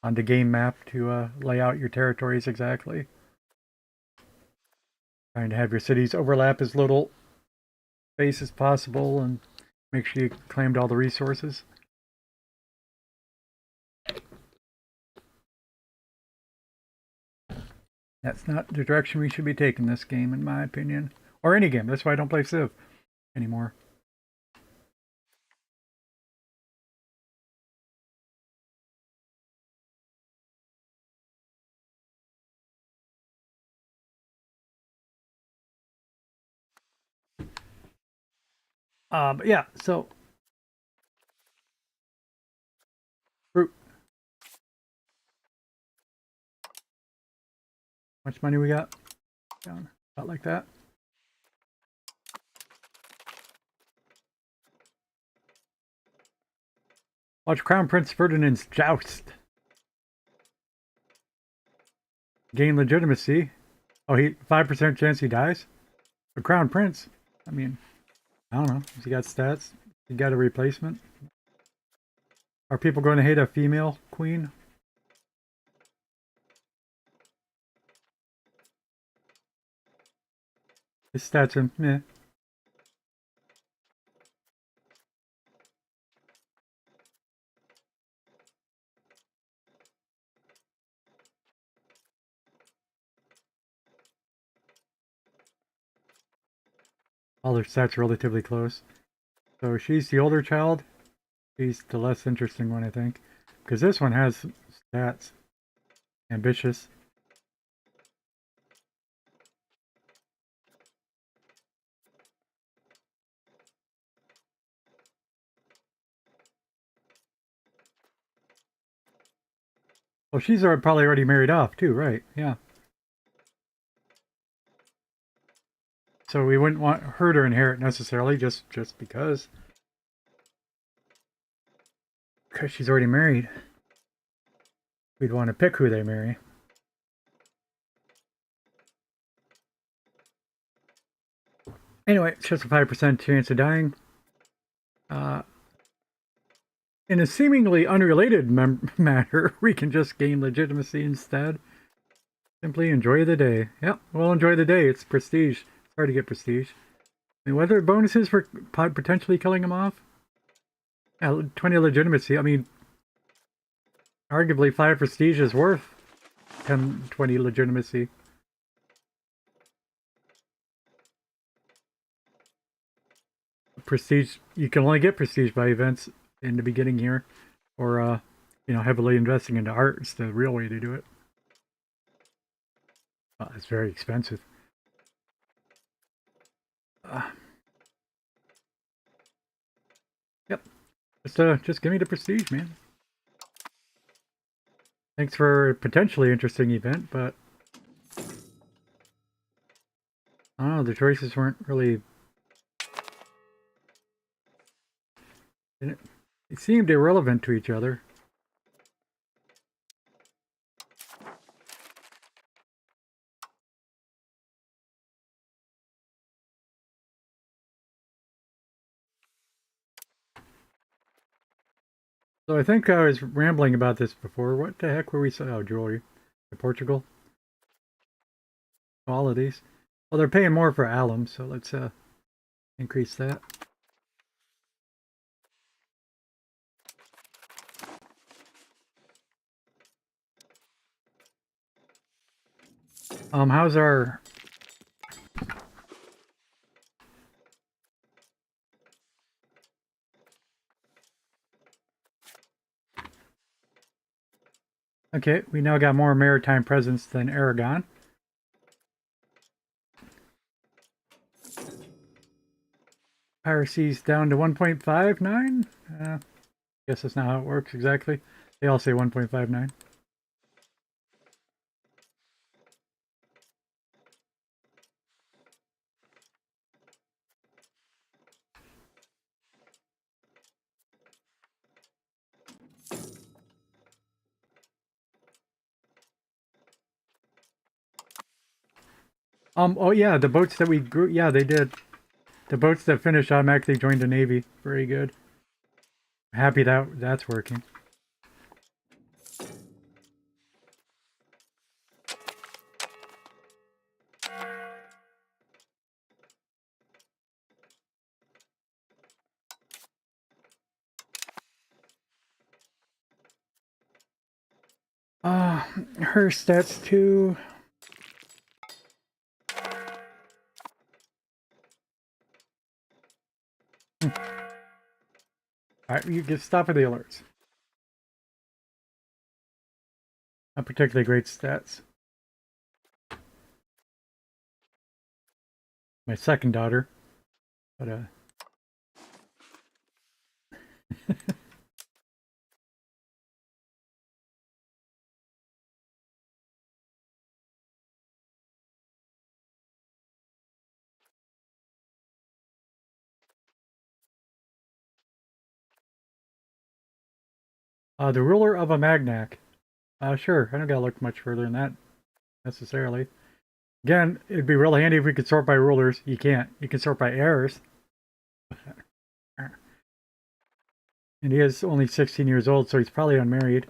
the game map to lay out your territories exactly. Trying to have your cities overlap as little space as possible and make sure you claimed all the resources. That's not the direction we should be taking this game, in my opinion. Or any game. That's why I don't play Civ anymore. But yeah, so fruit. How much money we got? Down about like that. Watch Crown Prince Ferdinand's joust. Gain legitimacy. Oh, he 5% chance he dies? The Crown Prince. I mean, I don't know. Has he got stats? He got a replacement? Are people going to hate a female queen? His stats are meh. All their stats are relatively close. So she's the older child. She's the less interesting one, I think. Because this one has stats. Ambitious. Well, she's probably already married off too, right? Yeah. So we wouldn't want her to inherit necessarily, just because she's already married. We'd want to pick who they marry. Anyway, it's just a 5% chance of dying. In a seemingly unrelated matter, we can just gain legitimacy instead. Simply enjoy the day. Yep, we'll enjoy the day. It's prestige. It's hard to get prestige. I mean, what are bonuses for potentially killing him off? 20 legitimacy. I mean, arguably 5 prestige is worth 10, 20 legitimacy. Prestige, you can only get prestige by events in the beginning here, or you know, heavily investing into art is the real way to do it. It's very expensive. Yep, just give me the prestige, man. Thanks for a potentially interesting event, but I don't know, the choices weren't really. They seemed irrelevant to each other. So I think I was rambling about this before. What the heck were we saying? Oh, jewelry. Portugal. All of these. Well, they're paying more for alum, so let's increase that. How's our... Okay, we now got more maritime presence than Aragon. Piracy's down to 1.59. Guess that's not how it works exactly. They all say 1.59. Oh yeah, the boats that we grew, yeah, they did. The boats that finished automatically joined the Navy. Very good. Happy that that's working. Her stats too. Alright, you get stop at the alerts. Not particularly great stats. My second daughter. But the ruler of a Magnac. Sure, I don't gotta look much further than that necessarily. Again, it'd be really handy if we could sort by rulers. You can't. You can sort by heirs. And he is only 16 years old, so he's probably unmarried.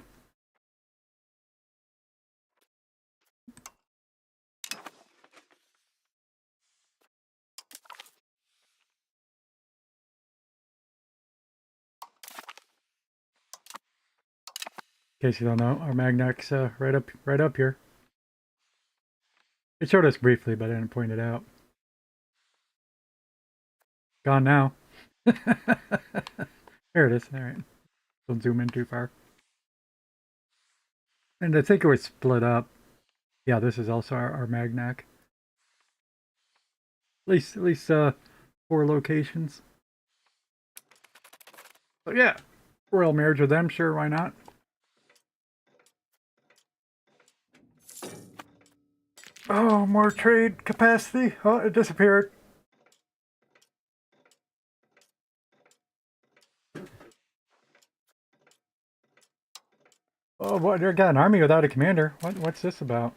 In case you don't know, our Magnac's right up here. It showed us briefly, but I didn't point it out. Gone now. There it is. All right. Don't zoom in too far. And I think it was split up. Yeah, this is also our Magnac. At least 4 locations. So yeah, royal marriage with them, sure, why not? Oh, more trade capacity. Oh, it disappeared. Oh, what? They got an army without a commander. What's this about?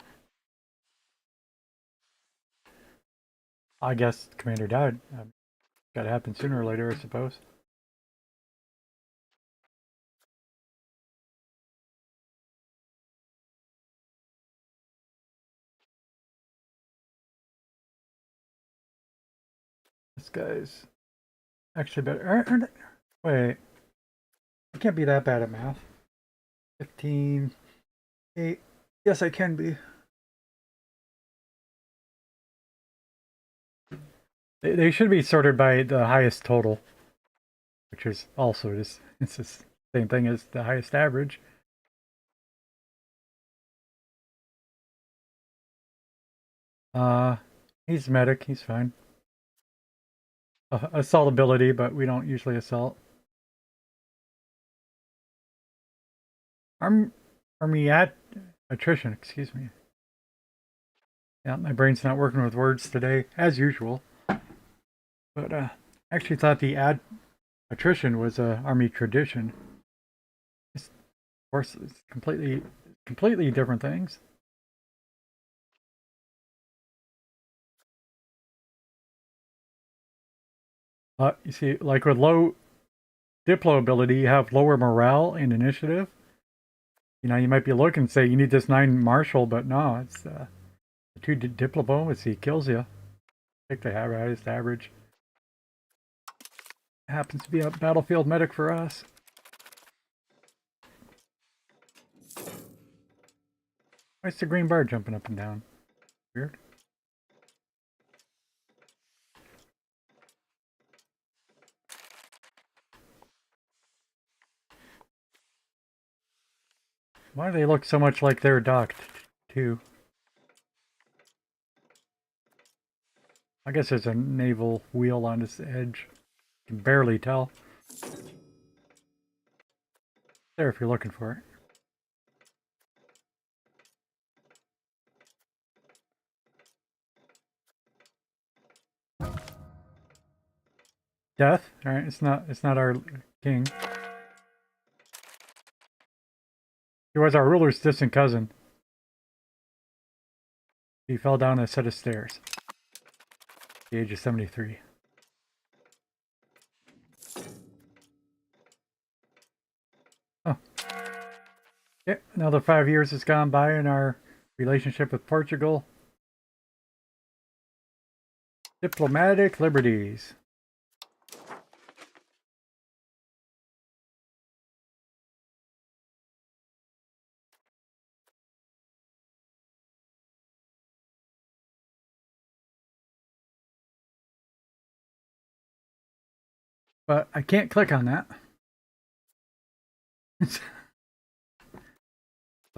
I guess the commander died. Gotta happen sooner or later, I suppose. This guy's actually better. Wait, I can't be that bad at math. 15, 8. Yes, I can be. They should be sorted by the highest total, which is also just it's the same thing as the highest average. Uh, he's medic. He's fine. Assault ability, but we don't usually assault. Arm, army at attrition. Excuse me. Yeah, my brain's not working with words today, as usual. But actually thought the attrition was a army tradition. Of course, it's completely different things. You see, like with low Diplo ability, you have lower morale and initiative. You know, you might be looking and say you need this 9 martial, but no, it's the 2 diplomacy kills you. Pick the highest average. Happens to be a battlefield medic for us. Why's the green bar jumping up and down? Weird. Why do they look so much like they're docked, too? I guess there's a naval wheel on this edge. You can barely tell. There if you're looking for it. Death. All right, it's not our king. He was our ruler's distant cousin. He fell down a set of stairs at the age of 73. Oh. Yeah, another 5 years has gone by in our relationship with Portugal. Diplomatic liberties. But I can't click on that. So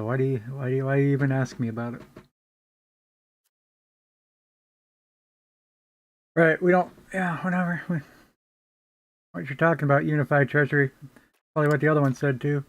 why do you even ask me about it? Right, we don't. Yeah, whatever. What you're talking about, unified treasury. Probably what the other one said too.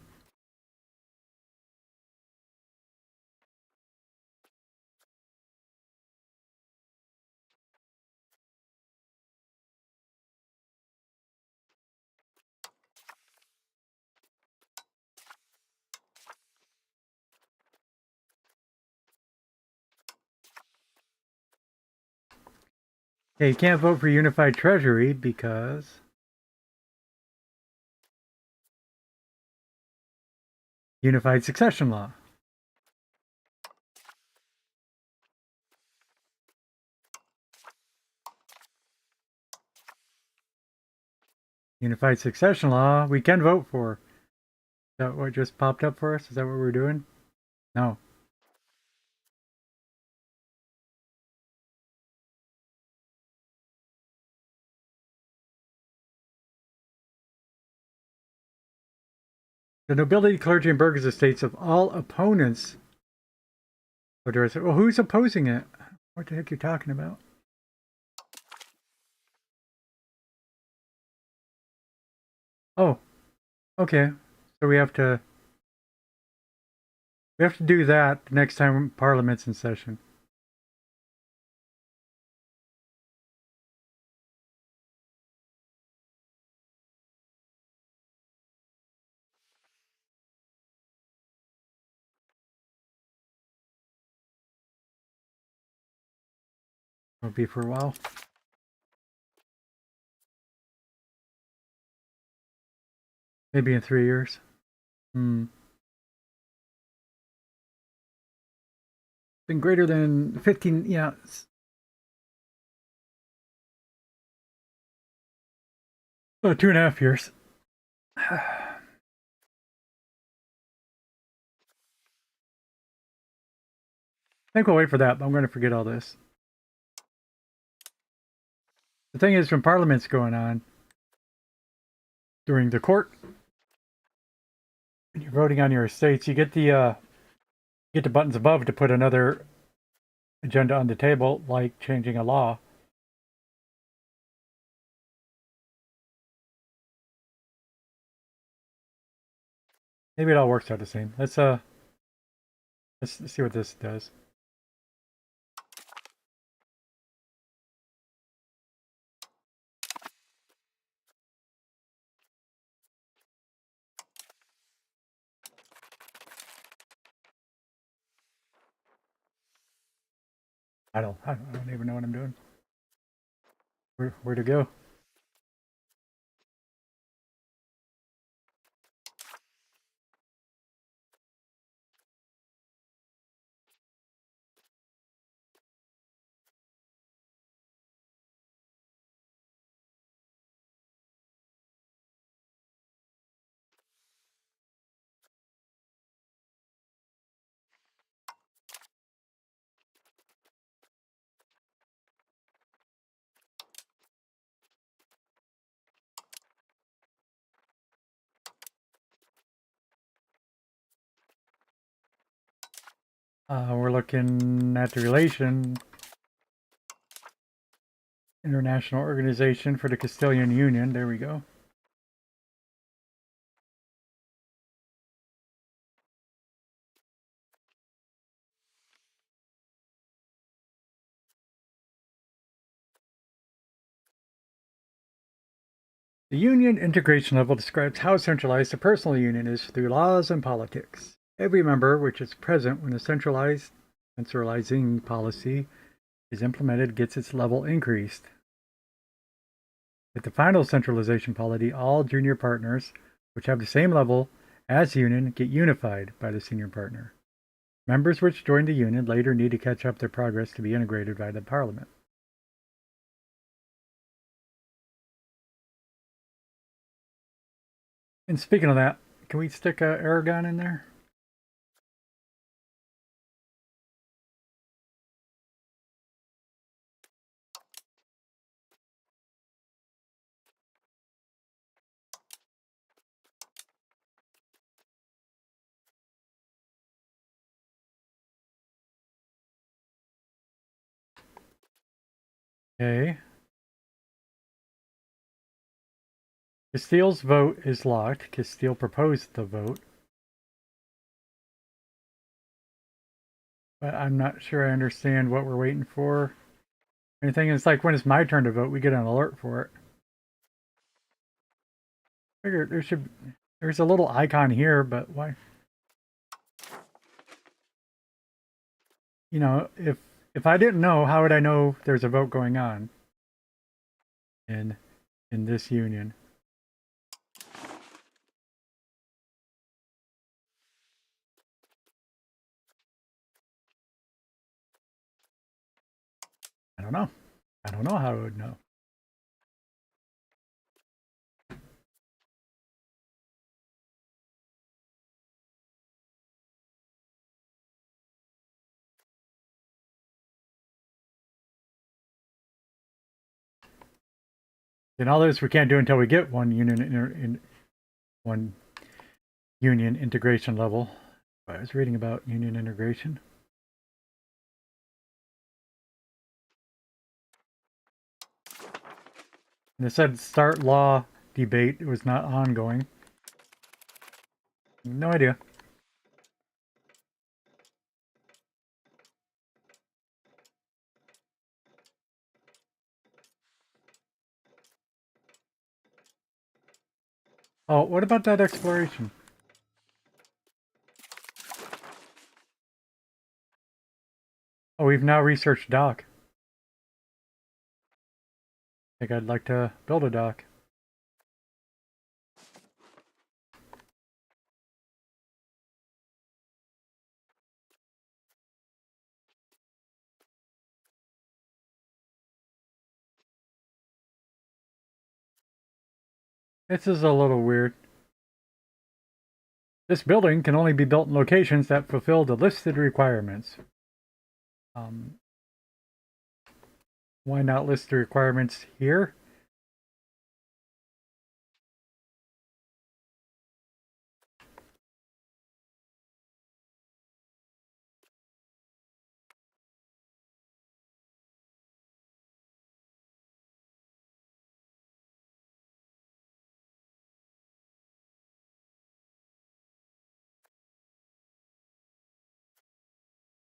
Yeah, you can't vote for unified treasury because unified succession law. Unified succession law, we can vote for. Is that what just popped up for us? Is that what we're doing? No. The nobility, clergy, and burghers estates of all opponents. What do I say? Well, who's opposing it? What the heck are you talking about? Oh, okay. So we have to do that the next time Parliament's in session. It'll be for a while. Maybe in 3 years. Hmm. Been greater than 15, yeah. 2.5 years. I think we'll wait for that, but I'm going to forget all this. The thing is, when Parliament's going on, during the court, when you're voting on your estates, you get the buttons above to put another agenda on the table, like changing a law. Maybe it all works out the same. Let's see what this does. I don't even know what I'm doing. Where to go? We're looking at the relation international organization for the Castilian Union. There we go. The union integration level describes how centralized a personal union is through laws and politics. Every member which is present when a centralizing policy is implemented gets its level increased. At the final centralization polity, all junior partners, which have the same level as the union, get unified by the senior partner. Members which join the union later need to catch up their progress to be integrated by the parliament. And speaking of that, can we stick Aragon in there? Okay. Castile's vote is locked. Castile proposed the vote. But I'm not sure I understand what we're waiting for. Anything, it's like when it's my turn to vote, we get an alert for it. I figure there's a little icon here, but why? You know, if I didn't know, how would I know there's a vote going on in this union? I don't know. I don't know how I would know. And all this we can't do until we get one union integration level. I was reading about union integration. And it said start law debate. It was not ongoing. No idea. Oh, what about that exploration? Oh, we've now researched dock. I think I'd like to build a dock. This is a little weird. This building can only be built in locations that fulfill the listed requirements. Why not list the requirements here?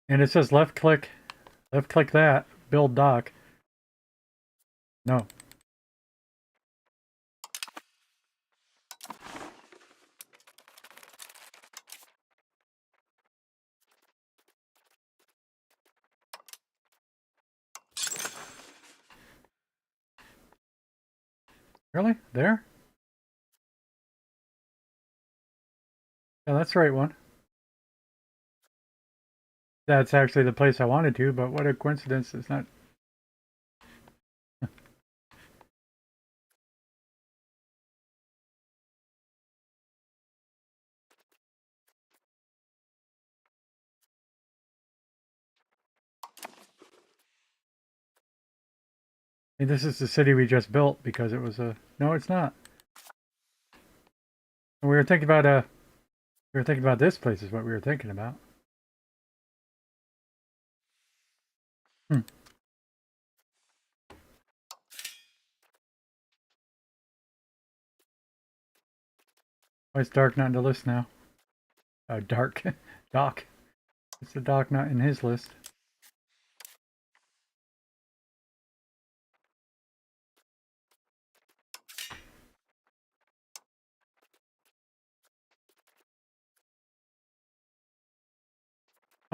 And it says left click that, build dock. No. Really? There? Yeah, that's the right one. That's actually the place I wanted to, but what a coincidence, it's not. Hey, this is the city we just built because it was a. No, it's not. We were thinking about this place is what we were thinking about. Hmm. Why is Dark not in the list now? Dark. Doc. It's the Doc not in his list.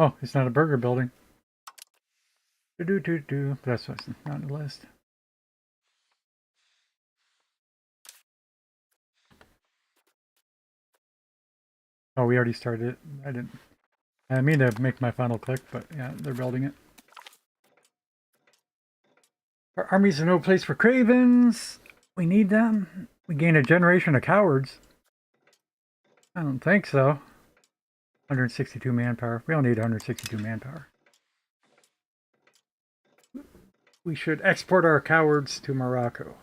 Oh, it's not a burger building. Do. That's what's not on the list. Oh, we already started it. I didn't. I mean to make my final click, but yeah, they're building it. Our armies are no place for cravens. We need them. We gain a generation of cowards. I don't think so. 162 manpower. We don't need 162 manpower. We should export our cowards to Morocco.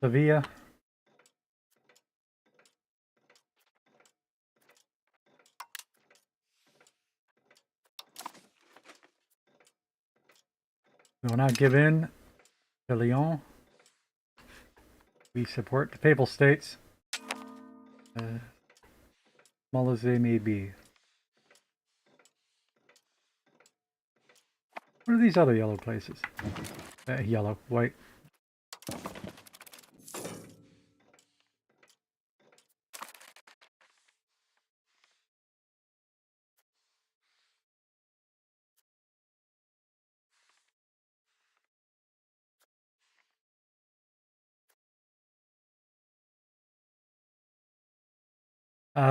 Sevilla. We will not give in to Lyon. We support the Papal States, small as they may be. What are these other yellow places? Yellow, white.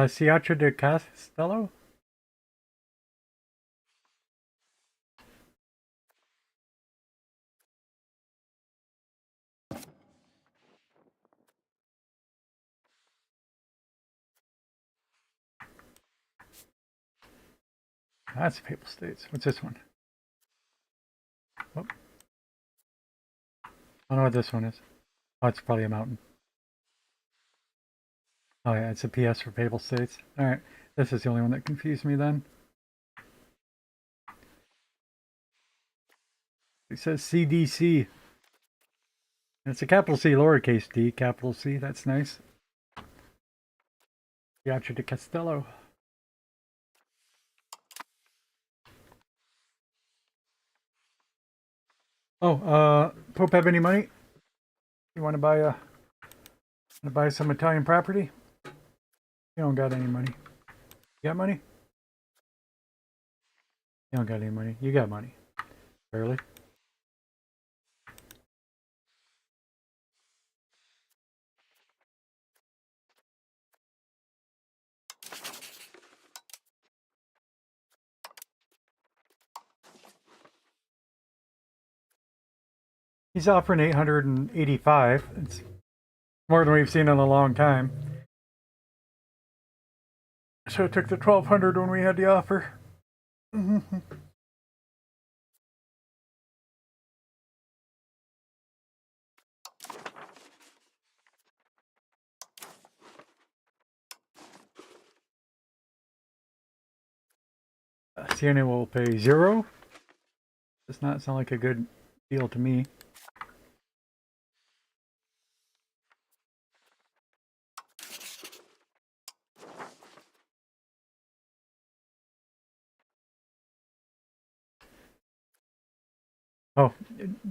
Teatro de Castile? That's Papal States. What's this one? Oh. I don't know what this one is. Oh, it's probably a mountain. Oh yeah, it's a PS for Papal States. Alright, this is the only one that confused me then. It says CDC. It's a capital C, lowercase d, capital C. That's nice. Teatro de Castello. Oh, Pope have any money? You want to buy some Italian property? You don't got any money. You got money? You don't got any money. You got money. Barely. He's offering 885. It's more than we've seen in a long time. So it took the 1200 when we had the offer. Siena will pay 0. Does not sound like a good deal to me. Oh,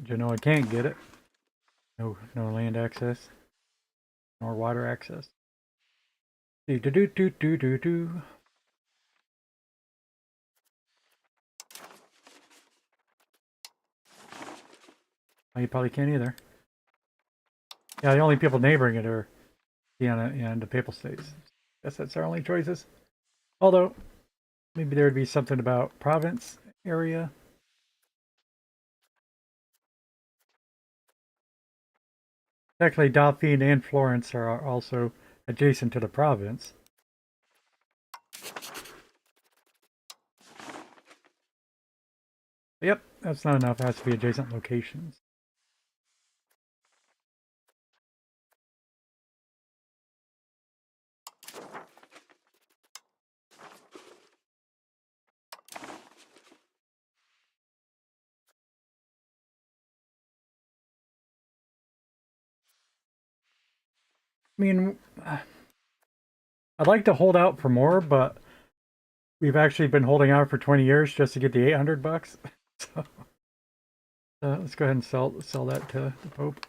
Genoa can't get it. No land access, nor water access. Do. Oh, you probably can't either. Yeah, the only people neighboring it are Siena and the Papal States. Guess that's our only choices. Although, maybe there would be something about province area. Actually, Dauphine and Florence are also adjacent to the province. Yep, that's not enough. It has to be adjacent locations. mean, I'd like to hold out for more, but we've actually been holding out for 20 years just to get the 800 bucks. So let's go ahead and sell that to the Pope.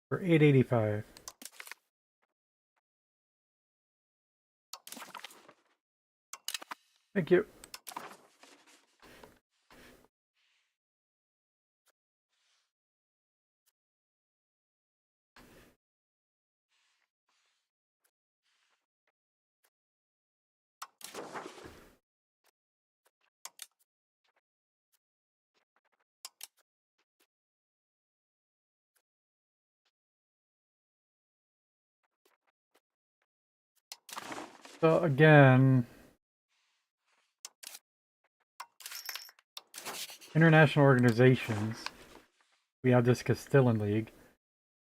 For 885. Thank you. So again, international organizations. We have this Castilian League,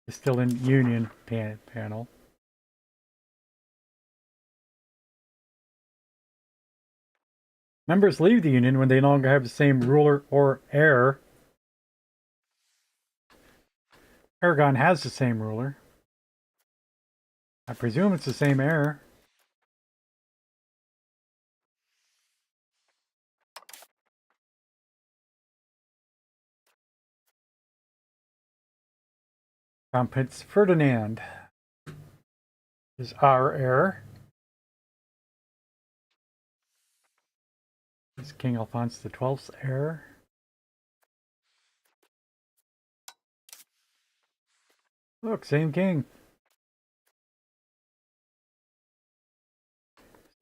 Castilian Union panel. Members leave the Union when they no longer have the same ruler or heir. Aragon has the same ruler. I presume it's the same heir. Crown Prince Ferdinand is our heir. Is King Alphonse XII's heir. Look, same king.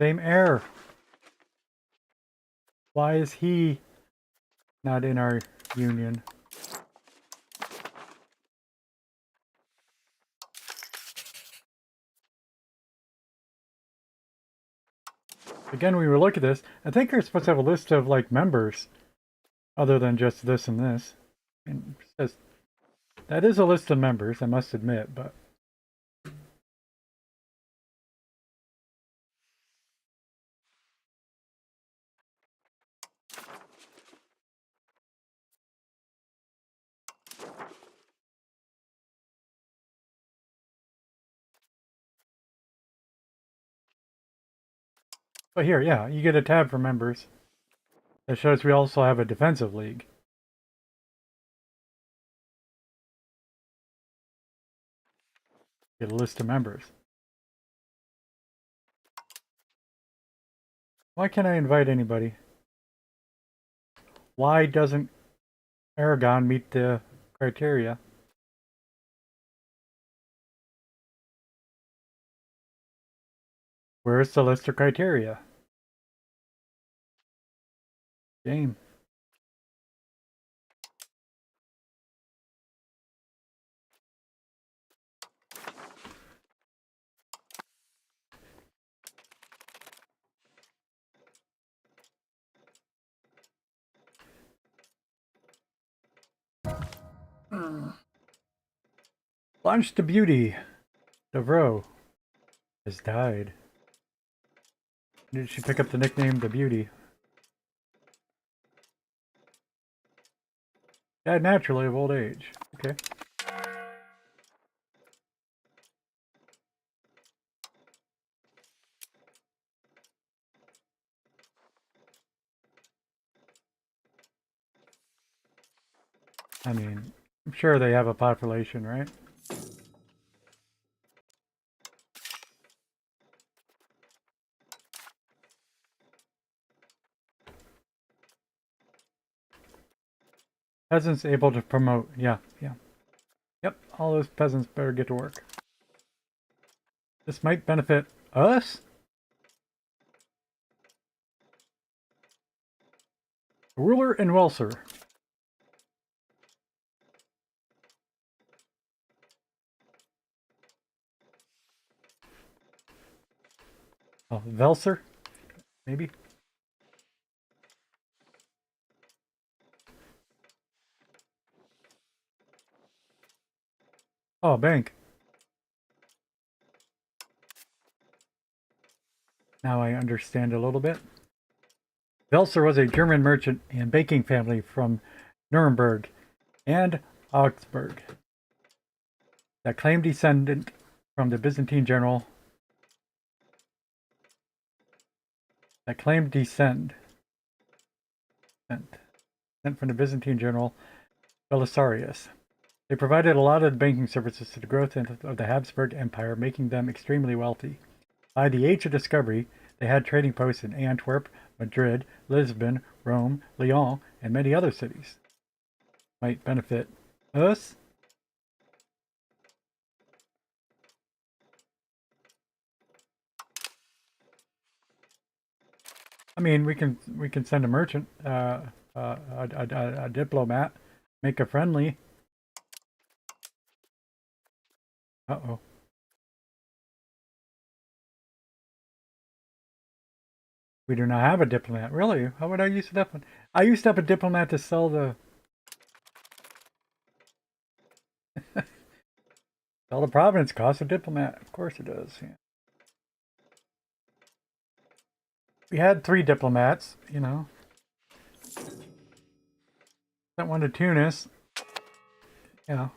Same heir. Why is he not in our union? Again, we will look at this. I think you're supposed to have a list of like members other than just this and this. And it says that is a list of members, I must admit, but here, yeah, you get a tab for members. That shows we also have a defensive league. Get a list of members. Why can't I invite anybody? Why doesn't Aragon meet the criteria? Where's the list of criteria? Game. Blanche de Beauty Devreux has died. Did she pick up the nickname the Beauty? Died naturally of old age. Okay. I mean, I'm sure they have a population, right? Peasants able to promote. Yeah. Yep, all those peasants better get to work. This might benefit us? Ruler and Welser. Oh, Velser? Maybe? Oh, bank. Now I understand a little bit. Velser was a German merchant and banking family from Nuremberg and Augsburg. That claimed descendant from the Byzantine general. That claimed descent from the Byzantine general Belisarius. They provided a lot of banking services to the growth of the Habsburg Empire, making them extremely wealthy. By the Age of Discovery, they had trading posts in Antwerp, Madrid, Lisbon, Rome, Lyon, and many other cities. Might benefit us. I mean, we can send a merchant, a diplomat, make a friendly. Uh-oh. We do not have a diplomat. Really? How would I use a diplomat? I used to have a diplomat to sell the sell the province. Costs a diplomat. Of course it does. Yeah. We had 3 diplomats, you know. Sent one to Tunis. Yeah.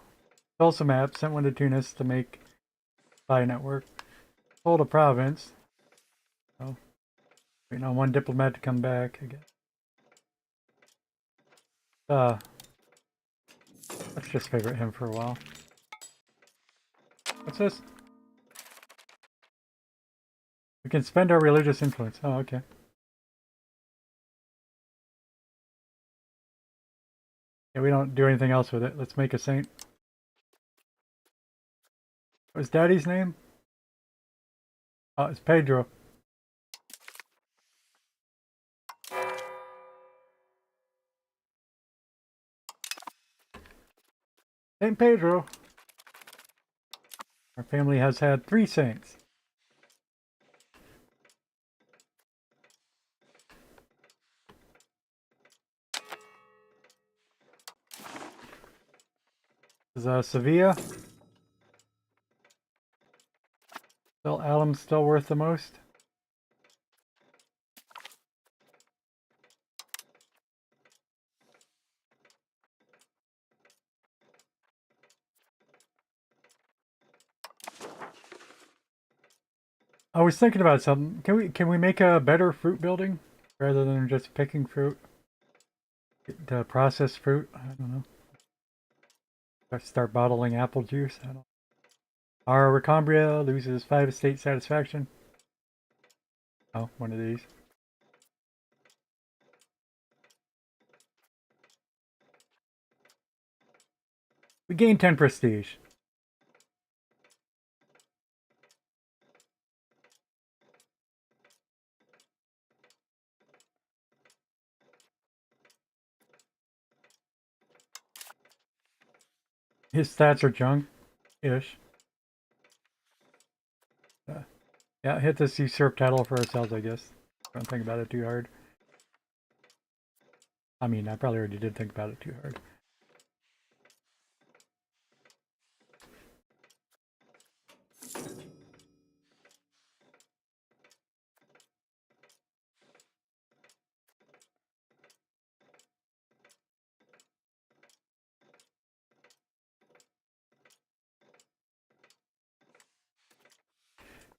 Sold some maps. Sent one to Tunis to make spy network. Sold a province. So, waiting on one diplomat to come back, I guess. Let's just favorite him for a while. What's this? We can spend our religious influence. Oh, okay. Yeah, we don't do anything else with it. Let's make a saint. What's Daddy's name? Oh, it's Pedro. Saint Pedro. Our family has had 3 saints. This is Sevilla. Still, Alum's still worth the most. I was thinking about something. Can we make a better fruit building rather than just picking fruit? To process fruit? I don't know. Let's start bottling apple juice. I don't. Our Recambria loses 5 estate satisfaction. Oh, one of these. We gain 10 prestige. His stats are junk-ish. Yeah, hit this usurp title for ourselves, I guess. Don't think about it too hard. I mean, I probably already did think about it too hard.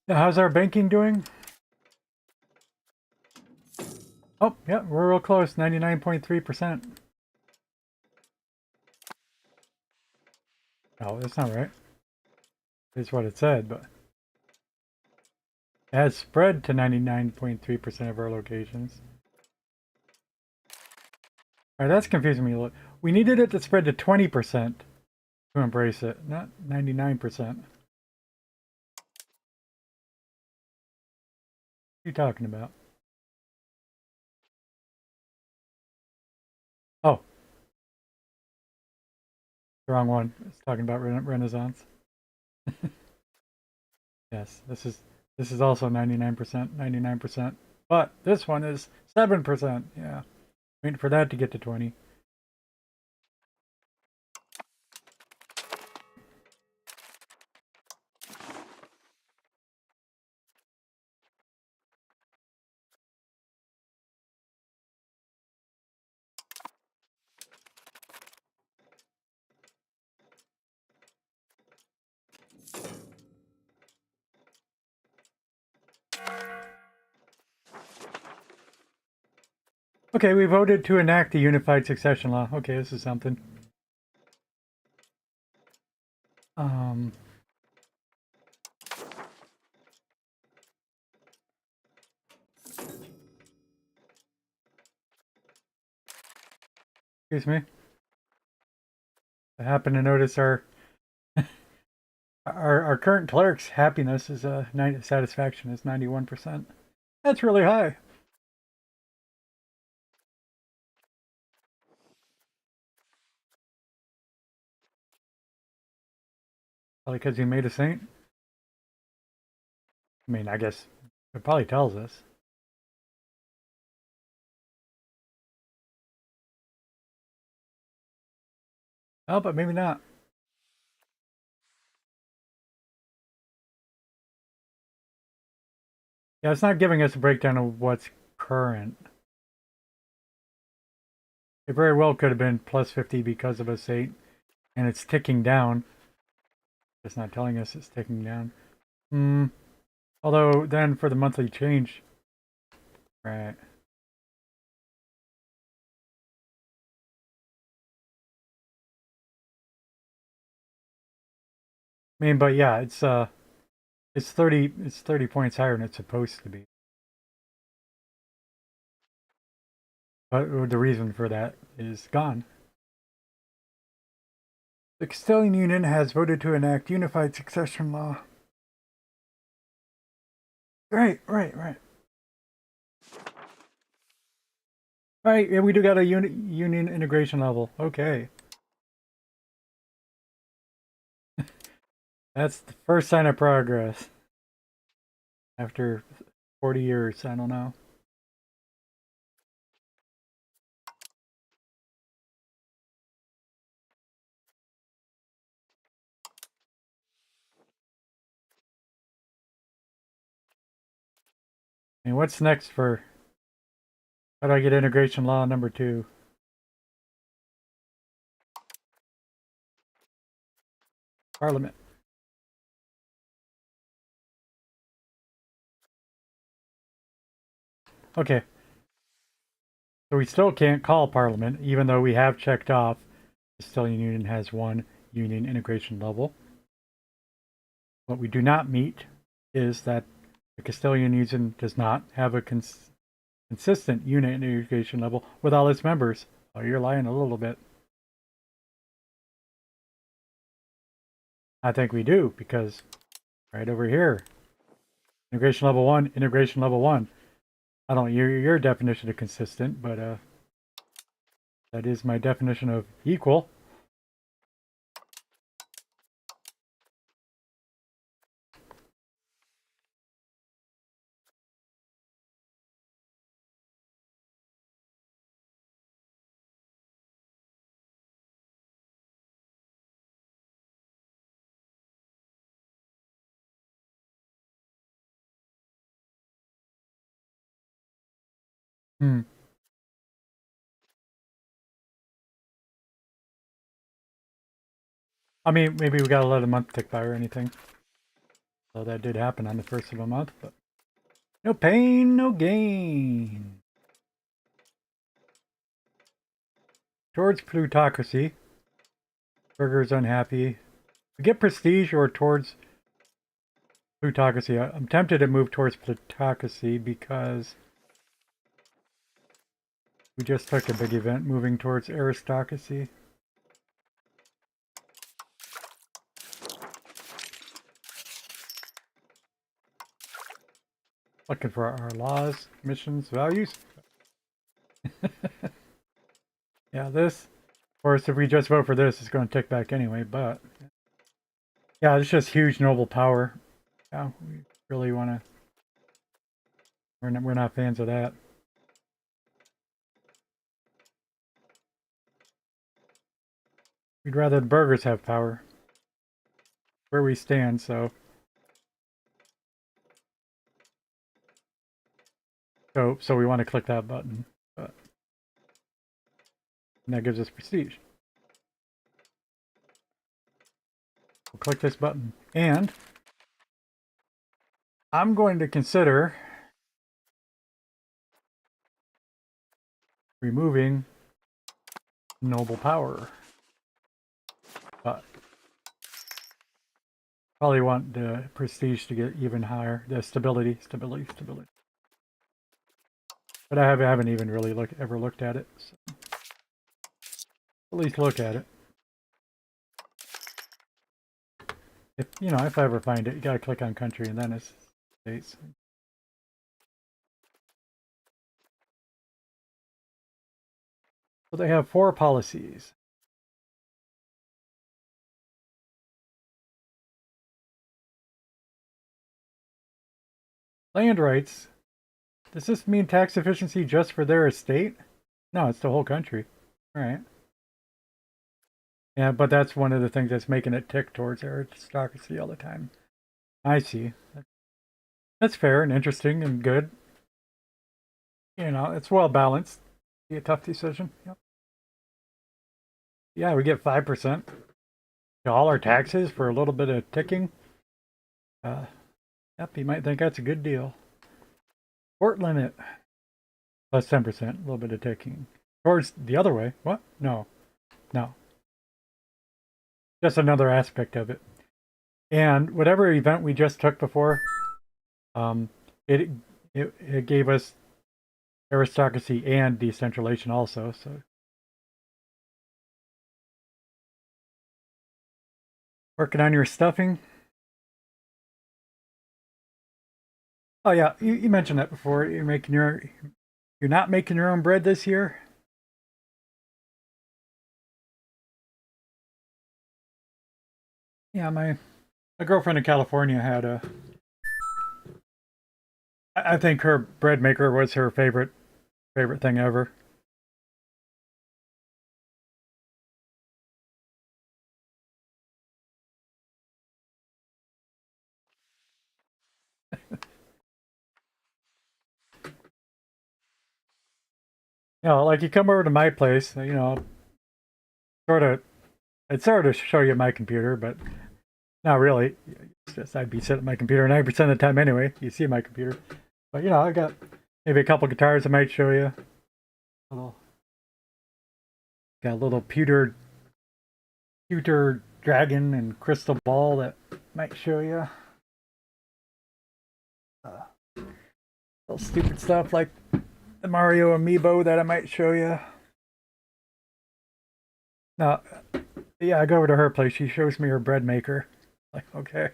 Now, how's our banking doing? Oh, yeah, we're real close, 99.3%. Oh, that's not right. It's what it said, but it has spread to 99.3% of our locations. Alright, that's confusing me a little. We needed it to spread to 20% to embrace it, not 99%. What are you talking about? Oh, the wrong one. It's talking about Renaissance. Yes, this is also 99%, 99%. But this one is 7%. Yeah. Waiting for that to get to 20. Okay, we voted to enact the unified succession law. Okay, this is something. Um, excuse me. I happen to notice our current cleric's happiness is satisfaction is 91%. That's really high. Probably because he made a saint. I mean, I guess it probably tells us. Oh, but maybe not. Yeah, it's not giving us a breakdown of what's current. It very well could have been plus 50 because of a saint, and it's ticking down. It's not telling us it's ticking down. Hmm. Although then for the monthly change, right? I mean, but yeah, it's 30 points higher than it's supposed to be. But the reason for that is gone. The Castilian Union has voted to enact unified succession law. Right. Right, yeah, we do got a union integration level. Okay. That's the first sign of progress. After 40 years, I don't know. And what's next for... How do I get integration law number 2? Parliament. Okay. So we still can't call Parliament, even though we have checked off the Castilian Union has one union integration level. What we do not meet is that the Castilian Union does not have a consistent unit integration level with all its members. Oh, you're lying a little bit. I think we do, because right over here, integration level 1, integration level 1. I don't know your definition of consistent, but that is my definition of equal. Hmm. I mean, maybe we gotta let a month tick by or anything. So that did happen on the first of a month, but no pain, no gain. Towards plutocracy. Burger's unhappy. We get prestige or towards plutocracy. I'm tempted to move towards plutocracy because we just took a big event moving towards aristocracy. Looking for our laws, missions, values. Yeah, this, of course, if we just vote for this, it's going to tick back anyway, but yeah, it's just huge noble power. Yeah, we really want to, we're not fans of that. We'd rather the burgers have power. Where we stand, so. So we want to click that button. But, and that gives us prestige. We'll click this button. And I'm going to consider removing noble power. But probably want the prestige to get even higher. The stability. But I haven't even really ever looked at it. So at least look at it. If if I ever find it, you gotta click on country and then it's states. So they have 4 policies. Land rights. Does this mean tax efficiency just for their estate? No, it's the whole country. All right. Yeah, but that's one of the things that's making it tick towards aristocracy all the time. I see. That's fair and interesting and good. It's well balanced. Be a tough decision. Yep. Yeah, we get 5%. All our taxes for a little bit of ticking. Yep, you might think that's a good deal. Port limit. Plus 10%. A little bit of ticking. Towards the other way. What? No. No. Just another aspect of it. And whatever event we just took before, it gave us aristocracy and decentralization also. So working on your stuffing. Oh yeah, you mentioned that before. You're not making your own bread this year. Yeah, my girlfriend in California had I think her bread maker was her favorite thing ever. Like you come over to my place, sort of, I'd sort of show you my computer, but not really. It's just I'd be sitting at my computer 90% of the time anyway. You see my computer. But I got maybe a couple guitars I might show you. Got a little pewter dragon and crystal ball that might show you. Little stupid stuff like the Mario amiibo that I might show you. Now, yeah, I go over to her place. She shows me her bread maker. Like, okay.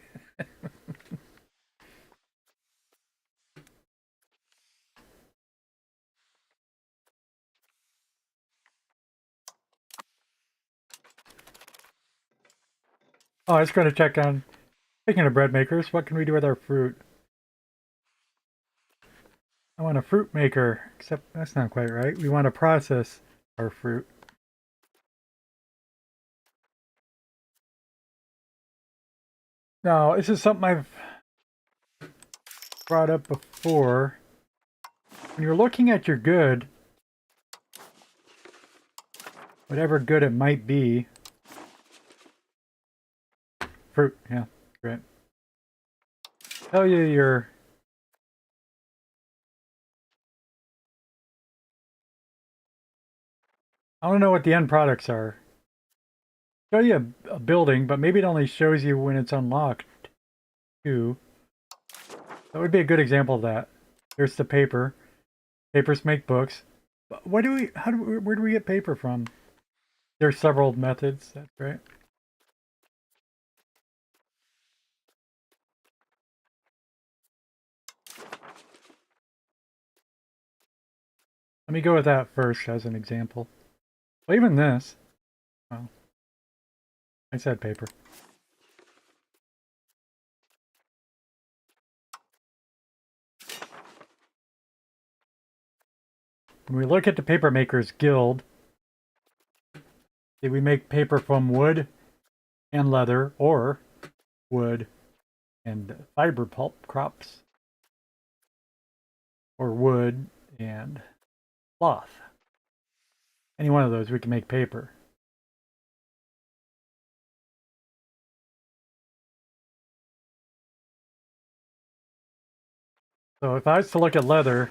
Oh, I was going to check on, speaking of bread makers, what can we do with our fruit? I want a fruit maker, except that's not quite right. We want to process our fruit. No, this is something I've brought up before. When you're looking at your good, whatever good it might be, fruit, yeah, great. Tell you your I don't know what the end products are. Show you a building, but maybe it only shows you when it's unlocked too. That would be a good example of that. Here's the paper. Papers make books. Where do we get paper from? There's several methods, that's right. Let me go with that first as an example. Well, even this. Well, I said paper. When we look at the Paper Makers Guild, we make paper from wood and leather, or wood and fiber pulp crops, or wood and cloth. Any one of those, we can make paper. So if I was to look at leather,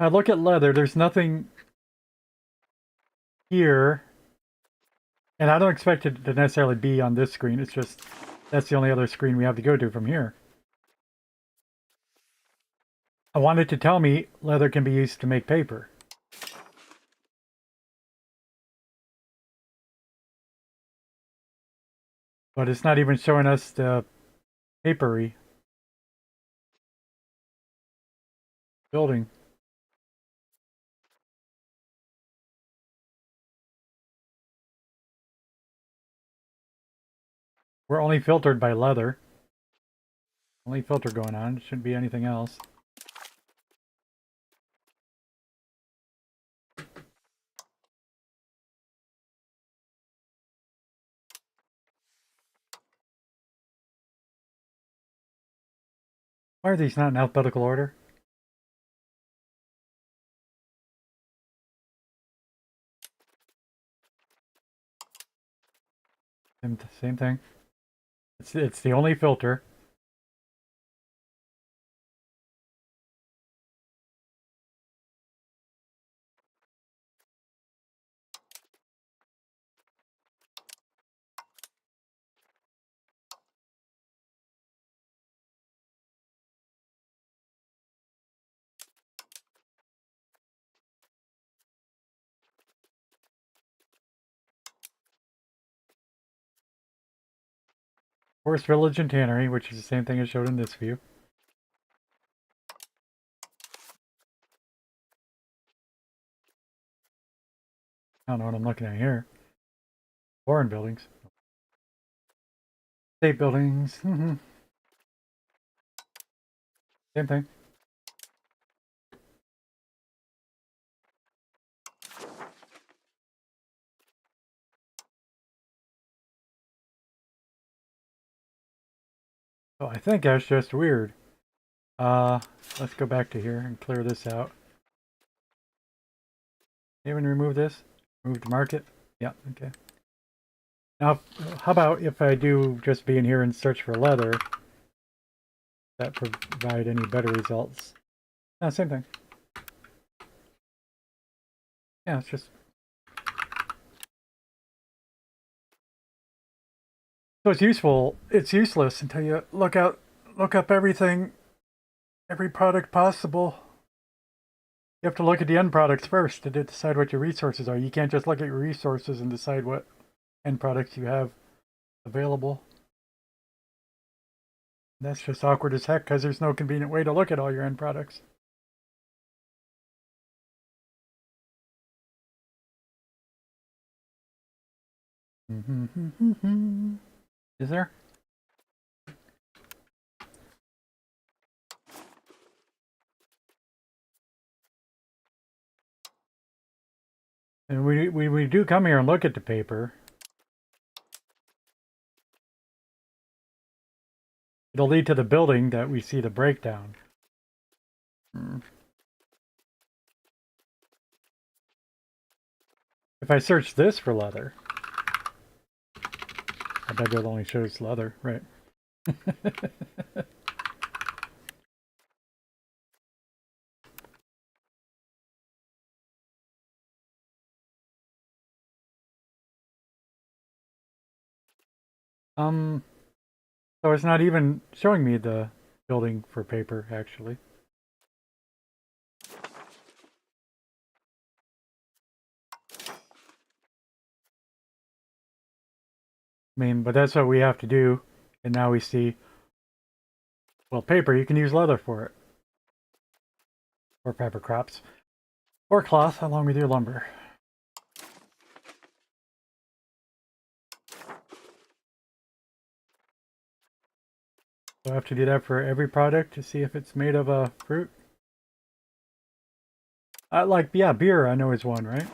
I look at leather, there's nothing here. And I don't expect it to necessarily be on this screen. It's just, that's the only other screen we have to go to from here. I want it to tell me leather can be used to make paper. But it's not even showing us the papery building. We're only filtered by leather. Only filter going on. It shouldn't be anything else. Why are these not in alphabetical order? Same thing. It's the only filter. Forest Village and Tannery, which is the same thing as showed in this view. I don't know what I'm looking at here. Foreign buildings. State buildings. Same thing. Oh, I think that's just weird. Let's go back to here and clear this out. Even remove this? Move to market? Yeah, okay. Now, how about if I do just be in here and search for leather? That provide any better results? No, same thing. Yeah, it's just... So it's useful. It's useless until you look up everything, every product possible. You have to look at the end products first to decide what your resources are. You can't just look at your resources and decide what end products you have available. That's just awkward as heck because there's no convenient way to look at all your end products. Is there? And we do come here and look at the paper. It'll lead to the building that we see the breakdown. If I search this for leather, I bet it only shows leather, right? So it's not even showing me the building for paper, actually. I mean, but that's what we have to do. And now we see, well, paper, you can use leather for it. Or paper crops. Or cloth, along with your lumber. So I have to do that for every product to see if it's made of a fruit. Yeah, beer I know is one, right?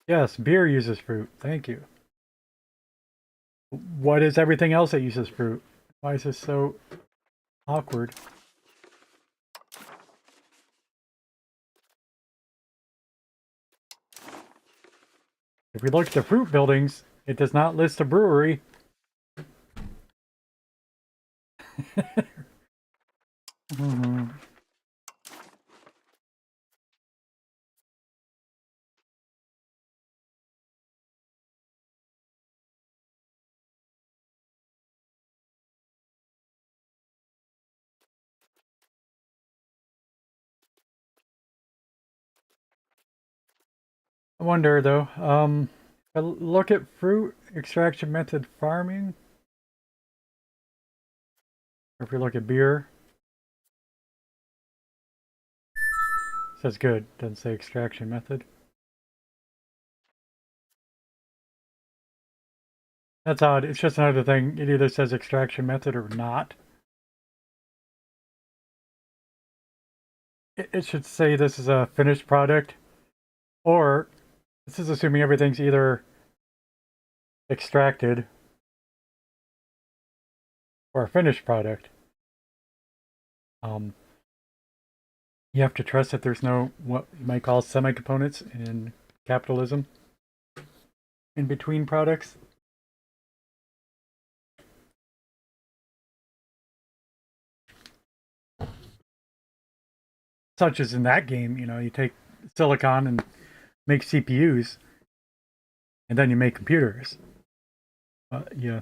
Yes, beer uses fruit. Thank you. What is everything else that uses fruit? Why is this so awkward? If we look at the fruit buildings, it does not list a brewery. Mhm. I wonder though, if I look at fruit extraction method farming, or if we look at beer, it says good, doesn't say extraction method. That's odd. It's just another thing. It either says extraction method or not. It should say this is a finished product, or this is assuming everything's either extracted or a finished product. Um, you have to trust that there's no what you might call semi-components in capitalism in between products. Such as in that game, you take silicon and make CPUs, and then you make computers. Yeah,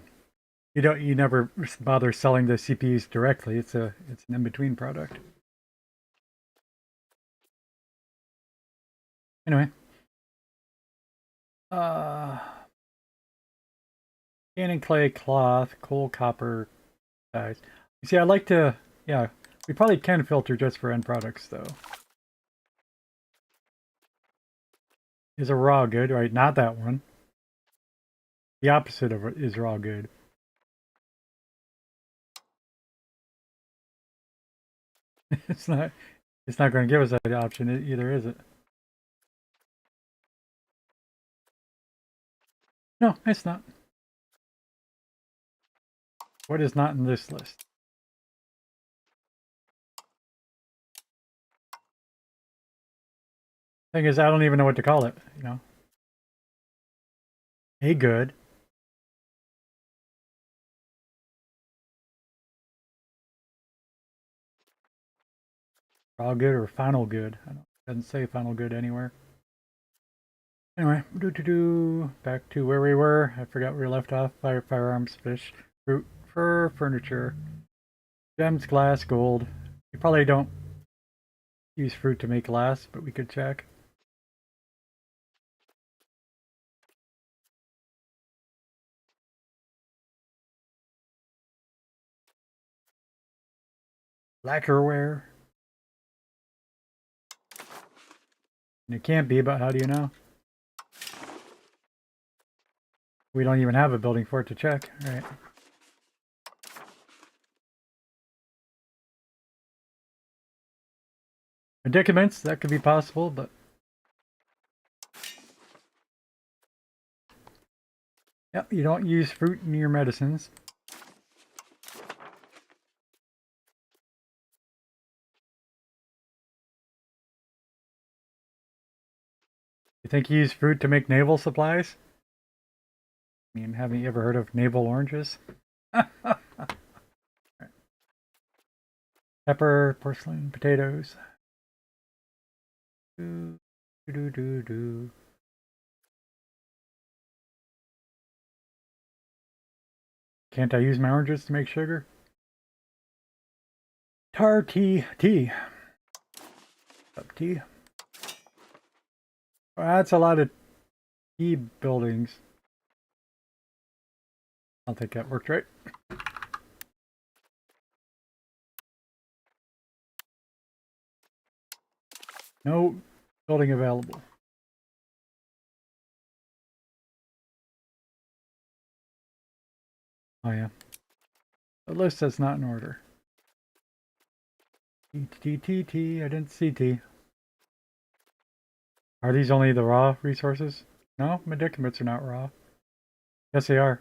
you never bother selling the CPUs directly. It's an in-between product. Anyway, uh, canning clay, cloth, coal, copper, dyes. You see, I like to, yeah, we probably can filter just for end products though. Is a raw good, right? Not that one. The opposite of it is raw good. It's not. It's not going to give us that option either, is it? No, it's not. What is not in this list? Thing is, I don't even know what to call it. A good. Raw good or final good. I don't. It doesn't say final good anywhere. Anyway, back to where we were. I forgot where we left off. Firearms, fish, fruit, fur, furniture, gems, glass, gold. You probably don't use fruit to make glass, but we could check. Lacquerware. And it can't be, but how do you know? We don't even have a building for it to check. All right. Medicaments, that could be possible, but yep, you don't use fruit in your medicines. You think you use fruit to make naval supplies? I mean, haven't you ever heard of naval oranges? Pepper, porcelain, potatoes. Do, do, do, do. Can't I use my oranges to make sugar? Tar tea. Up tea. Well, that's a lot of tea buildings. I don't think that worked right. No building available. Oh yeah. The list is not in order. T. I didn't see T. Are these only the raw resources? No, medicaments are not raw. Yes, they are.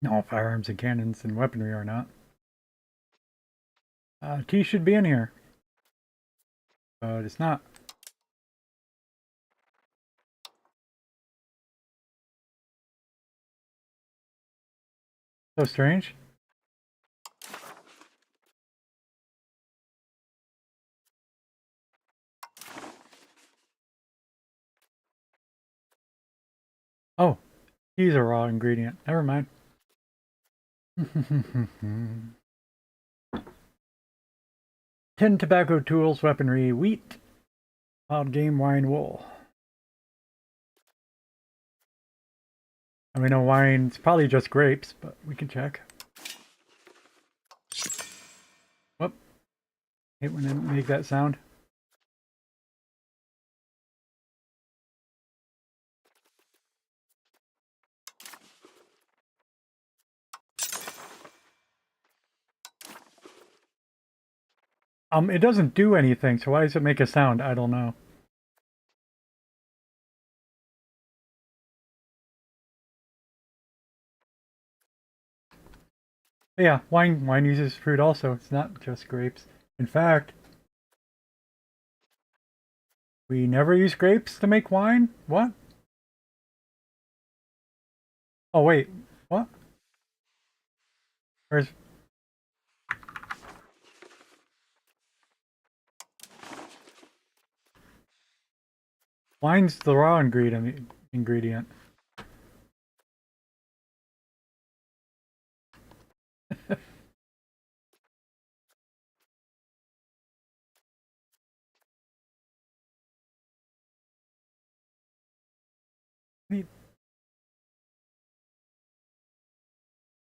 No, firearms and cannons and weaponry are not. T should be in here, but it's not. So strange. Oh, he's a raw ingredient. Never mind. Tin, tobacco, tools, weaponry, wheat, wild game, wine, wool. And we know wine's probably just grapes, but we can check. Whoop. Hate when I make that sound. It doesn't do anything, so why does it make a sound? I don't know. But yeah, wine uses fruit also. It's not just grapes. In fact, we never use grapes to make wine? What? Oh wait, what? Where's wine's the raw ingredient.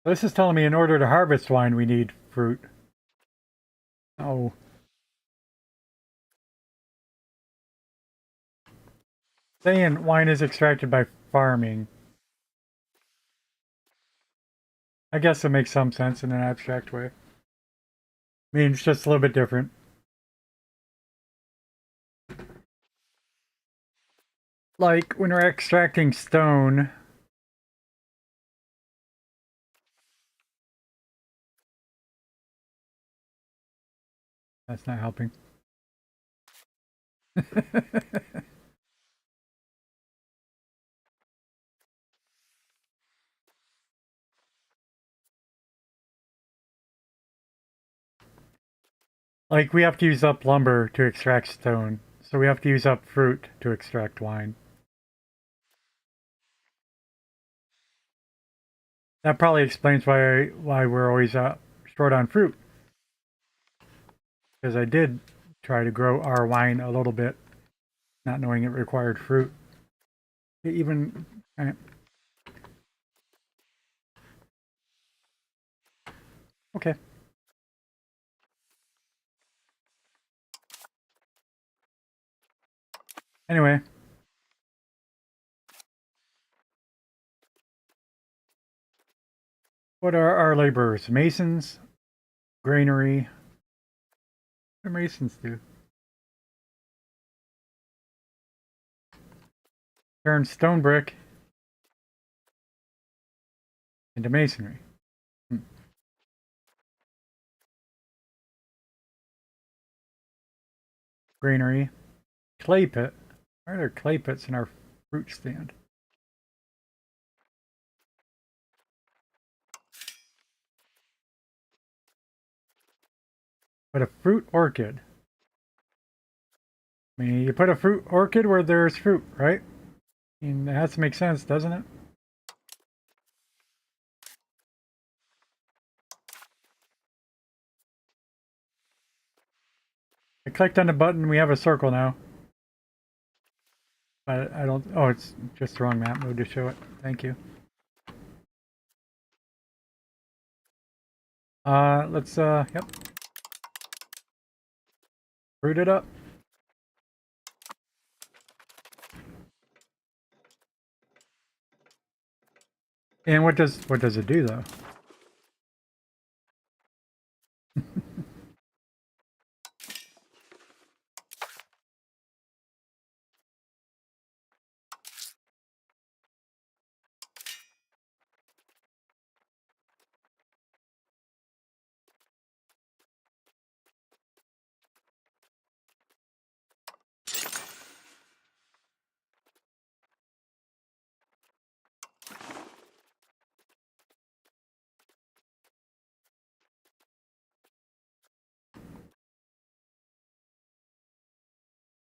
This is telling me in order to harvest wine we need fruit. Oh. Saying wine is extracted by farming. I guess it makes some sense in an abstract way. I mean, it's just a little bit different. Like when we're extracting stone, that's not helping. Like we have to use up lumber to extract stone, so we have to use up fruit to extract wine. That probably explains why we're always short on fruit. Because I did try to grow our wine a little bit, not knowing it required fruit. Even okay. Anyway, what are our laborers? Masons, granary. What do masons do? Turn stone brick into masonry. Granary. Clay pit. Why are there clay pits in our fruit stand? But a fruit orchid. I mean, you put a fruit orchid where there's fruit, right? I mean, it has to make sense, doesn't it? I clicked on the button, we have a circle now. But I don't, oh, it's just the wrong map mode to show it. Thank you. Let's, yep. Root it up. And what does it do though?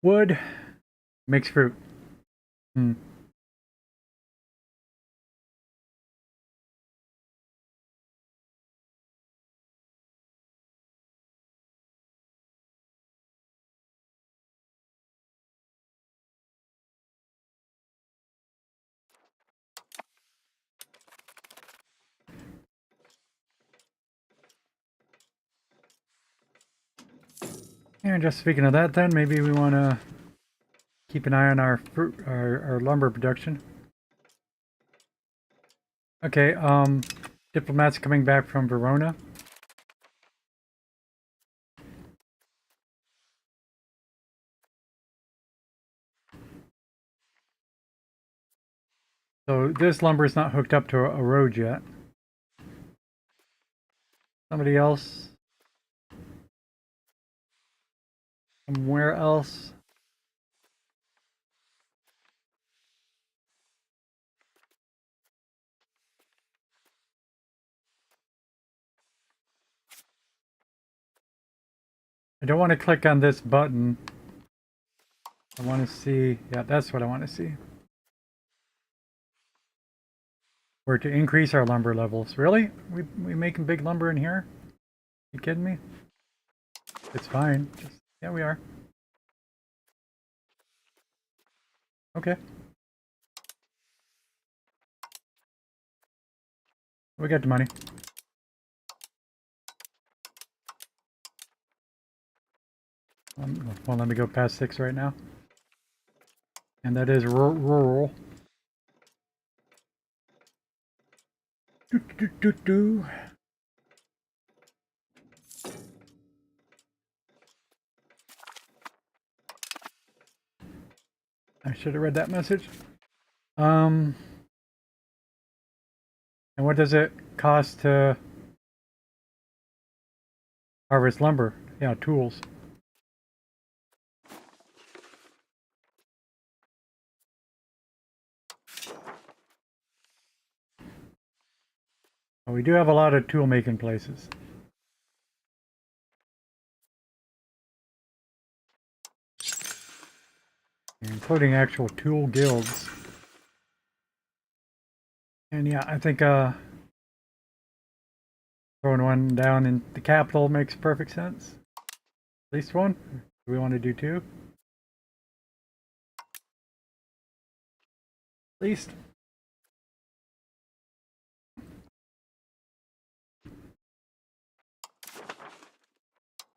Wood makes fruit. Hmm. And just speaking of that, then maybe we want to keep an eye on our fruit, our lumber production. Okay, diplomats coming back from Verona. So this lumber is not hooked up to a road yet. Somebody else, somewhere else. I don't want to click on this button. I want to see, yeah, that's what I want to see. We're to increase our lumber levels. Really? We making big lumber in here? You kidding me? It's fine. Just, yeah, we are. Okay. We got the money. Well, let me go past 6 right now. And that is rural. Do, do, do, do. I should have read that message. And what does it cost to harvest lumber? Yeah, tools. Well, we do have a lot of tool making places. Including actual tool guilds. And yeah, I think throwing one down in the capital makes perfect sense. At least one. Do we want to do 2? At least.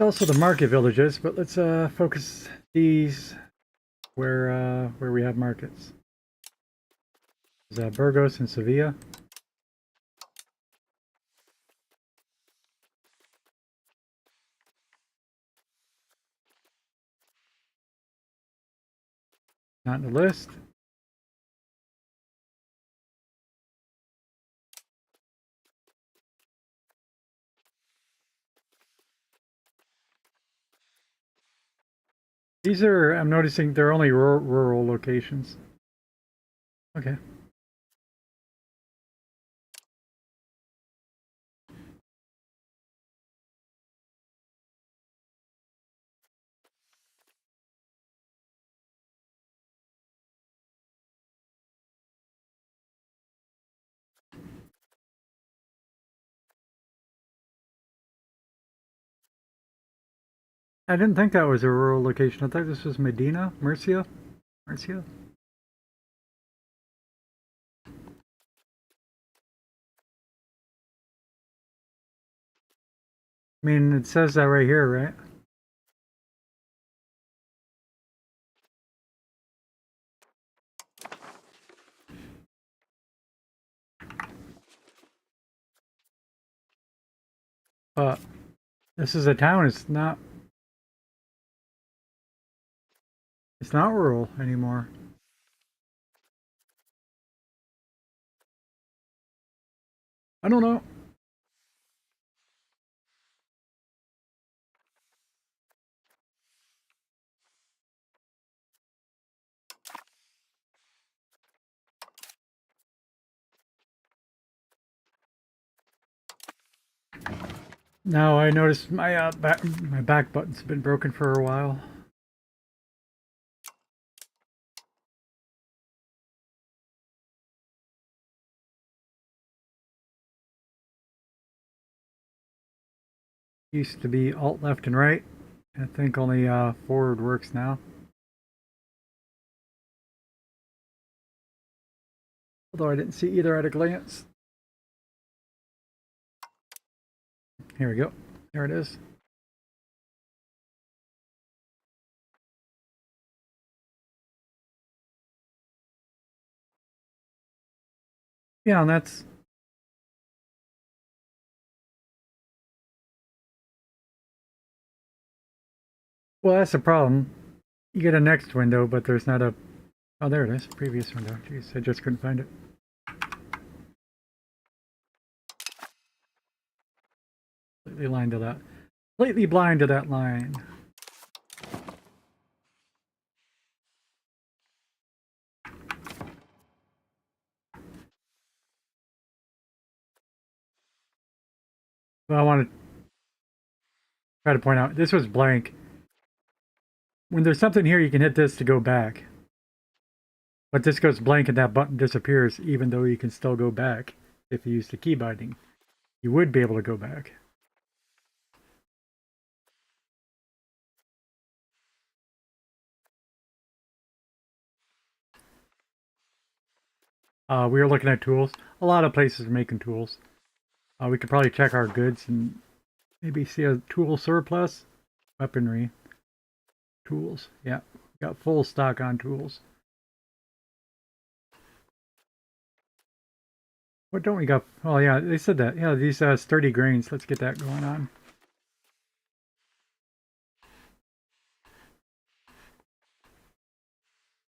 Also the market villages, but let's focus these where we have markets. There's Burgos and Sevilla. Not in the list. These are, I'm noticing they're only rural locations. Okay. I didn't think that was a rural location. I thought this was Medina, Murcia. Murcia. I mean, it says that right here, right? But this is a town. It's not. It's not rural anymore. I don't know. Now I noticed my my back button's been broken for a while. Used to be alt left and right. I think only forward works now. Although I didn't see either at a glance. Here we go. There it is. Yeah, and that's... Well, that's the problem. You get a next window, but there's not a... Oh, there it is. Previous window. Jeez, I just couldn't find it. Completely blind to that. Completely blind to that line. Well, I want to try to point out, this was blank. When there's something here, you can hit this to go back. But this goes blank and that button disappears, even though you can still go back if you use the key binding. You would be able to go back. We were looking at tools. A lot of places are making tools. We could probably check our goods and maybe see a tool surplus. Weaponry. Tools. Yeah. Got full stock on tools. What don't we got? Oh yeah, they said that. Yeah, these sturdy grains. Let's get that going on.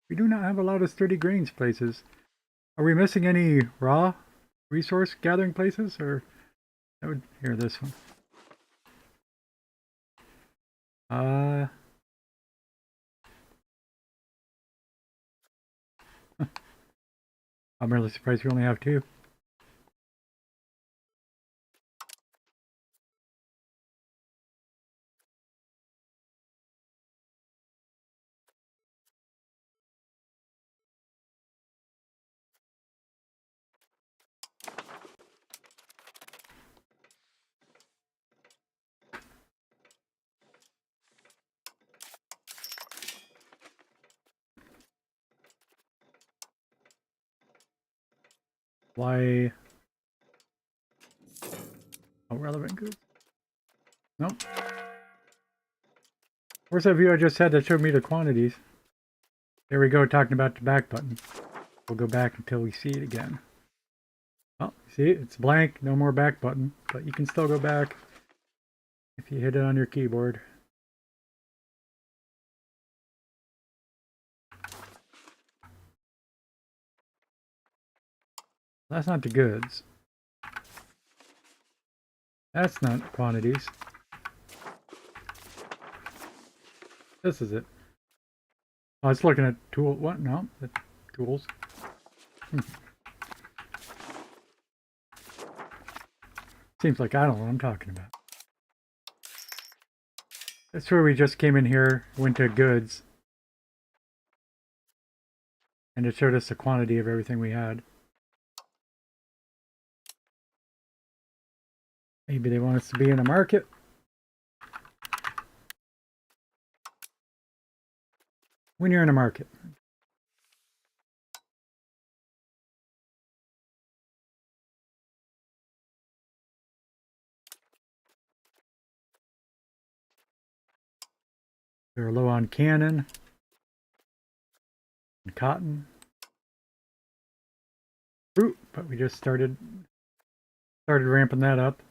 We do not have a lot of sturdy grains places. Are we missing any raw resource gathering places? Or that would here this one. I'm really surprised we only have two. Why? Oh, relevant goods? Nope. Where's that view I just had that showed me the quantities? There we go, talking about the back button. We'll go back until we see it again. Oh, see, it's blank, no more back button, but you can still go back if you hit it on your keyboard. That's not the goods. That's not quantities. This is it. Oh, it's looking at tool. What? No, the tools. Seems like I don't know what I'm talking about. That's where we just came in here, went to goods, and it showed us the quantity of everything we had. Maybe they want us to be in a market. When you're in a market. We were low on cannon and cotton. Fruit, but we just started ramping that up.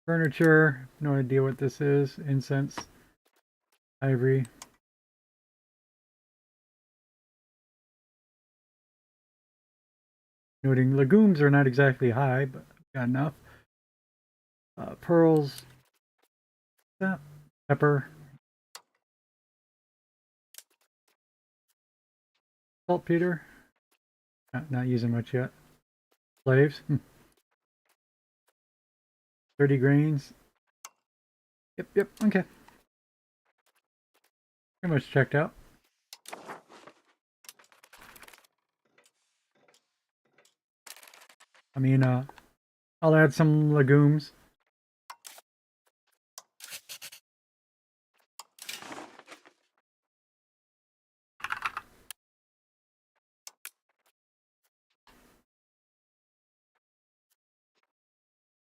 Furniture, no idea what this is. Incense, ivory. Noting legumes are not exactly high, but got enough. Pearls, pepper, saltpeter. Not using much yet. Slaves. 30 grains. Yep, okay. Pretty much checked out. I mean, I'll add some legumes.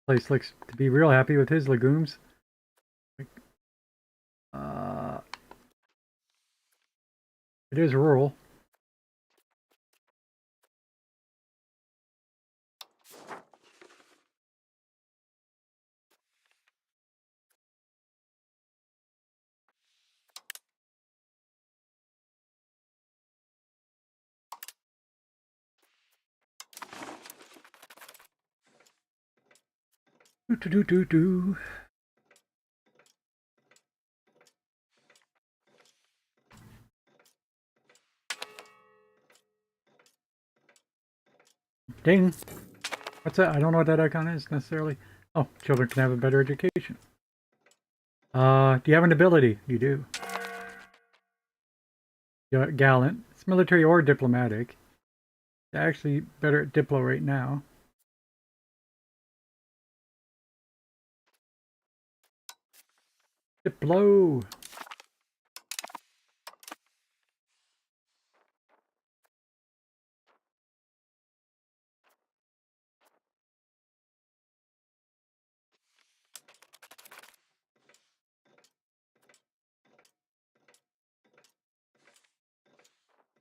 Place looks to be real happy with his legumes. Uh, it is rural. Do do do do do. Ding. What's that? I don't know what that icon is necessarily. Oh, children can have a better education. Do you have an ability? You do. Gallant. It's military or diplomatic. They're actually better at Diplo right now. Diplo!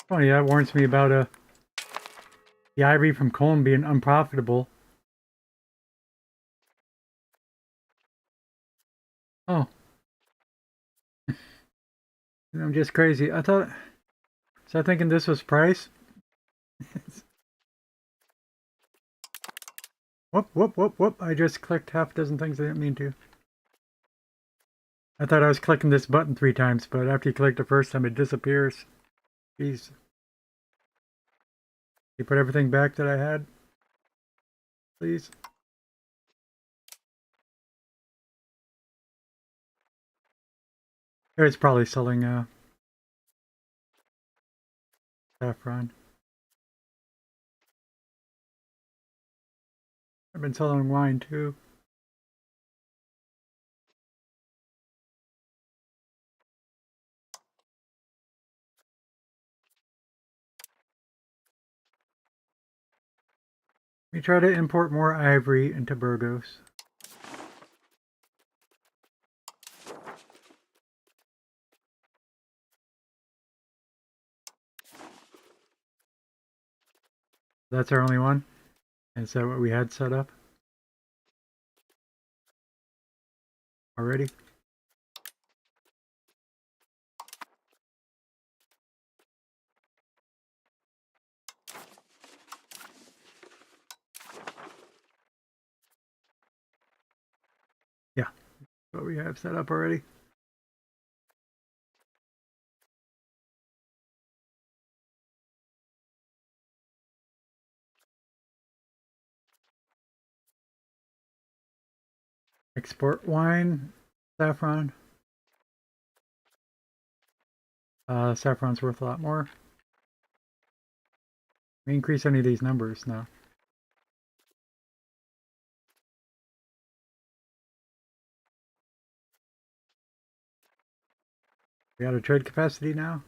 Funny, that warns me about the ivory from Colm being unprofitable. Oh. I'm just crazy. I thought... So I'm thinking this was price? Whoop, whoop, whoop, whoop. I just clicked half a dozen things I didn't mean to. I thought I was clicking this button 3 times, but after you click the first time, it disappears. Jeez. You put everything back that I had? Please. It's probably selling saffron. I've been selling wine too. We try to import more ivory into Burgos. That's our only one? Is that what we had set up already? Yeah, what we have set up already. Export wine, saffron. Saffron's worth a lot more. We increase any of these numbers now. We out of trade capacity now?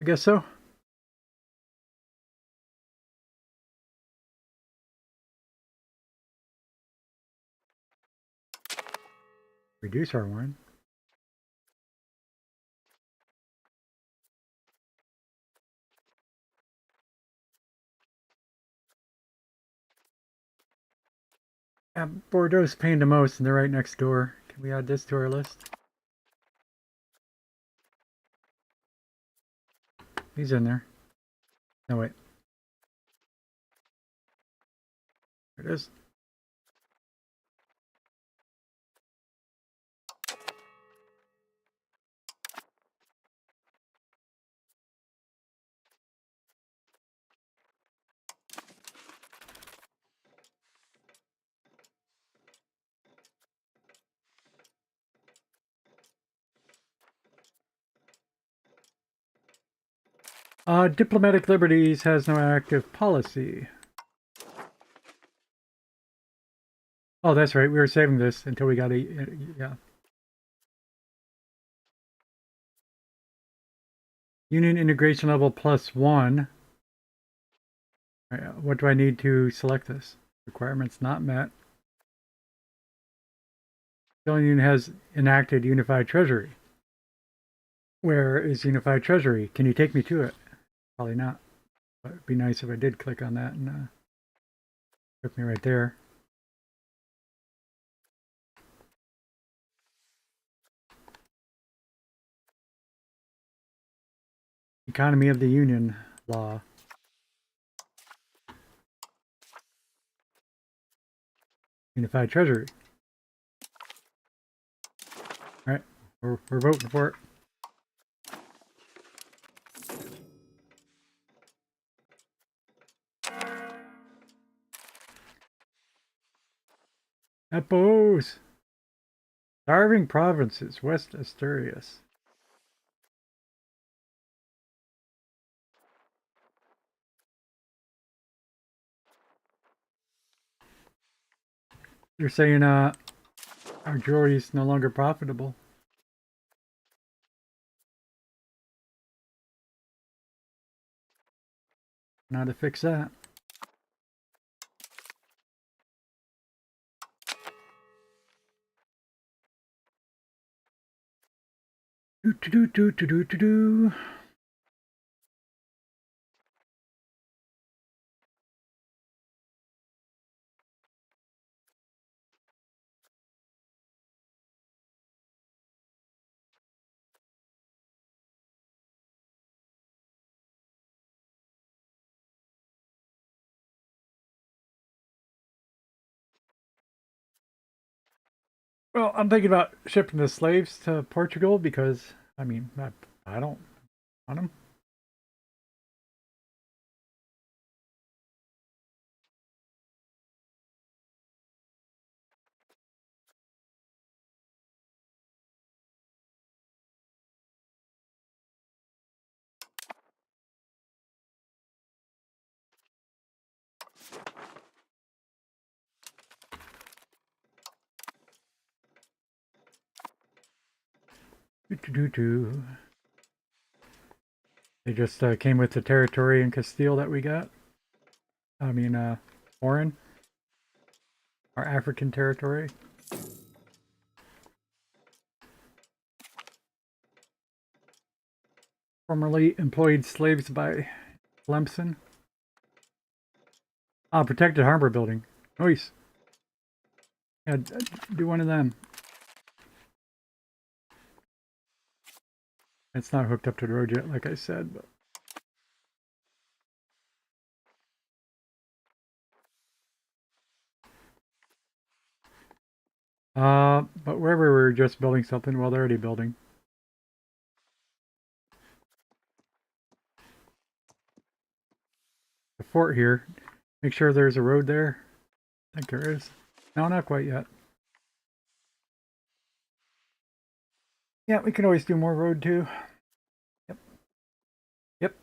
I guess so. Reduce our wine. Yeah, Bordeaux's paying the most and they're right next door. Can we add this to our list? He's in there. No, wait. There it is. Diplomatic Liberties has no active policy. Oh, that's right. We were saving this until we got a... yeah. Union integration level +1. What do I need to select this? Requirements not met. The Union has enacted Unified Treasury. Where is Unified Treasury? Can you take me to it? Probably not. But it'd be nice if I did click on that and took me right there. Economy of the Union law. Unified Treasury. All right, we're voting for it. Appos. Starving provinces, West Asturias. You're saying our jewelry is no longer profitable. Now to fix that. Do. Well, I'm thinking about shipping the slaves to Portugal because, I mean, I don't want them. Do. They just came with the territory in Castile that we got. I mean, foreign. Our African territory. Formerly employed slaves by Clemson. Ah, protected harbor building. Nice. Yeah, do one of them. It's not hooked up to the road yet, like I said, but but wherever we're just building something, well, they're already building. The fort here. Make sure there's a road there. I think there is. No, not quite yet. Yeah, we can always do more road too. Yep. Yep.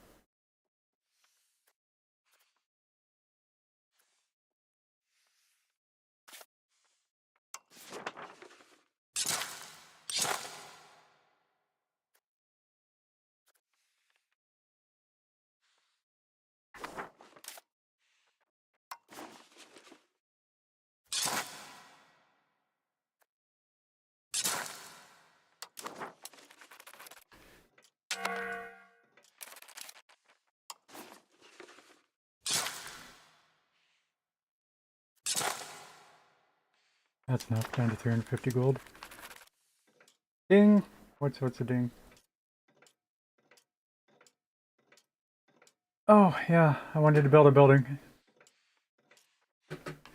That's enough. Down to 350 gold. Ding. What's a ding? Oh, yeah. I wanted to build a building.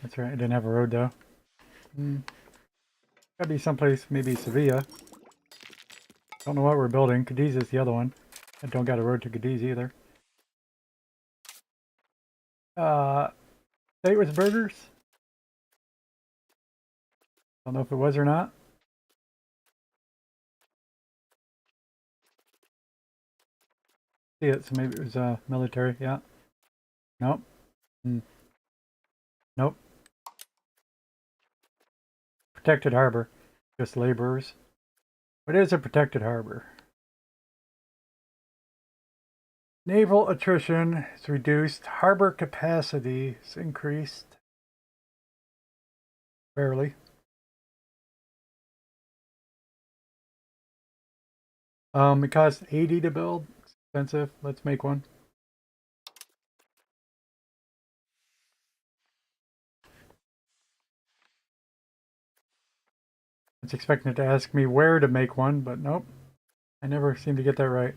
That's right. I didn't have a road though. Gotta be someplace, maybe Sevilla. Don't know what we're building. Cadiz is the other one. I don't got a road to Cadiz either. State was burgers. Don't know if it was or not. see it, so maybe it was military. Yeah. Nope. Mm. Nope. Protected harbor. Just laborers. What is a protected harbor? Naval attrition is reduced. Harbor capacity is increased. Barely. It costs 80 to build. Expensive. Let's make one. It's expecting it to ask me where to make one, but nope. I never seem to get that right.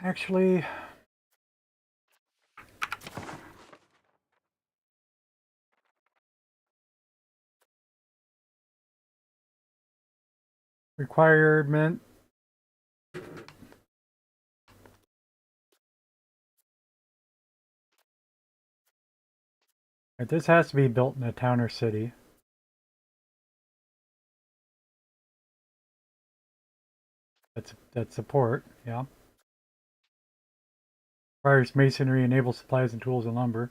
Actually, requirement. This has to be built in a town or city. That's support, yeah. Requires masonry, enable supplies and tools and lumber.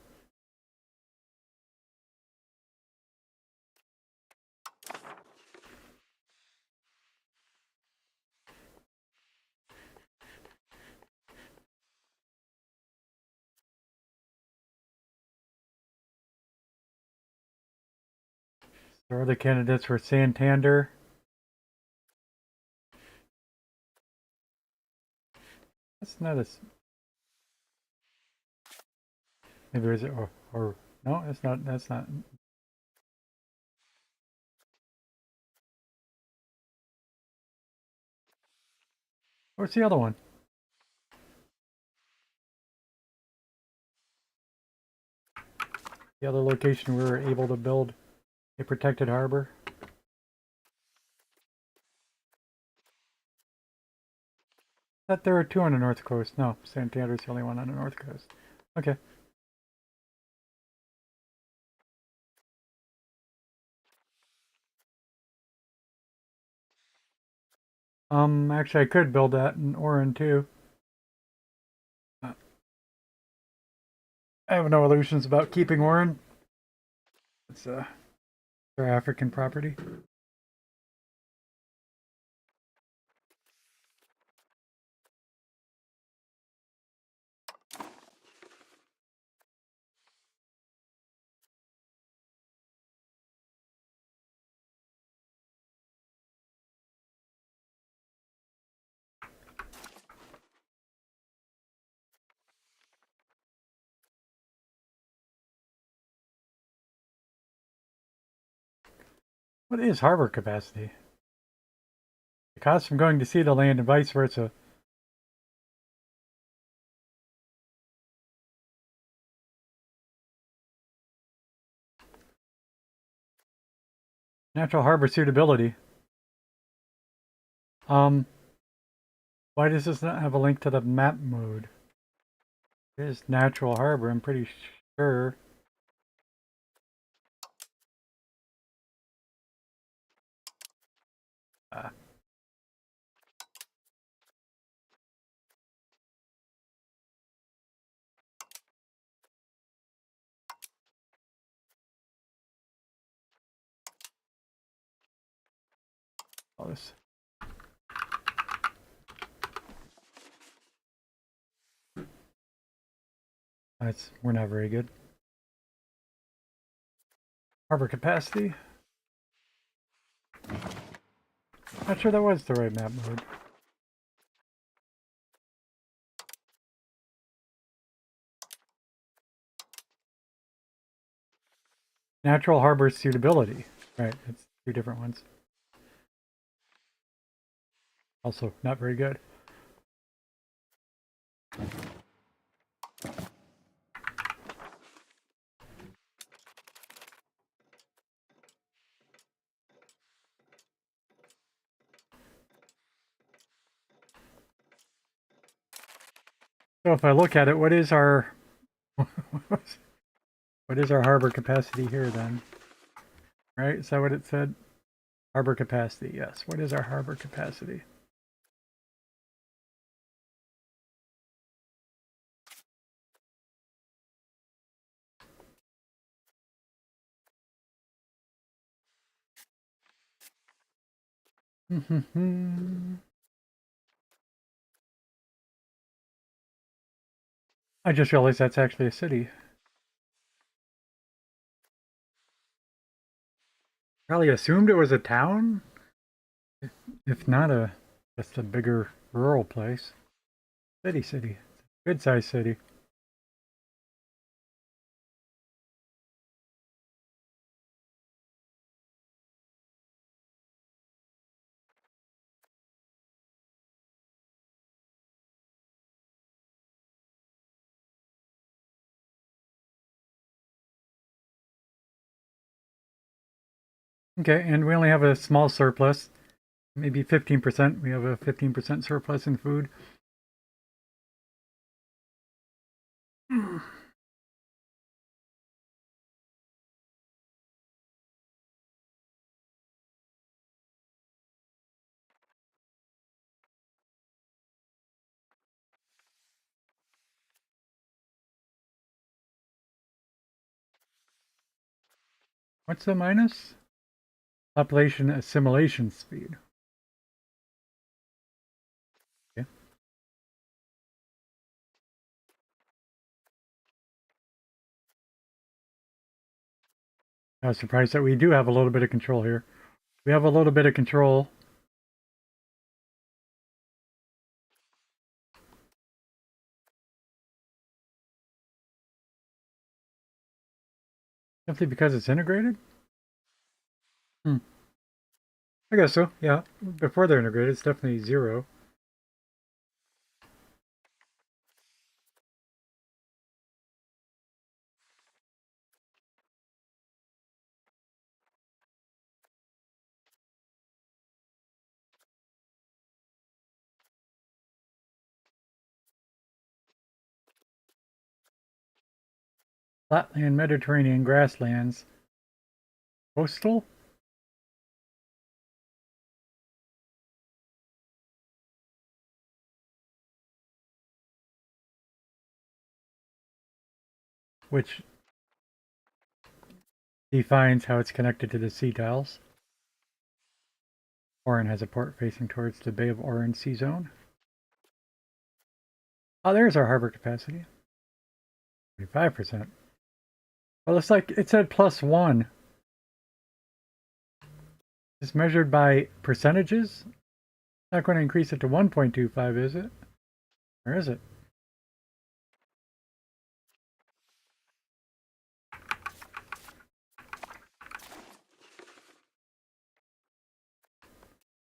There are other candidates for Santander. That's not a. Maybe is it or no? It's not. That's not. What's the other one? The other location we were able to build a protected harbor. Thought there were two on the north coast. No, Santander's the only one on the north coast. Okay. Actually, I could build that in Oran too. I have no illusions about keeping Oran. It's their African property. What is harbor capacity? The cost from going to see the land and vice versa. Natural harbor suitability. Why does this not have a link to the map mode? It is natural harbor, I'm pretty sure. Uh, all this. We're not very good. Harbor capacity. Not sure that was the right map mode. Natural harbor suitability. Right, it's two different ones. Also, not very good. So if I look at it, what is our what is our harbor capacity here then? Right? Is that what it said? Harbor capacity, yes. What is our harbor capacity? I just realized that's actually a city. Probably assumed it was a town, if not just a bigger rural place. City. Good sized city. Okay, and we only have a small surplus, maybe 15%. We have a 15% surplus in food. What's the minus? Population assimilation speed. Okay. I was surprised that we do have a little bit of control here. We have a little bit of control. Simply because it's integrated? Hmm. I guess so, yeah. Before they're integrated, it's definitely 0. Flatland, Mediterranean, grasslands. Coastal? Which defines how it's connected to the sea tiles. Oran has a port facing towards the Bay of Oran sea zone. Oh, there's our harbor capacity. 35%. Well, it's like it said +1. It's measured by percentages. Not going to increase it to 1.25, is it? Or is it?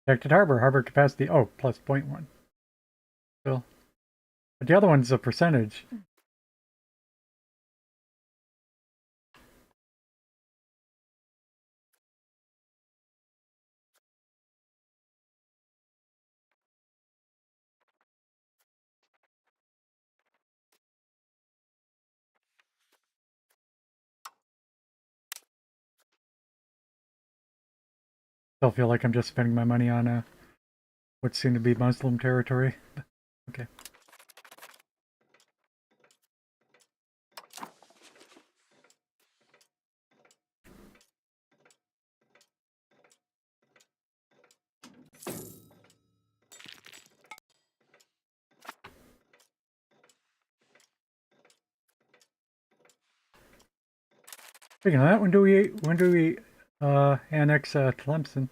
Protected harbor, harbor capacity. Oh, plus 0.1. Still. But the other one's a percentage. Still feel like I'm just spending my money on what's soon to be Muslim territory. Okay. Speaking of that, when do we annex Tlemcen?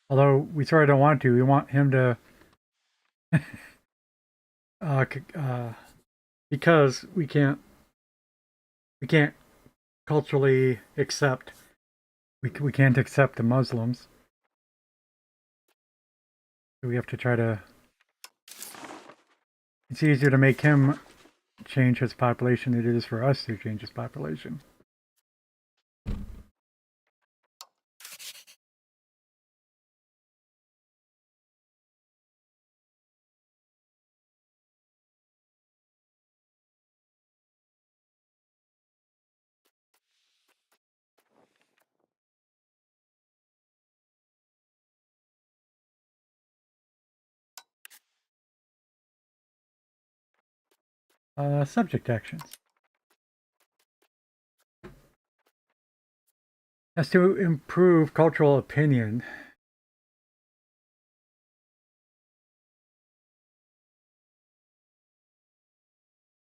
Although we sort of don't want to. We want him to uh, because we can't culturally accept we can't accept the Muslims. So we have to try to. It's easier to make him change his population than it is for us to change his population. Subject actions. Has to improve cultural opinion.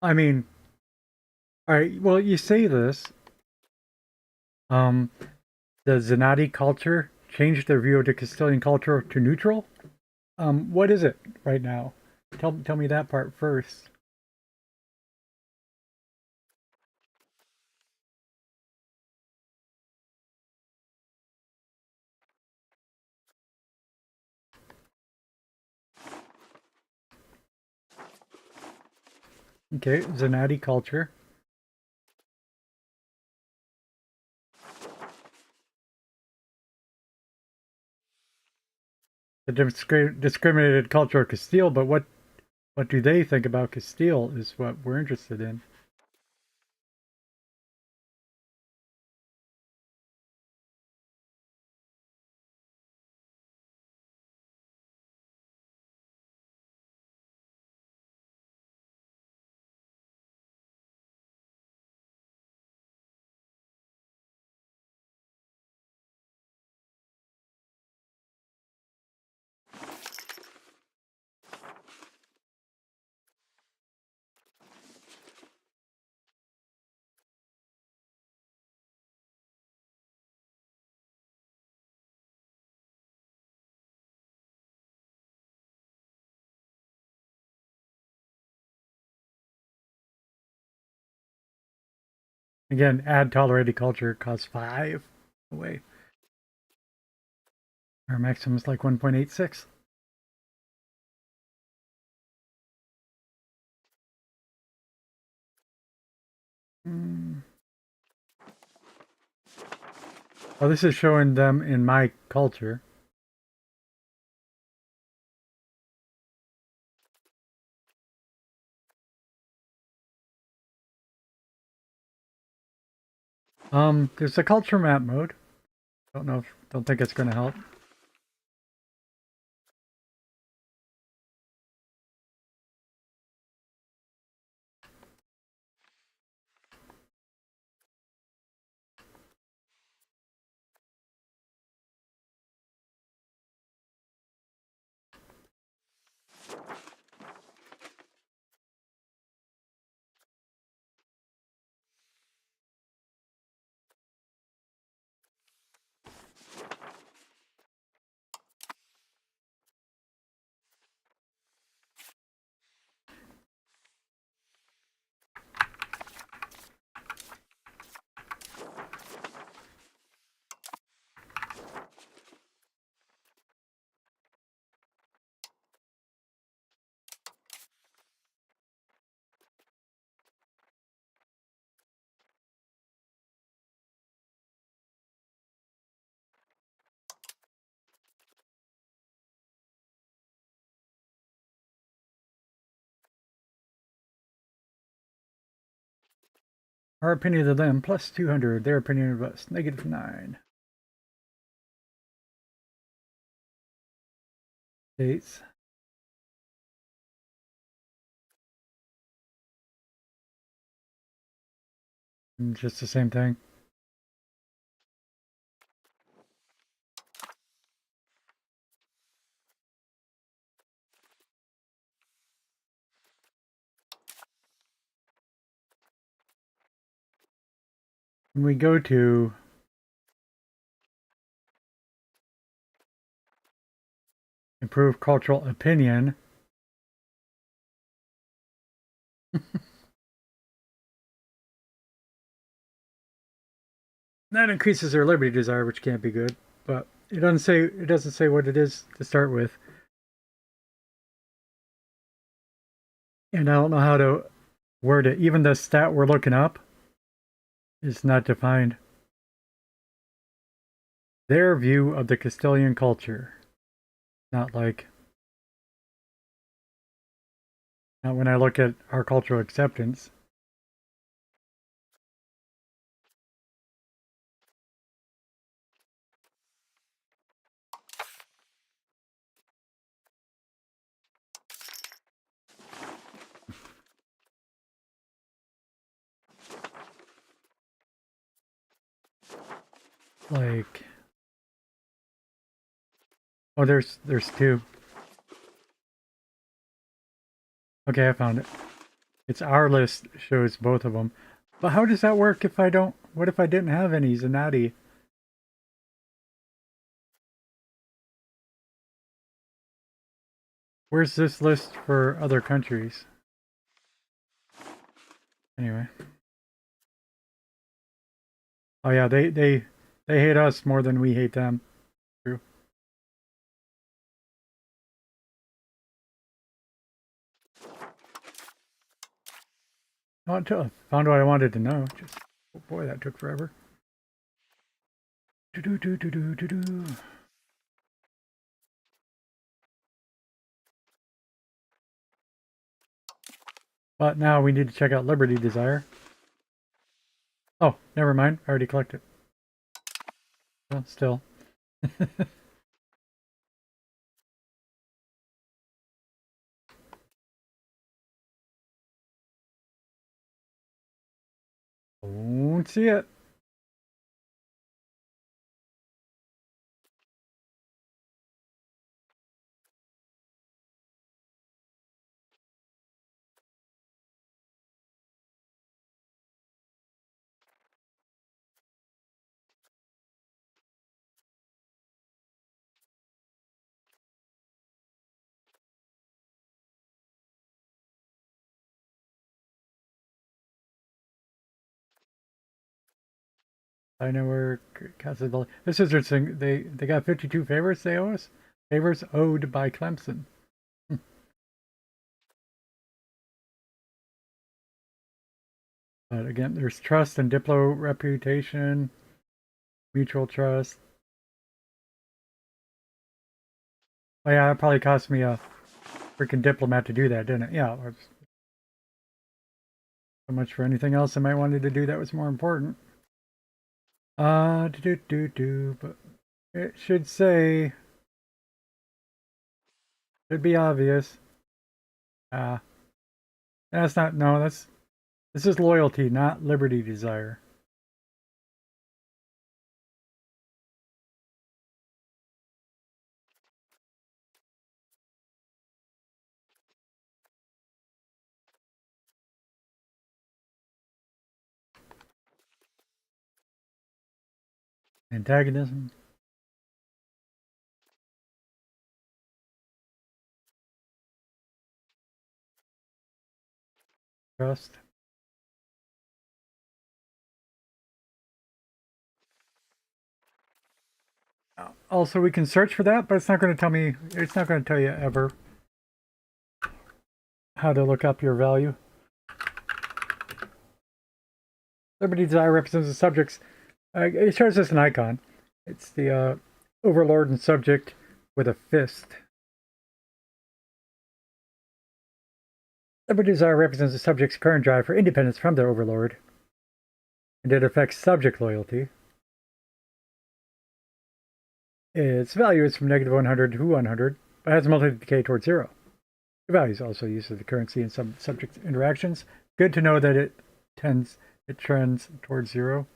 I mean, all right, well, you say this. Um, the Zenati culture changed their view of the Castilian culture to neutral. What is it right now? Tell me that part first. Okay, Zenati culture. The discriminated culture of Castile, but what do they think about Castile is what we're interested in. Again, add tolerated culture costs 5 away. Our maximum is like 1.86. Mm. Oh, this is showing them in my culture. There's a culture map mode. Don't think it's going to help. Our opinion of them plus 200. Their opinion of us negative 9. States. And just the same thing. When we go to improve cultural opinion, that increases their liberty desire, which can't be good. But it doesn't say what it is to start with. And I don't know how to word it. Even the stat we're looking up is not defined. Their view of the Castilian culture. Not like not when I look at our cultural acceptance. like... Oh, there's two. Okay, I found it. It's our list shows both of them. But how does that work if I don't... What if I didn't have any Zanati? Where's this list for other countries? Anyway. Oh yeah, they hate us more than we hate them. True. Oh, found what I wanted to know. Just, oh boy, that took forever. Do do do do do do do. But now we need to check out Liberty Desire. Oh, never mind. I already collected. Well, still. Don't see it. I know where Castile. This is interesting. They got 52 favors they owe us. Favors owed by Clemson. But again, there's trust and Diplo reputation, mutual trust. Oh yeah, that probably cost me a freaking diplomat to do that, didn't it? Yeah. So much for anything else I might wanted to do that was more important. But it should say, should be obvious. That's not, no, this is loyalty, not liberty desire. Antagonism. Trust. Also, we can search for that, but it's not going to tell me, it's not going to tell you ever how to look up your value. Liberty desire represents the subjects. It shows us an icon. It's the overlord and subject with a fist. Liberty desire represents the subject's current drive for independence from their overlord, and it affects subject loyalty. Its value is from -100 to 100, but has a multi decay towards 0. The value is also used as the currency in some subject interactions. Good to know that it trends towards 0.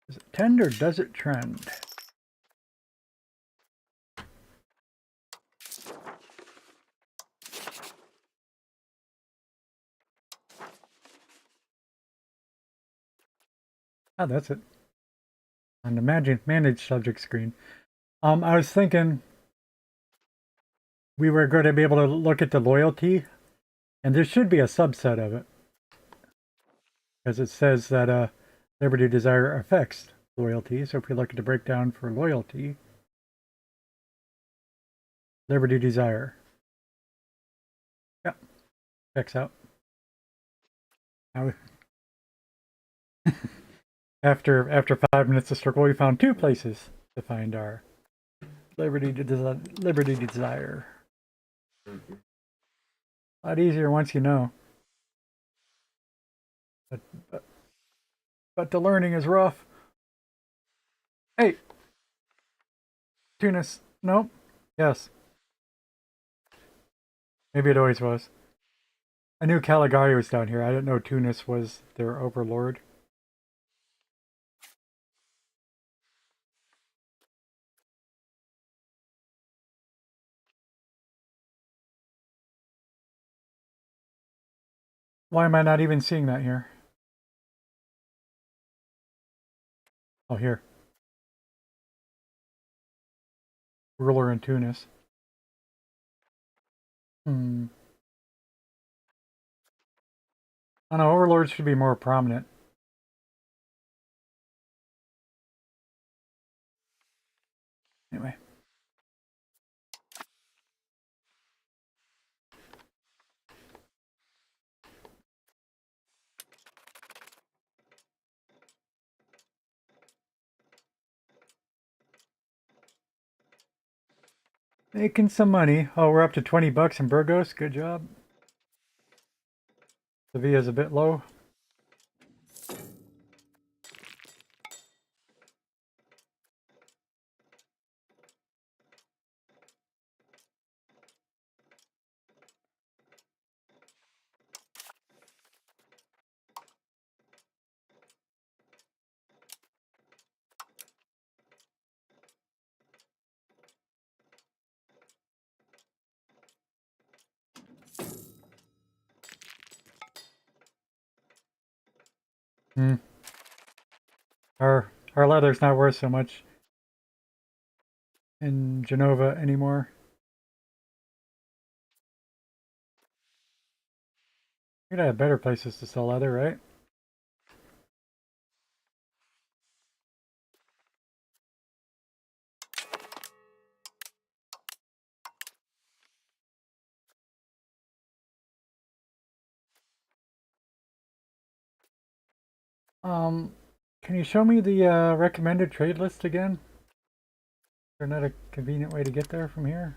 Does it tend or does it trend? Oh, that's it. On the manage subject screen. I was thinking we were going to be able to look at the loyalty, and there should be a subset of it. Because it says that liberty desire affects loyalty. So if we look at the breakdown for loyalty, liberty desire. Yeah, checks out. Now, after 5 minutes of struggle, we found 2 places to find our liberty desire. A lot easier once you know. But the learning is rough. Hey, Tunis. Nope. Yes. Maybe it always was. I knew Caligari was down here. I didn't know Tunis was their overlord. Why am I not even seeing that here? Oh, here. Ruler in Tunis. Hmm. I don't know, overlords should be more prominent. Anyway. Making some money. Oh, we're up to 20 bucks in Burgos. Good job. Sevilla's a bit low. Hmm. Our leather's not worth so much in Genova anymore. We'd have better places to sell leather, right? Can you show me the recommended trade list again? Is there not a convenient way to get there from here?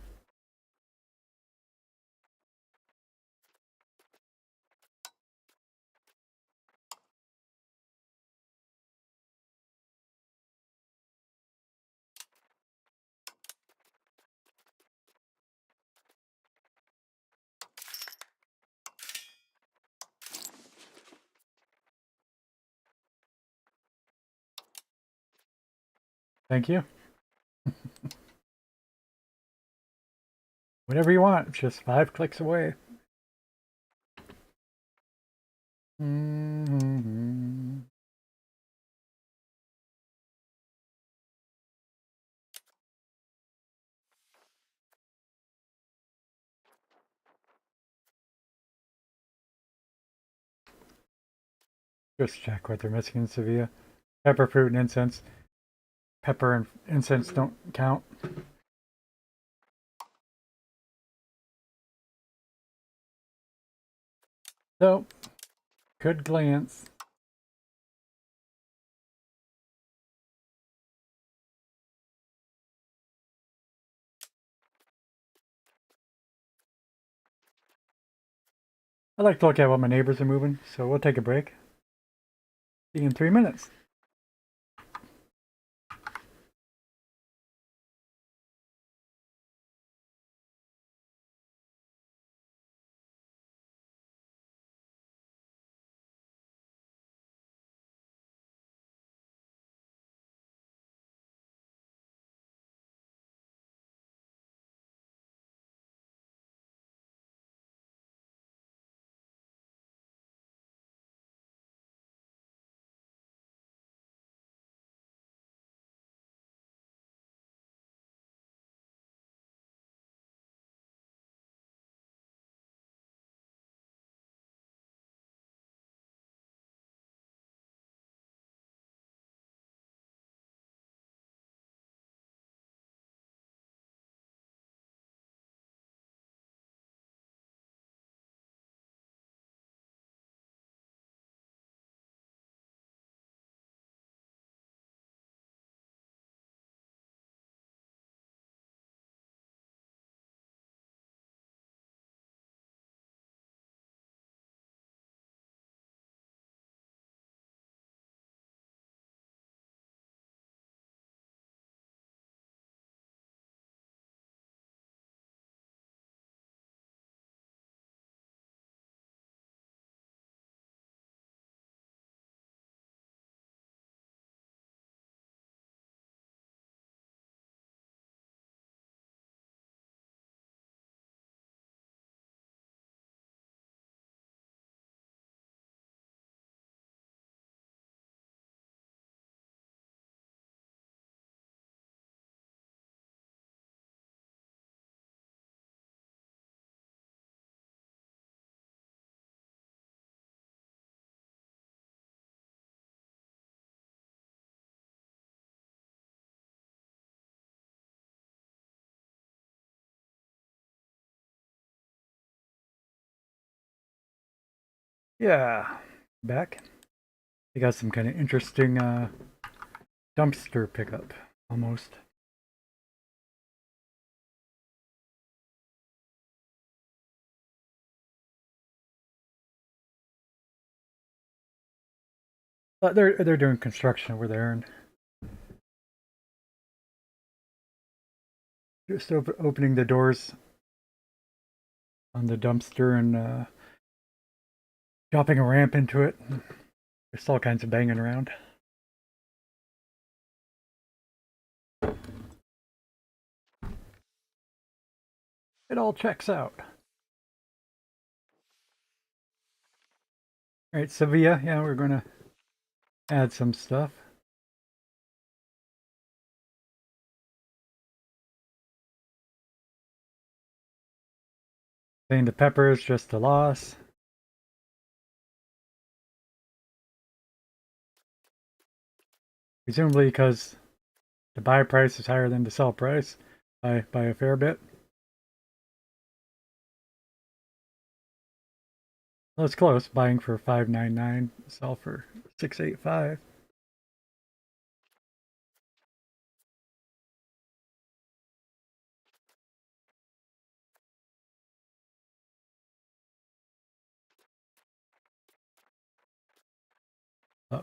Thank you. Whatever you want, just 5 clicks away. Mm-hmm. Just check what they're missing in Sevilla. Pepper, fruit, and incense. Pepper and incense don't count. So, good glance. I like to look at what my neighbors are moving, so we'll take a break. See you in 3 minutes. Yeah, back. They got some kind of interesting dumpster pickup, almost. But they're doing construction over there and just opening the doors on the dumpster and dropping a ramp into it. There's all kinds of banging around. It all checks out. All right, Sevilla. Yeah, we're going to add some stuff. Saying the peppers just a loss. Presumably because the buy price is higher than the sell price by a fair bit. Well, it's close. Buying for $5.99, sell for $6.85.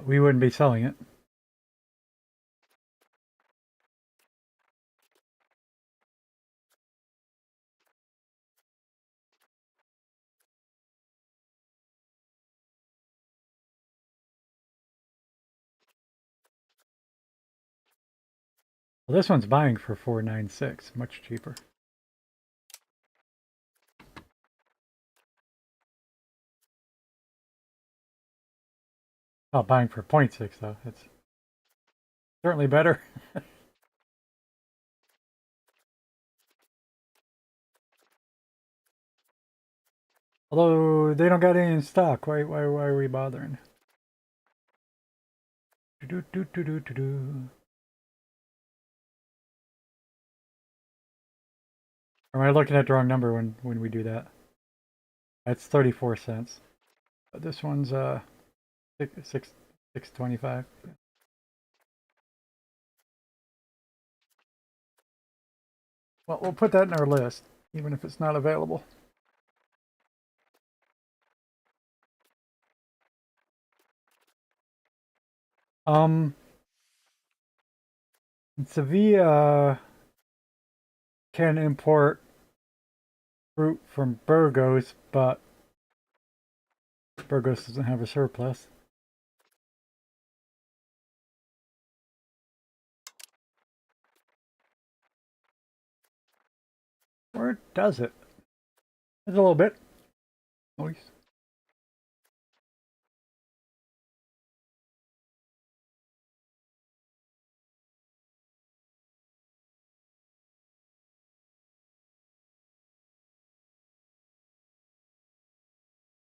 We wouldn't be selling it. Well, this one's buying for $4.96, much cheaper. Oh, buying for 0.6 though. It's certainly better. Although they don't got any in stock. Why are we bothering? Do do do do do do. Am I looking at the wrong number when we do that? That's 34 cents. But this one's 6.25. Well, we'll put that in our list, even if it's not available. Sevilla can import fruit from Burgos, but Burgos doesn't have a surplus. Or does it? It's a little bit. Noise.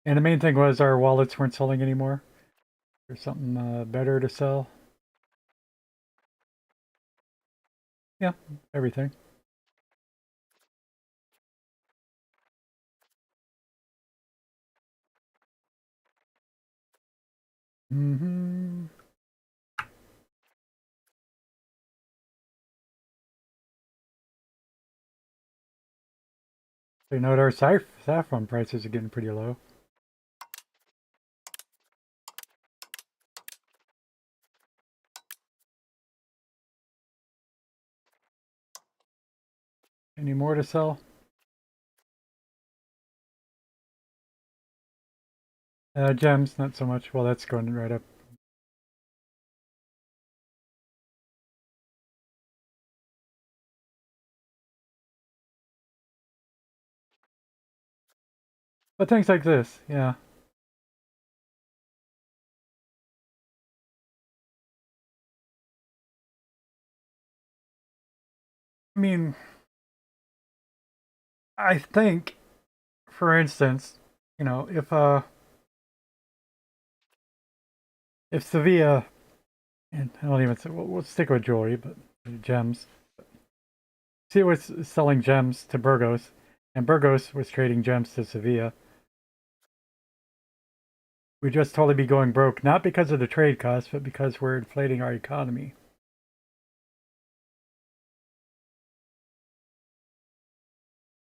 And the main thing was our wallets weren't selling anymore. There's something better to sell. Yeah, everything. Mm-hmm. So you know what, our saffron prices are getting pretty low. Any more to sell? Gems, not so much. Well, that's going right up. But things like this, yeah. I mean, I think, for instance, you know, if Sevilla, and I don't even say, we'll stick with jewelry, but gems. See, it was selling gems to Burgos, and Burgos was trading gems to Sevilla. we'd just totally be going broke, not because of the trade costs, but because we're inflating our economy.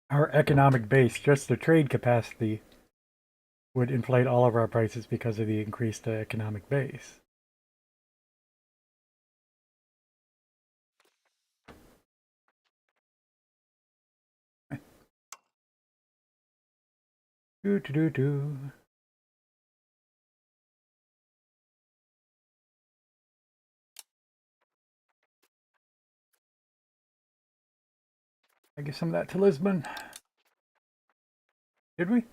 Our economic base, just the trade capacity, would inflate all of our prices because of the increased economic base. Do do do do. I give some of that to Lisbon. Did we?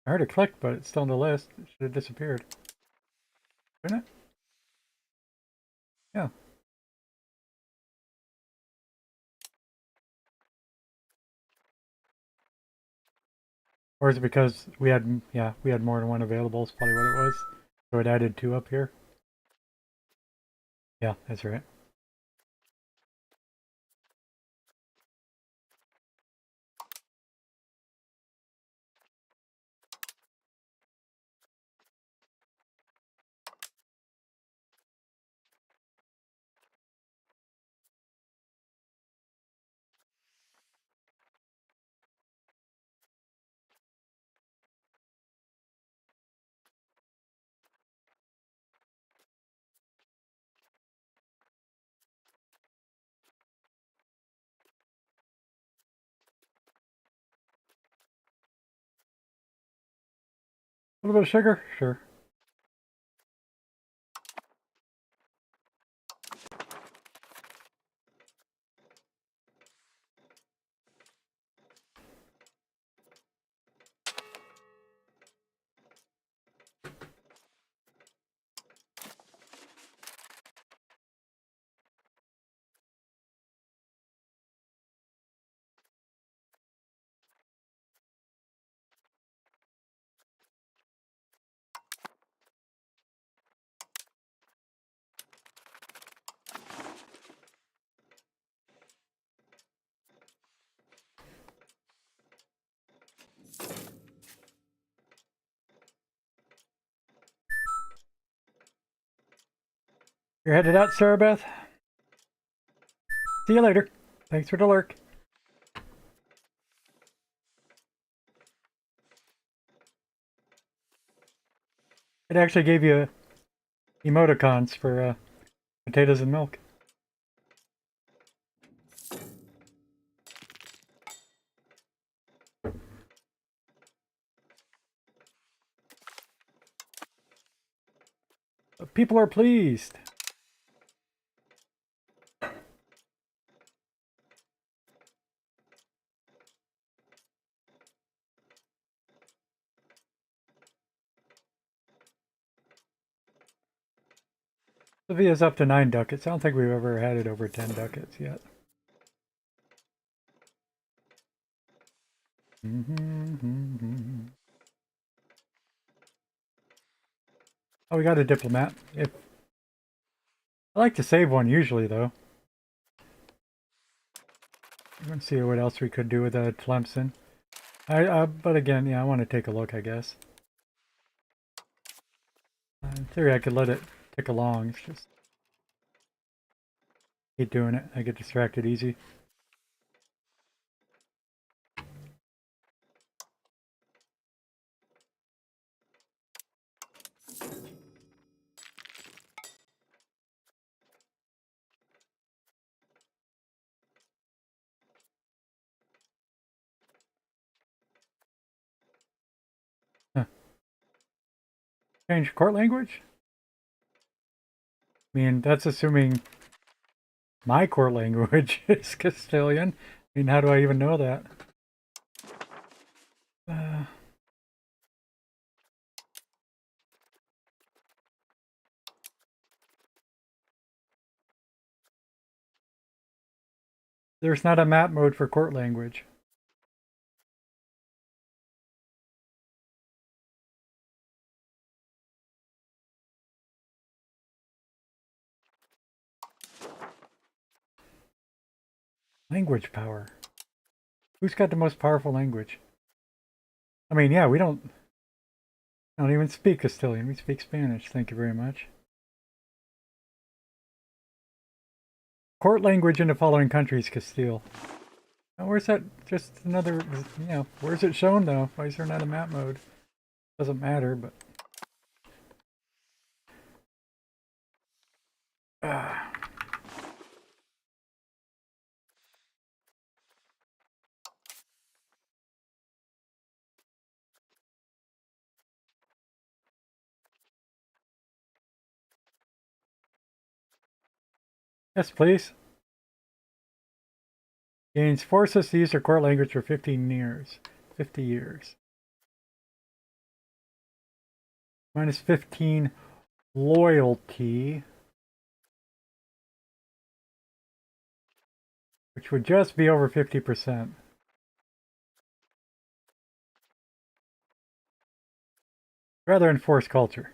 I heard it click, but it's still on the list. It should have disappeared. Didn't it? Yeah. Or is it because we had more than one available is probably what it was. So it added 2 up here. Yeah, that's right. A little bit of sugar? Sure. You're headed out, Sarah Beth? See you later. Thanks for the lurk. It actually gave you emoticons for potatoes and milk. People are pleased. Sophia's up to 9 ducats. I don't think we've ever had it over 10 ducats yet. Oh, we got a diplomat. I like to save one usually, though. Let's see what else we could do with Tlemcen. But again, yeah, I want to take a look, I guess. In theory, I could let it tick along. It's just hate doing it. I get distracted easy. Huh. Change court language? I mean, that's assuming my court language is Castilian. I mean, how do I even know that? There's not a map mode for court language. Language power. Who's got the most powerful language? I mean, yeah, we don't... I don't even speak Castilian. We speak Spanish. Thank you very much. Court language in the following countries, Castile. Oh, where's that? Just another, where's it shown though? Why is there not a map mode? Doesn't matter, but. Ah. Yes, please. Gains forces to use their court language for 15 years. 50 years. Minus 15 loyalty. Which would just be over 50%. Rather enforced culture.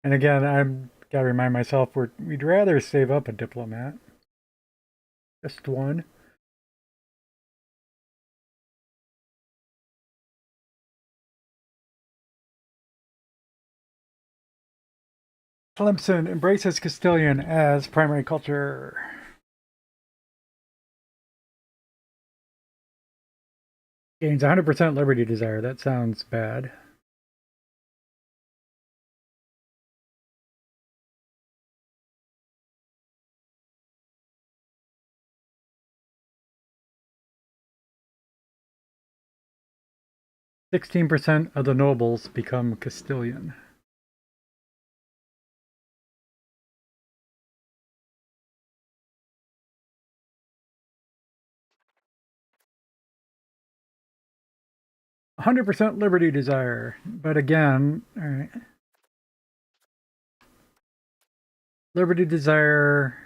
And again, I'm gotta remind myself we'd rather save up a diplomat. Just one. Clemson embraces Castilian as primary culture. Gains 100% liberty desire. That sounds bad. %16 of the nobles become Castilian. %100 liberty desire. But again, alright. Liberty desire.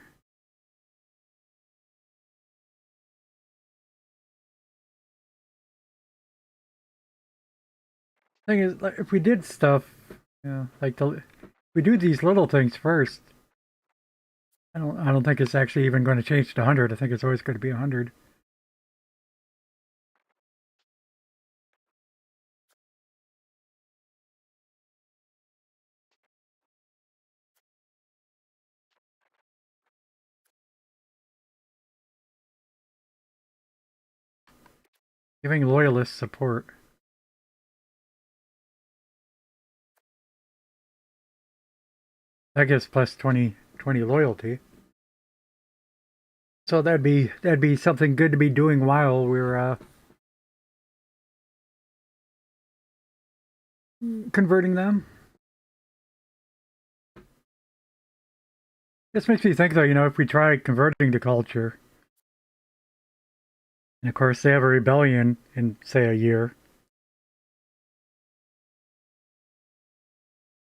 Thing is, like, if we did stuff, if we do these little things first, I don't think it's actually even going to change to 100. I think it's always going to be 100. Giving loyalists support. That gives plus 20 loyalty. So that'd be something good to be doing while we're converting them. This makes me think though, if we try converting to culture, and of course they have a rebellion in say a year.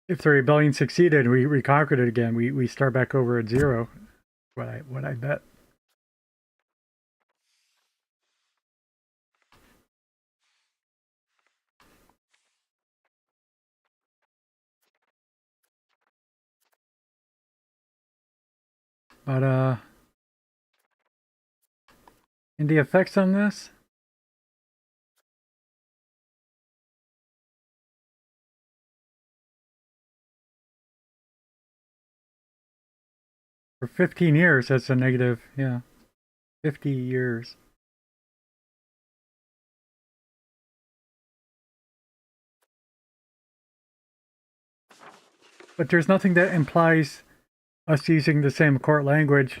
If the rebellion succeeded, we reconquered it again. We start back over at 0. What I bet. But and the effects on this? For 15 years, that's a negative, 50 years. But there's nothing that implies us using the same court language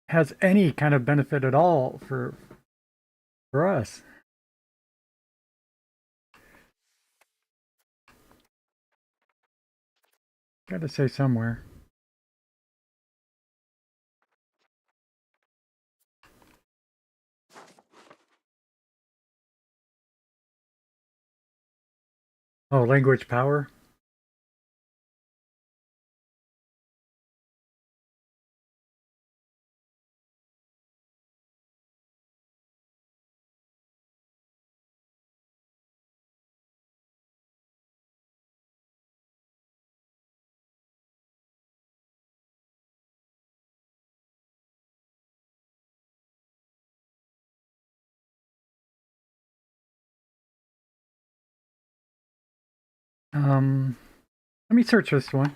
has any kind of benefit at all for us. Got to say somewhere. Oh, language power. Let me search this one.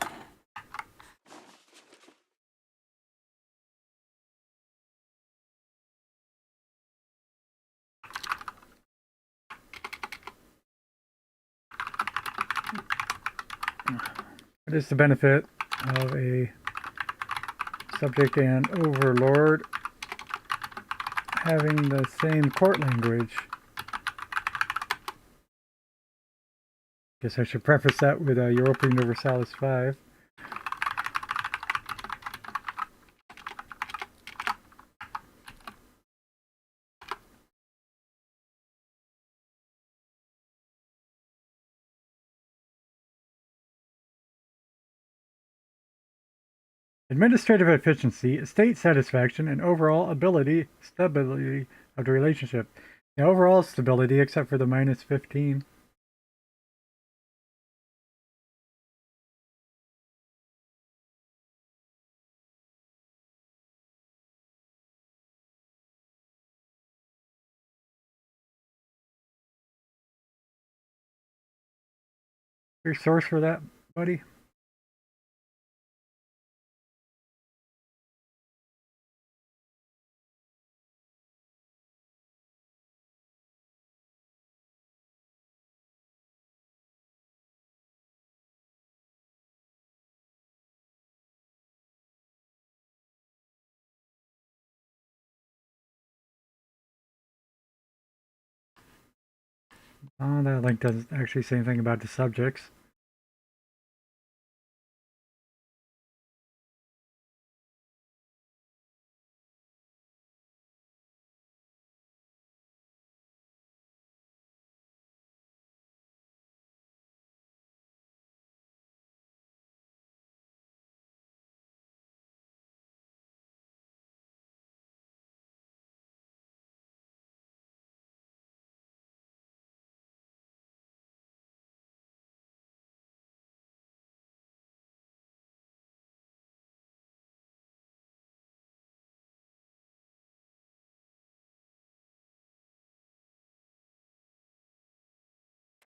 What is the benefit of a subject and overlord having the same court language? Guess I should preface that with Europa Universalis 5. Administrative efficiency, estate satisfaction, and overall stability of the relationship. The overall stability, except for the minus 15. Your source for that, buddy? Oh, that link doesn't actually say anything about the subjects.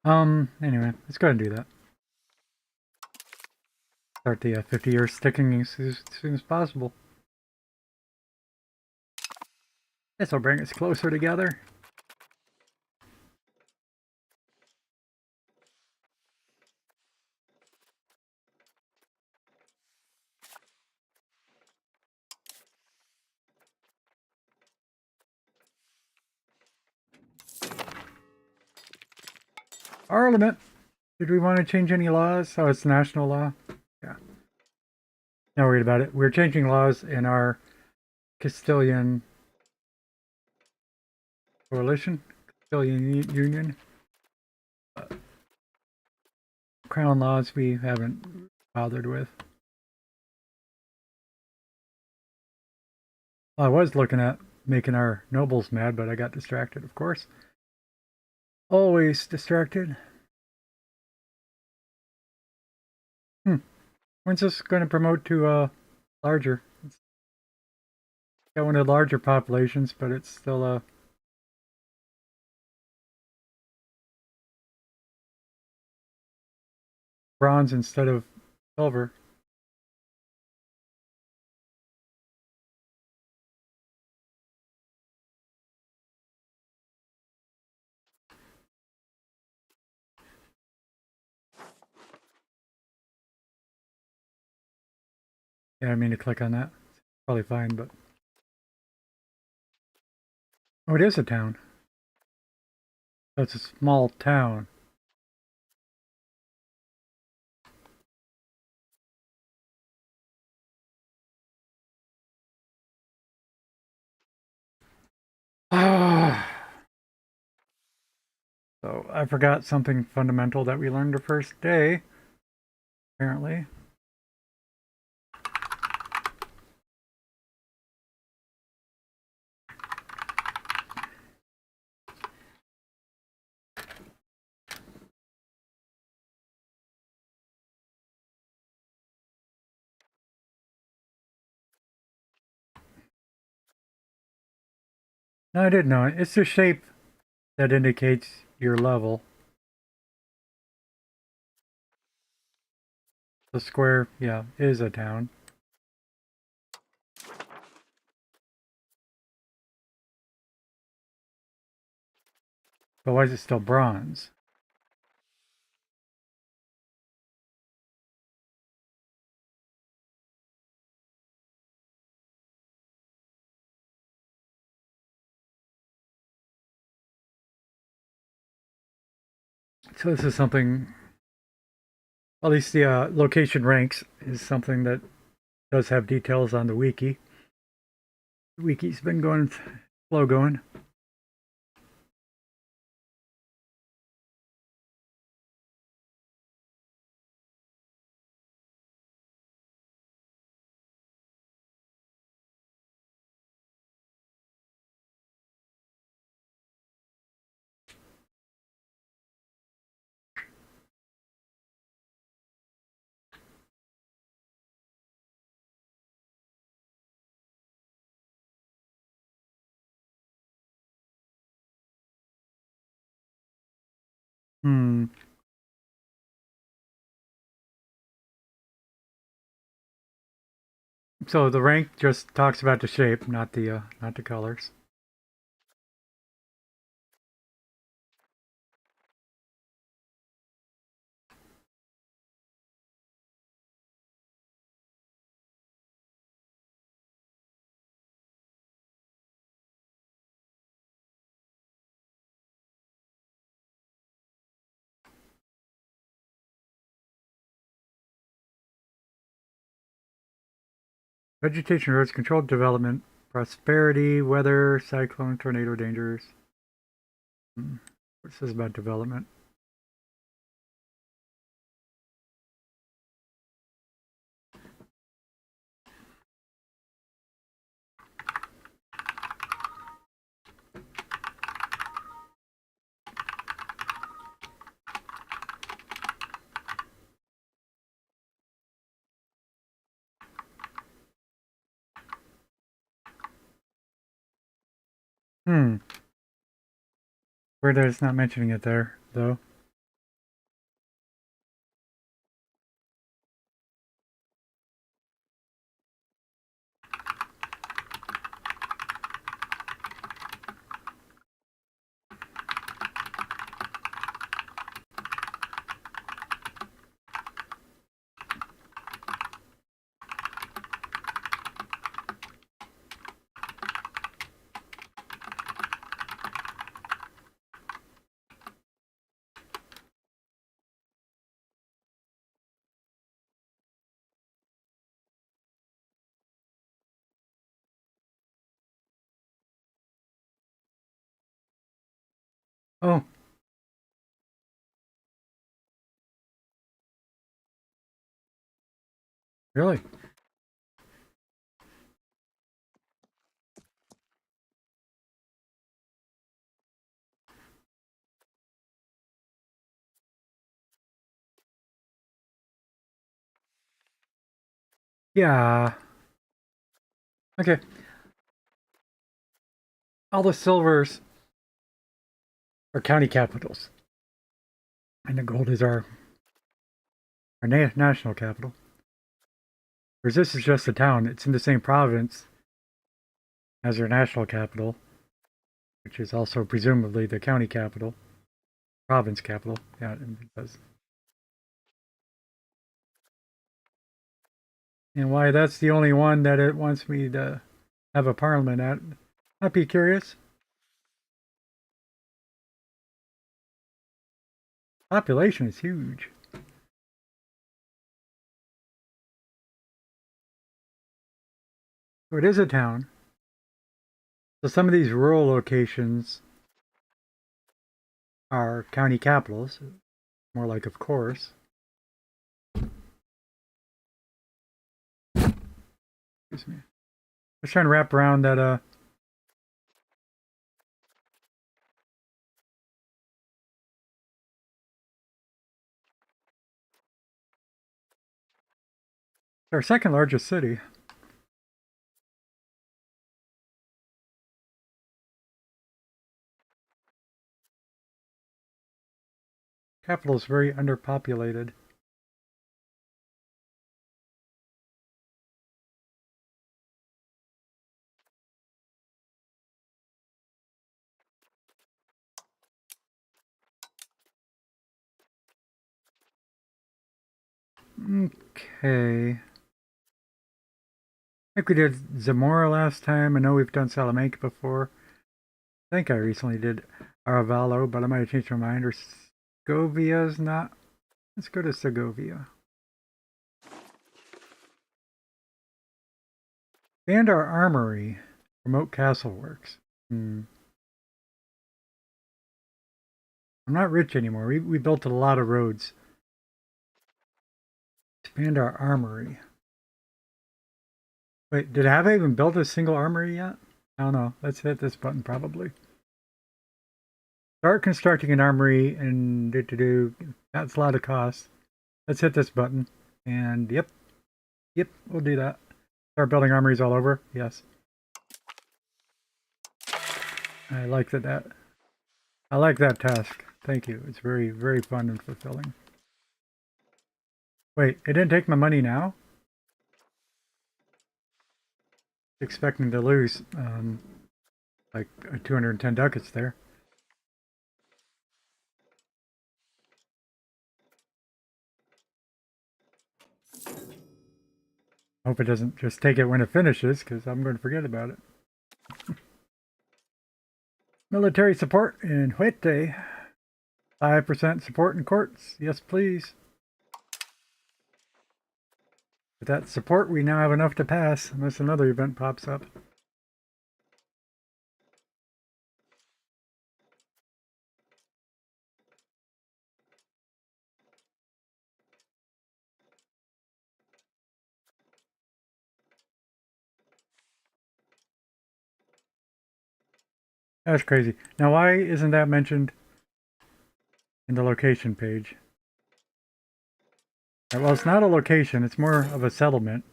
Anyway, let's go ahead and do that. Start the 50-year sticking as soon as possible. This will bring us closer together. Parliament. Did we want to change any laws? Oh, it's national law. Yeah. Not worried about it. We're changing laws in our Castilian coalition, Castilian Union. Crown laws we haven't bothered with. Well, I was looking at making our nobles mad, but I got distracted, of course. Always distracted. When's this going to promote to larger? It's got one of the larger populations, but it's still bronze instead of silver. Yeah, I mean to click on that. It's probably fine, but oh, it is a town. So it's a small town. Ah. So I forgot something fundamental that we learned the first day, apparently. No, I didn't know it. It's the shape that indicates your level. The square, yeah, is a town. But why is it still bronze? So this is something, at least the location ranks is something that does have details on the wiki. The wiki's been going slow going. Hmm. So the rank just talks about the shape, not the colors. Vegetation roads, controlled development, prosperity, weather, cyclone, tornado dangers. Hmm. What says about development? Hmm. Weird that it's not mentioning it there, though. Oh, really? Yeah. Okay. All the silvers are county capitals, and the gold is our national capital. Whereas this is just a town. It's in the same province as our national capital, which is also presumably the county capital, province capital. Yeah, it does. And why that's the only one that it wants me to have a parliament at. I'd be curious. Population is huge. So it is a town. So some of these rural locations are county capitals. More like, of course. Excuse me. I was trying to wrap around that. Our second largest city. Capital is very underpopulated. Okay. I think we did Zamora last time. I know we've done Salamanca before. I think I recently did Aravalo, but I might have changed my mind. Or Segovia's not. Let's go to Segovia. And our armory. Remote castle works. I'm not rich anymore. We built a lot of roads. Expand our armory. Wait, did I even built a single armory yet? I don't know. Let's hit this button probably. Start constructing an armory and that's a lot of cost. Let's hit this button. And yep, we'll do that. Start building armories all over. Yes. I like that. I like that task. Thank you. It's very, very fun and fulfilling. Wait, it didn't take my money now? Expecting to lose like 210 ducats there. Hope it doesn't just take it when it finishes, because I'm going to forget about it. Military support in Huete. 5% support in courts. Yes, please. With that support, we now have enough to pass, unless another event pops up. That's crazy. Now, why isn't that mentioned in the location page? Well, it's not a location, it's more of a settlement.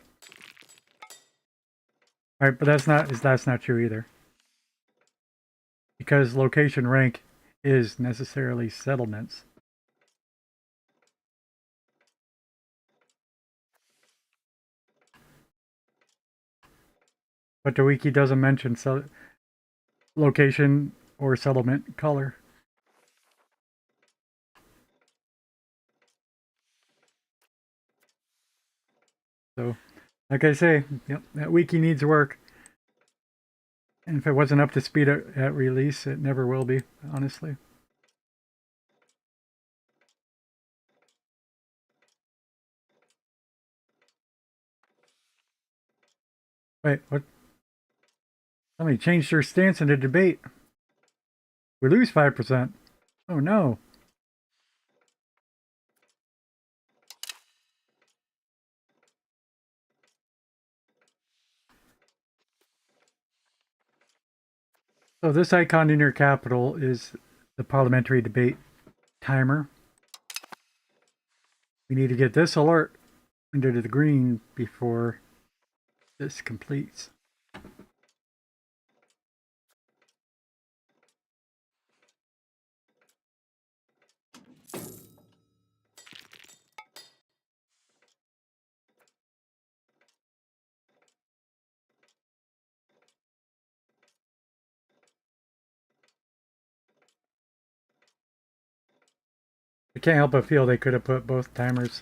Alright, but that's not true either. Because location rank is necessarily settlements. But the wiki doesn't mention location or settlement color. So, like I say, yep, that wiki needs work. And if it wasn't up to speed at release, it never will be, honestly. Wait, what? Somebody changed their stance in the debate. We lose 5%. Oh no. So this icon in your capital is the parliamentary debate timer. We need to get this alert into the green before this completes. I can't help but feel they could have put both timers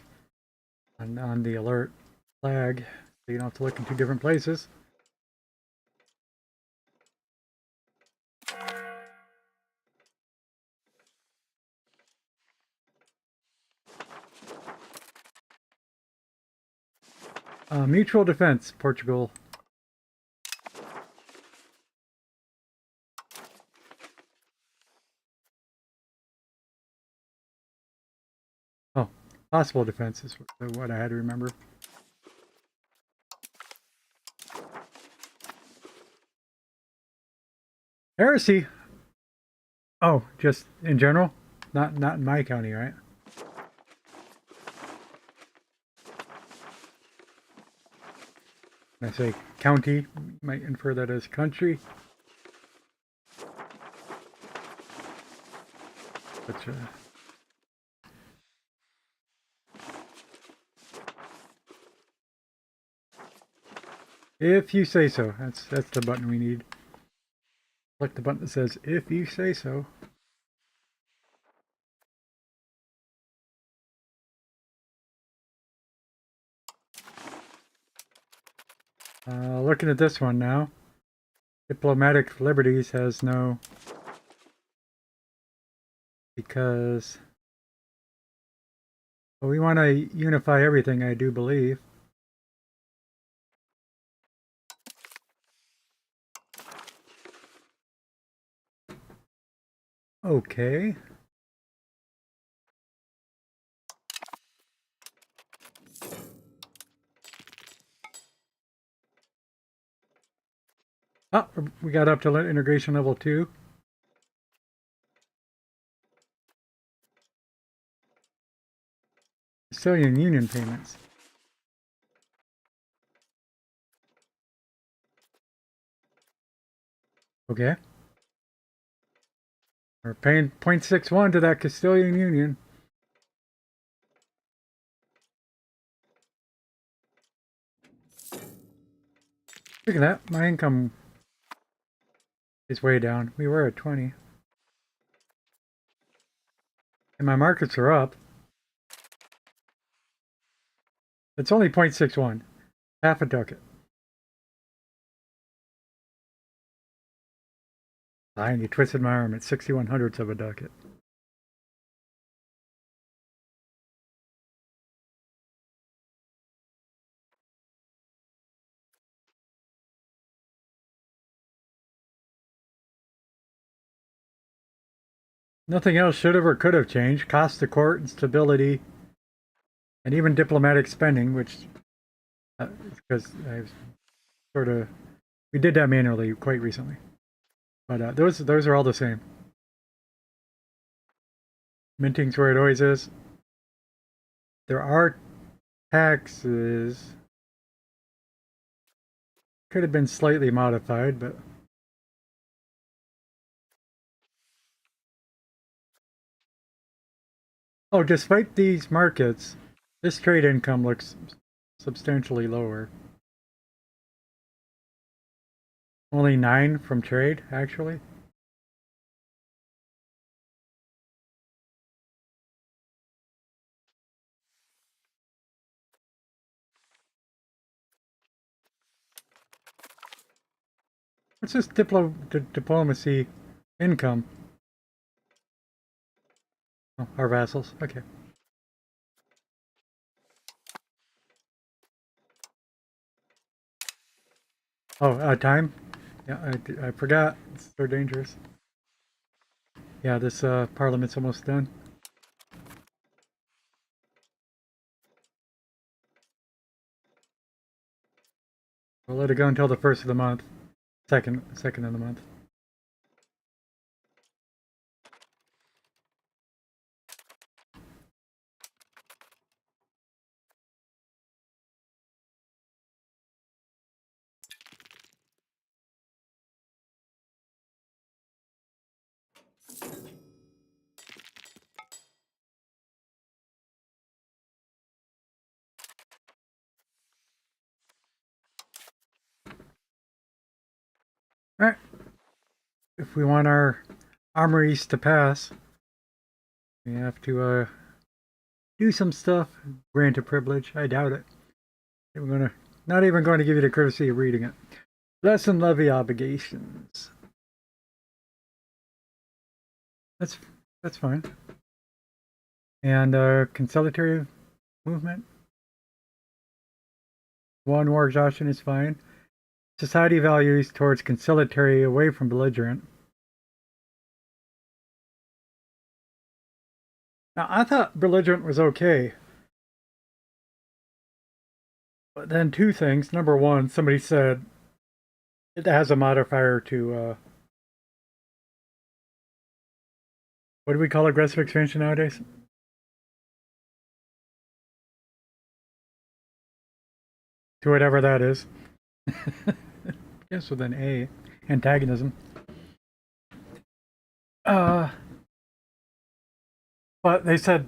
on the alert flag so you don't have to look in two different places. Mutual defense, Portugal. Oh, possible defense is what I had to remember. Heresy. Oh, just in general, not in my county, right? When I say county, you might infer that as country. But if you say so, that's the button we need. Click the button that says "If you say so." Looking at this one now. Diplomatic liberties has no... Because... Well, we want to unify everything, I do believe. Okay. Oh, we got up to integration level 2. Castilian Union payments. Okay. We're paying 0.61 to that Castilian Union. Look at that. My income is way down. We were at 20. And my markets are up. It's only 0.61. Half a ducat. Fine, you twisted my arm. It's 61 hundredths of a ducat. Nothing else should have or could have changed. Cost of court and stability, and even diplomatic spending, which because I've sort of we did that manually quite recently, but those are all the same. Minting's where it always is. There are taxes. Could have been slightly modified, but oh, despite these markets, this trade income looks substantially lower. Only 9 from trade, actually. What's this diplomacy income? Oh, our vassals. Okay. Oh, time? Yeah, I forgot. It's so dangerous. Yeah, this parliament's almost done. We'll let it go until the first of the month. Second of the month. Alright. If we want our armories to pass, we have to do some stuff. Grant a privilege. I doubt it. We're not even going to give you the courtesy of reading it. Lesson levy obligations. That's fine. And conciliatory movement. One war exhaustion is fine. Society values towards conciliatory away from belligerent. Now, I thought belligerent was okay. But then two things. Number one, somebody said it has a modifier to, what do we call aggressive expansion nowadays? To whatever that is. Yes, with an A. Antagonism. But they said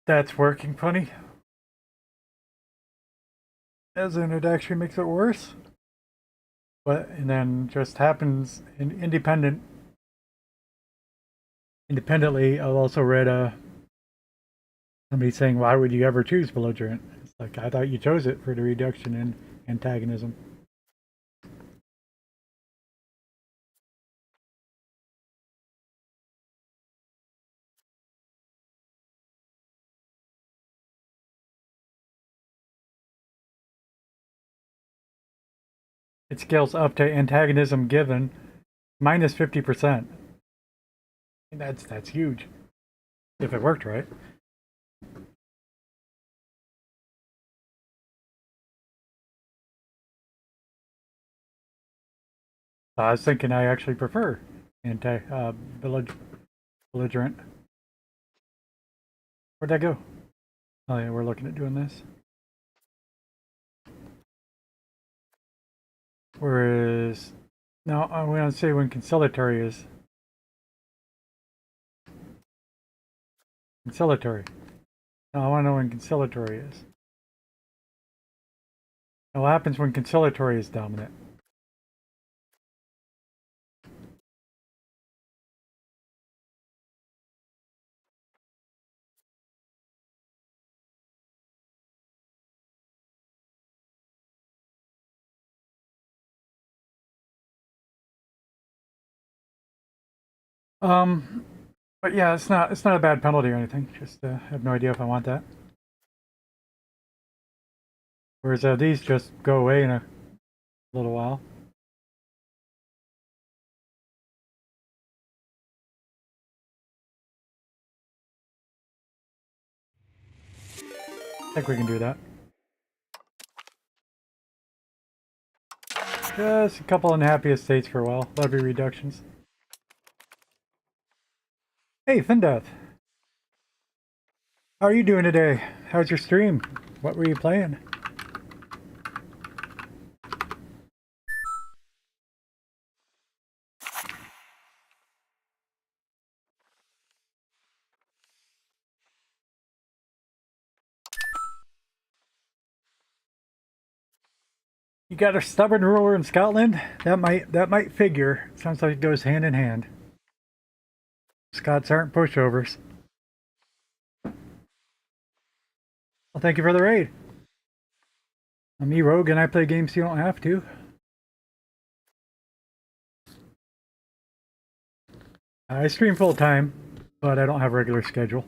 that's working funny. As in, it actually makes it worse. But, and then just happens independently. I've also read somebody saying, why would you ever choose belligerent? It's like, I thought you chose it for the reduction in antagonism. It scales up to antagonism given minus 50%. That's huge. If it worked right. I was thinking I actually prefer belligerent. Where'd that go? Oh yeah, we're looking at doing this. Whereas, no, I want to say when conciliatory is. Conciliatory. No, I want to know when conciliatory is. Now, what happens when conciliatory is dominant? But yeah, it's not a bad penalty or anything. Just have no idea if I want that. Whereas these just go away in a little while. I think we can do that. Just a couple unhappy estates for a while. Levy reductions. Hey, Findeath. How are you doing today? How's your stream? What were you playing? You got a stubborn ruler in Scotland? That might figure. Sounds like it goes hand in hand. Scots aren't pushovers. Well, thank you for the raid. I'm E-Rogue and I play games you don't have to. I stream full time, but I don't have a regular schedule.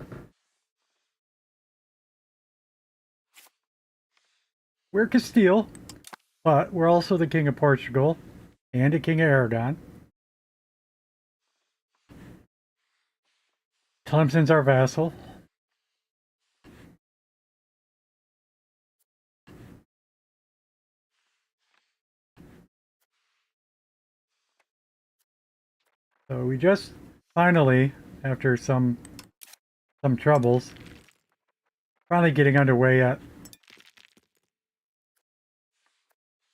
We're Castile, but we're also the King of Portugal and the King of Aragon. Tlemcen's our vassal. So we just finally, after some troubles, finally getting underway at,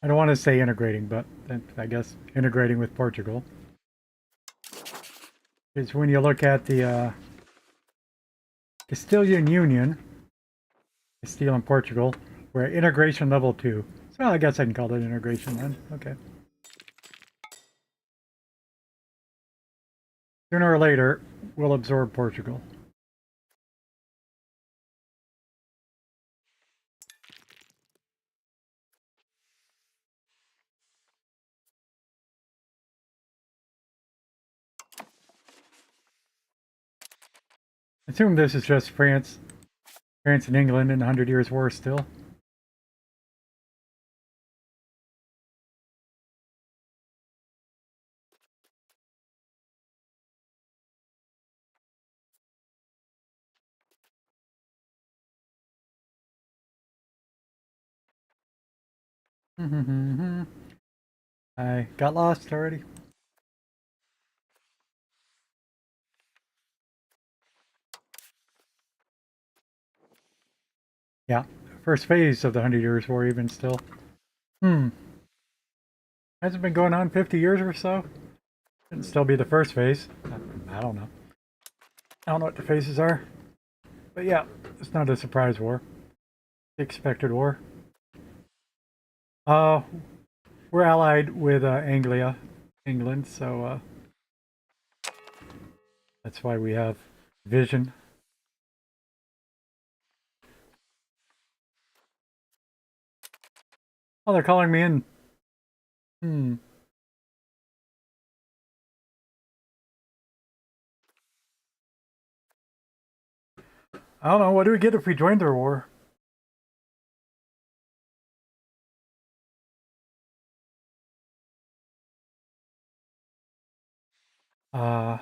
I don't want to say integrating, but I guess integrating with Portugal. Is when you look at the Castilian Union, Castile and Portugal, we're at integration level 2. So I guess I can call it integration then. Okay. Sooner or later, we'll absorb Portugal. Assume this is just France and England in the 100 Years' War still. I got lost already. Yeah, first phase of the 100 Years' War even still. Hasn't been going on 50 years or so? Shouldn't still be the first phase. I don't know. I don't know what the phases are. But yeah, it's not a surprise war. Expected war. We're allied with England, so that's why we have vision. Oh, they're calling me in. Hmm. I don't know. What do we get if we join their war? Uh,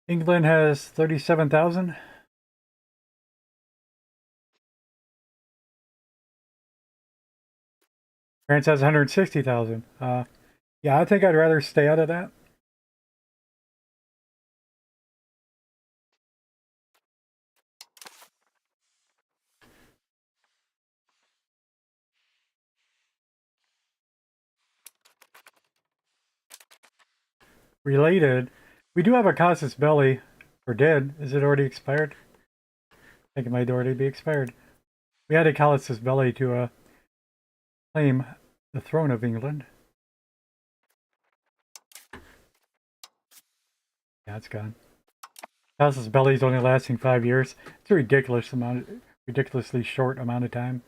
England has 37,000. France has 160,000. Yeah, I think I'd rather stay out of that. Related, we do have a casus belli, or did. Is it already expired? I think it might already be expired. We had a casus belli to claim the throne of England. Yeah, it's gone. Casus belli is only lasting 5 years. It's a ridiculously short amount of time.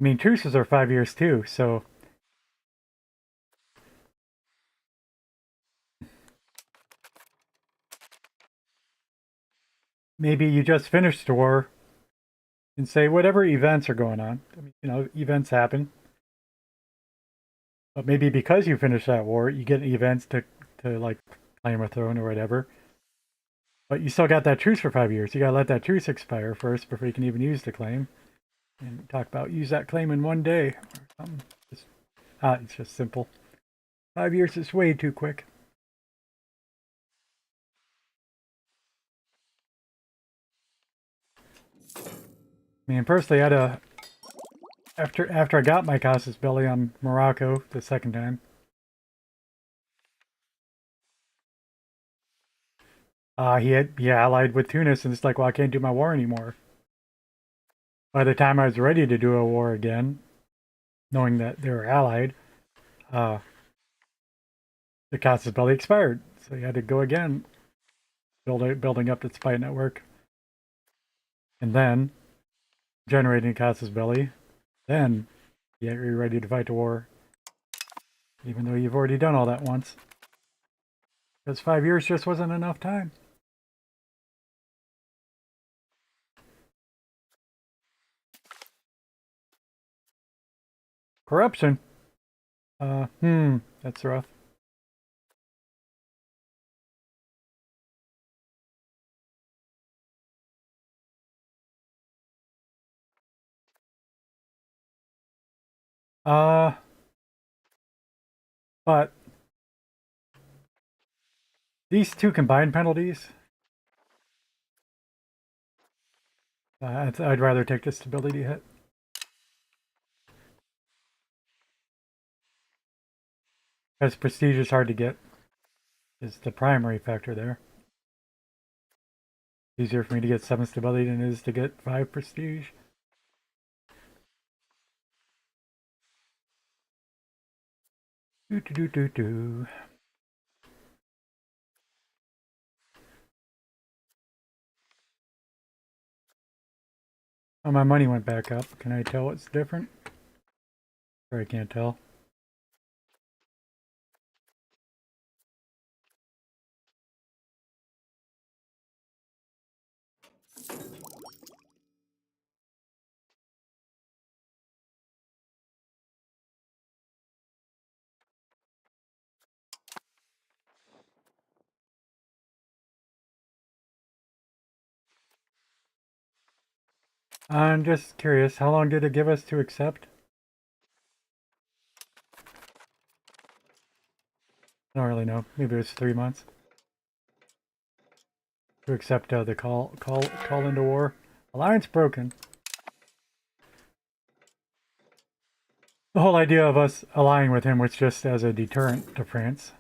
I mean, truces are 5 years too, so maybe you just finished the war and say whatever events are going on. I mean, events happen, but maybe because you finish that war, you get events to like claim a throne or whatever. But you still got that truce for 5 years. You gotta let that truce expire first before you can even use the claim. And talk about use that claim in one day or something. It's just simple. 5 years is way too quick. I mean, personally, I had a after I got my casus belli on Morocco the second time. He allied with Tunis, and it's like, well, I can't do my war anymore. By the time I was ready to do a war again, knowing that they were allied, uh, the casus belli expired, so he had to go again, building up the spy network, and then generating casus belli. Then you're ready to fight the war, even though you've already done all that once. Because 5 years just wasn't enough time. Corruption. That's rough. Uh, but these two combined penalties, I'd rather take the stability hit. Because prestige is hard to get, is the primary factor there. Easier for me to get 7 stability than it is to get 5 prestige. Do. Oh, my money went back up. Can I tell what's different? Or I can't tell. I'm just curious, how long did it give us to accept? I don't really know. Maybe it was 3 months. To accept the call into war. Alliance broken. The whole idea of us allying with him was just as a deterrent to France.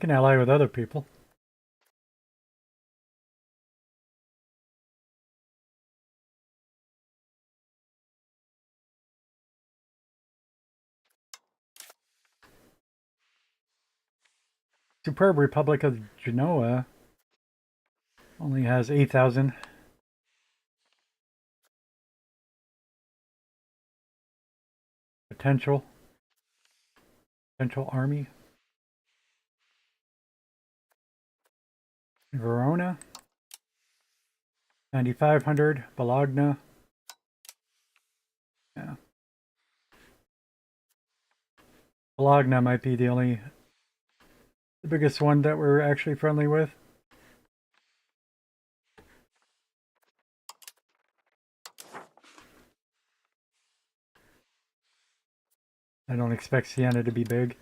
can ally with other people. Superb Republic of Genoa only has 8,000. Potential army. Verona, 9,500. Bologna. Yeah. Bologna might be the biggest one that we're actually friendly with. I don't expect Siena to be big.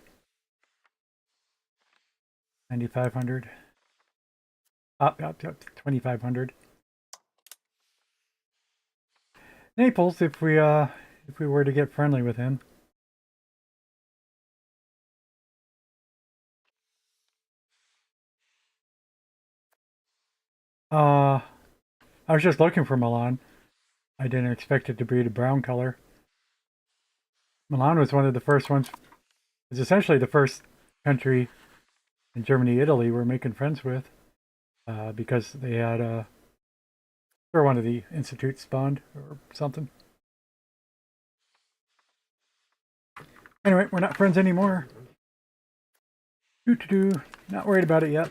9,500. Up, 2,500. Naples, if we were to get friendly with him. I was just looking for Milan. I didn't expect it to be the brown color. Milan was one of the first ones. It's essentially the first country in Germany, Italy we're making friends with, because they had or one of the institutes spawned or something. Anyway, we're not friends anymore. Not worried about it yet.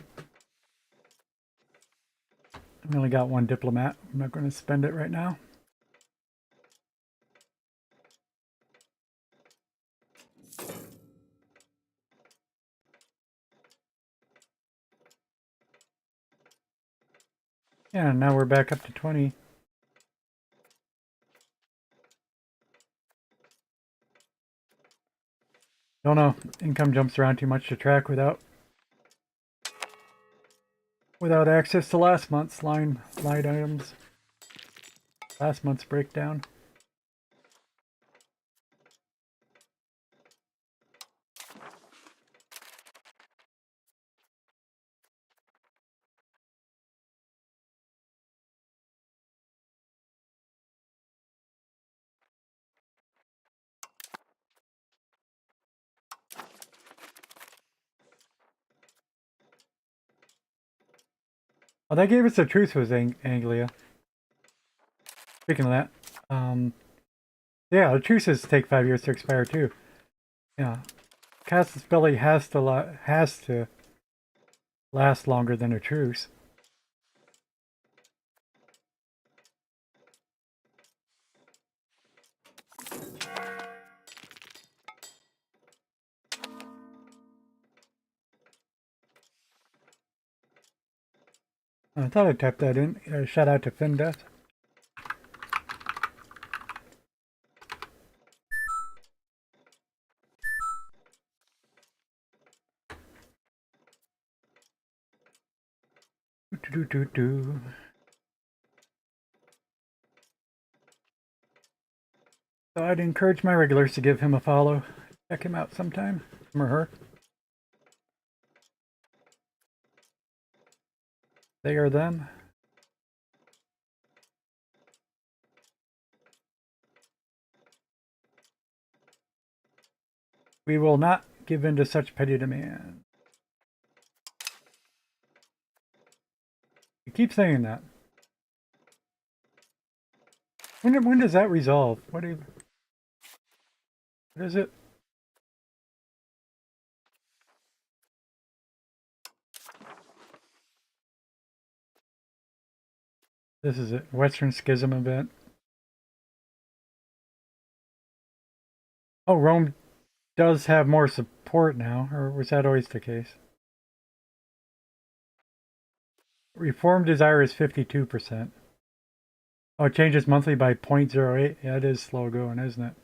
I've only got one diplomat. I'm not going to spend it right now. Yeah, now we're back up to 20. Don't know. Income jumps around too much to track without access to last month's line items. Last month's breakdown. Oh, they gave us a truce with Anglia. Speaking of that, yeah, the truces take 5 years to expire too. Yeah, Castile has to last longer than a truce. I thought I typed that in. Shout out to Findeath. So I'd encourage my regulars to give him a follow. Check him out sometime. Him or her. They or them. We will not give in to such petty demand. You keep saying that. When does that resolve? What is it? This is it. Western Schism event. Oh, Rome does have more support now, or was that always the case? Reform desire is 52%. Oh, it changes monthly by 0.08. Yeah, it is slow going, isn't it?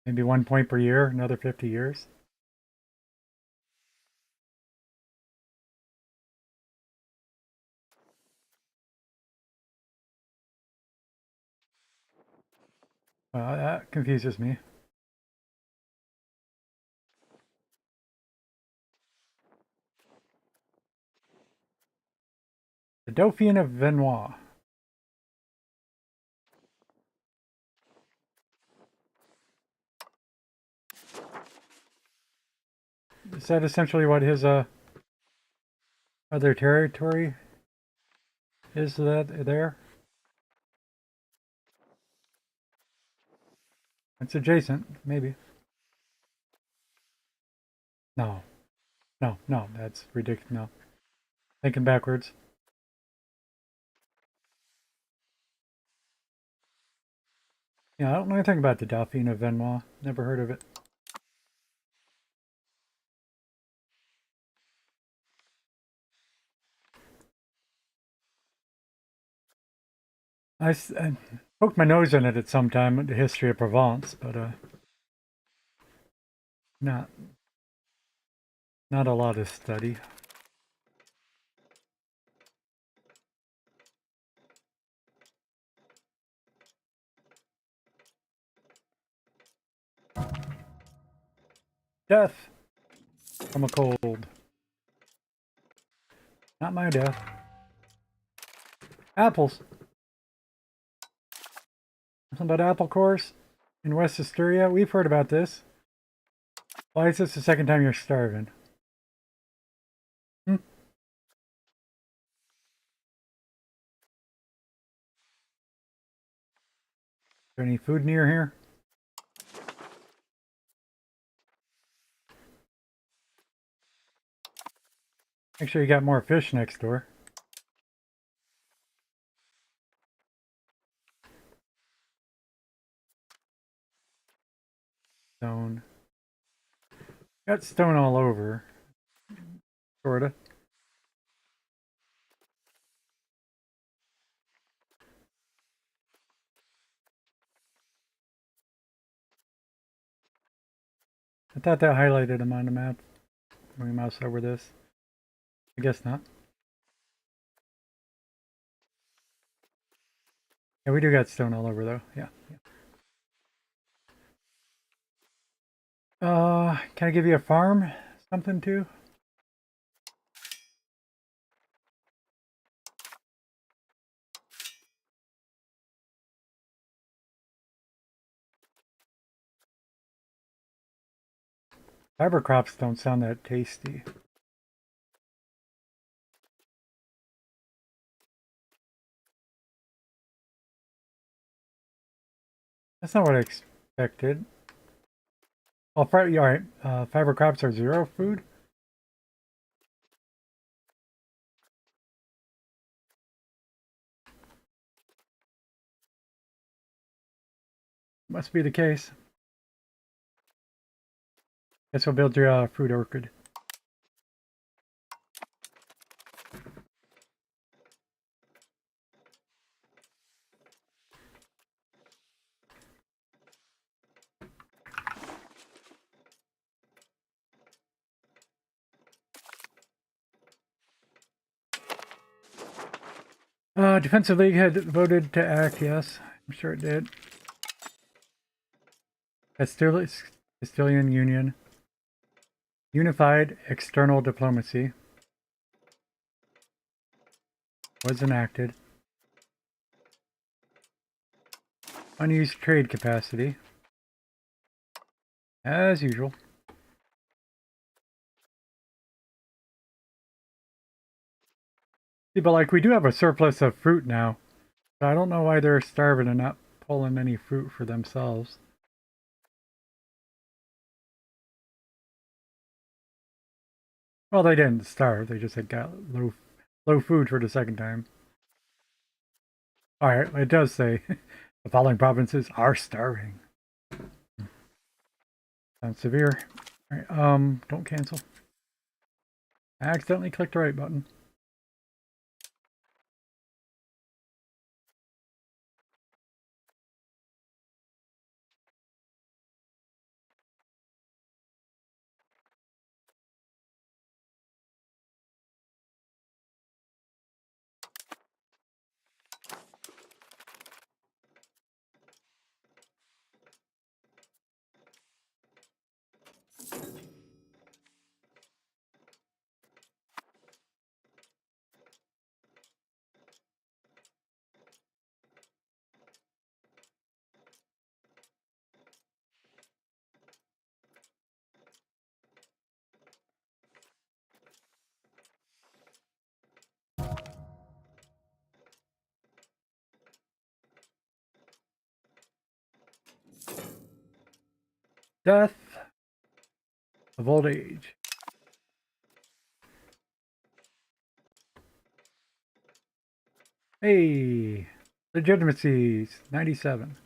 Maybe 1 point per year, another 50 years. That confuses me. Dauphin of Venois. Is that essentially what his other territory is that there? It's adjacent, maybe. No, no, that's ridiculous. No, thinking backwards. Yeah, I don't know anything about the Dauphin of Venois. Never heard of it. I poked my nose in it at some time with the history of Provence, but not not a lot of study. Death from a cold. Not my death. Apples. Something about apple cores in West Asturia. We've heard about this. Why is this the second time you're starving? Hmm? Is there any food near here? Make sure you got more fish next door. Stone. Got stone all over. Sorta. I thought that highlighted them on the map. Bring a mouse over this. I guess not. Yeah, we do got stone all over though. Yeah. Can I give you a farm? Something too? Fiber crops don't sound that tasty. That's not what I expected. Oh, alright. Fiber crops are 0 food? Must be the case. Guess we'll build your fruit orchard. Defensive League had voted to act, yes. I'm sure it did. Castilian Union. Unified External Diplomacy was enacted. Unused trade capacity. As usual. See, but like we do have a surplus of fruit now. So I don't know why they're starving and not pulling any fruit for themselves. Well, they didn't starve. They just had got low food for the second time. All right, it does say the following provinces are starving. Sounds severe. All right, don't cancel. I accidentally clicked the right button. Death of old age. Hey, legitimacies, 97.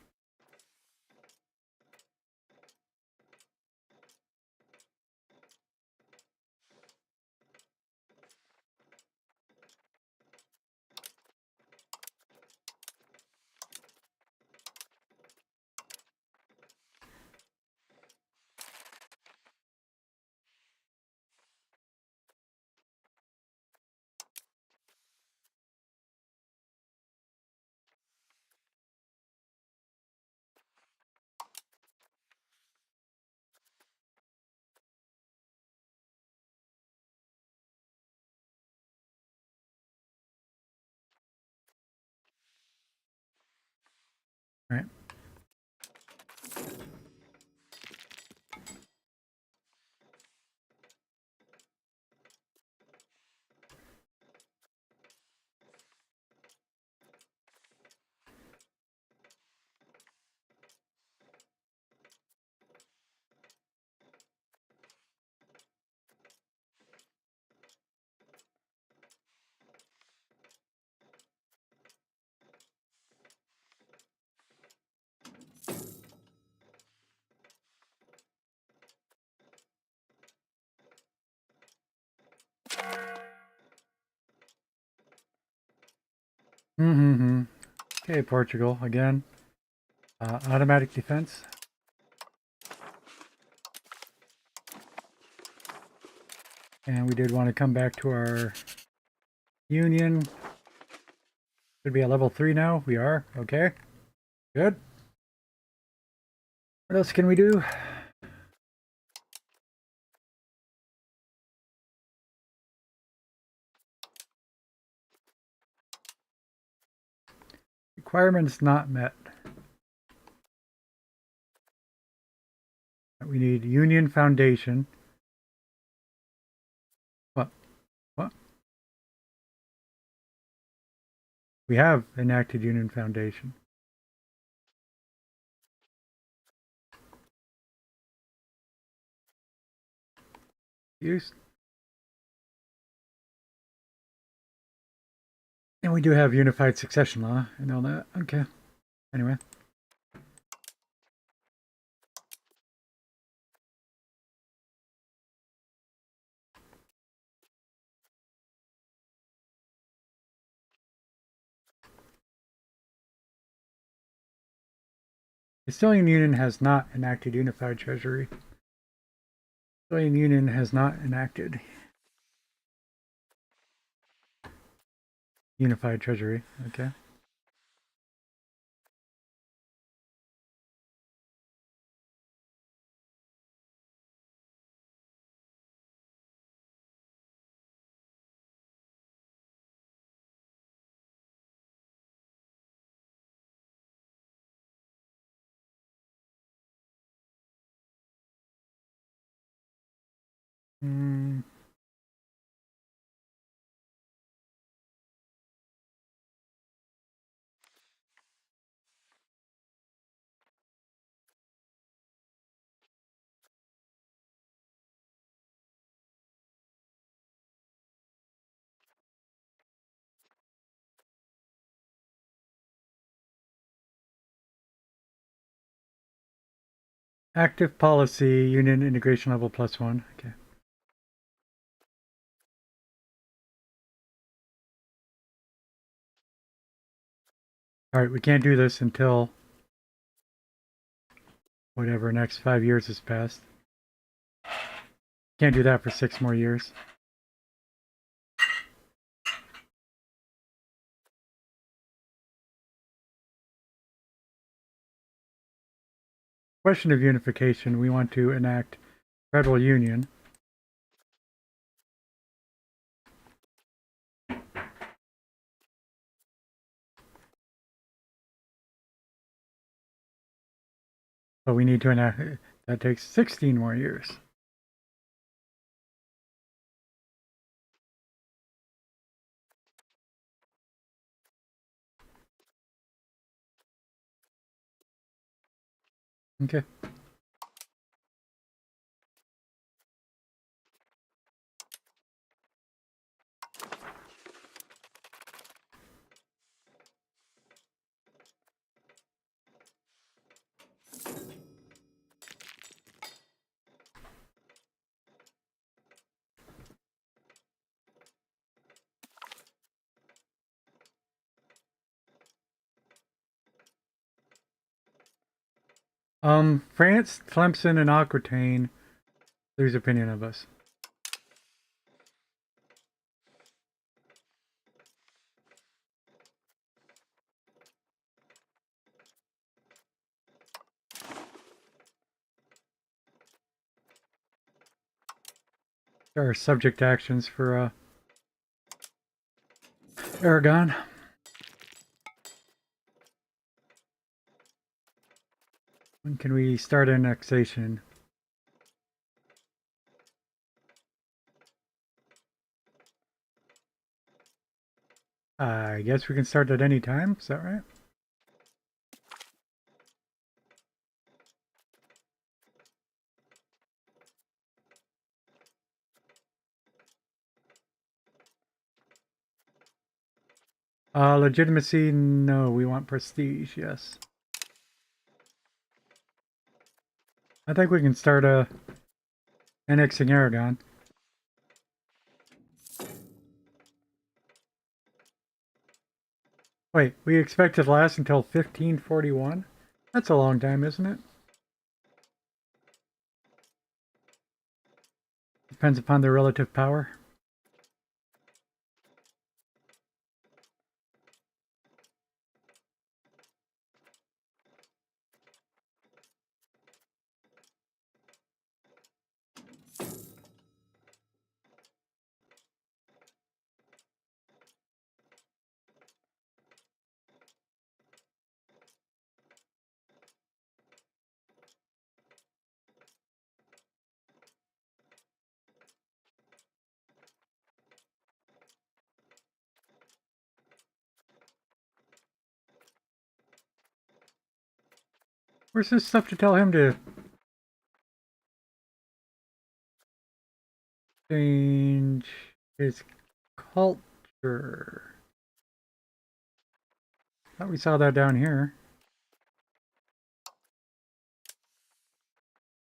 All right. Mm-hmm. Okay, Portugal again. Automatic defense. And we did want to come back to our union. Should be at level 3 now. We are. Okay. Good. What else can we do? Requirements not met. We need Union Foundation. What? What? We have enacted Union Foundation. Use. And we do have unified succession law and all that. Okay. Anyway. Castilian Union has not enacted unified treasury. Castilian Union has not enacted unified treasury. Okay. Hmm. Active policy, Union integration level +1. Okay. All right, we can't do this until whatever next 5 years has passed. Can't do that for 6 more years. Question of unification, we want to enact federal union. But we need to enact, that takes 16 more years. Okay. France, Tlemcen, and Aquitaine lose opinion of us. There are subject actions for Aragon. When can we start annexation? I guess we can start at any time, is that right? Legitimacy, no, we want prestige, yes. I think we can start annexing Aragon. Wait, we expect it to last until 1541? That's a long time, isn't it? Depends upon their relative power. Where's this stuff to tell him to change his culture? Thought we saw that down here.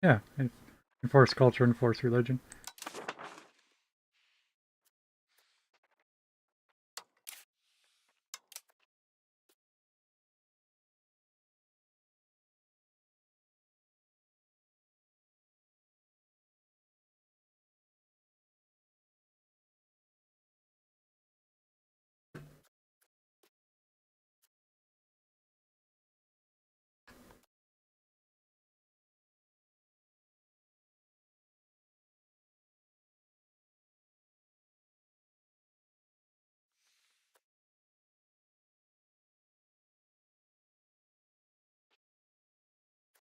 Yeah, enforce culture, enforce religion.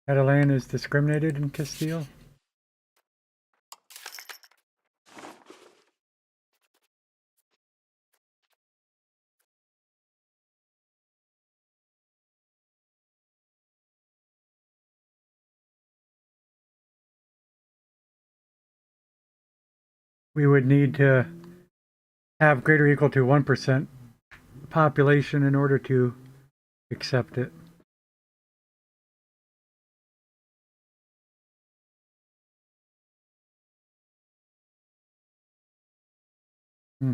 Catalan is discriminated in Castile. We would need to have greater or equal to 1% population in order to accept it. Hmm.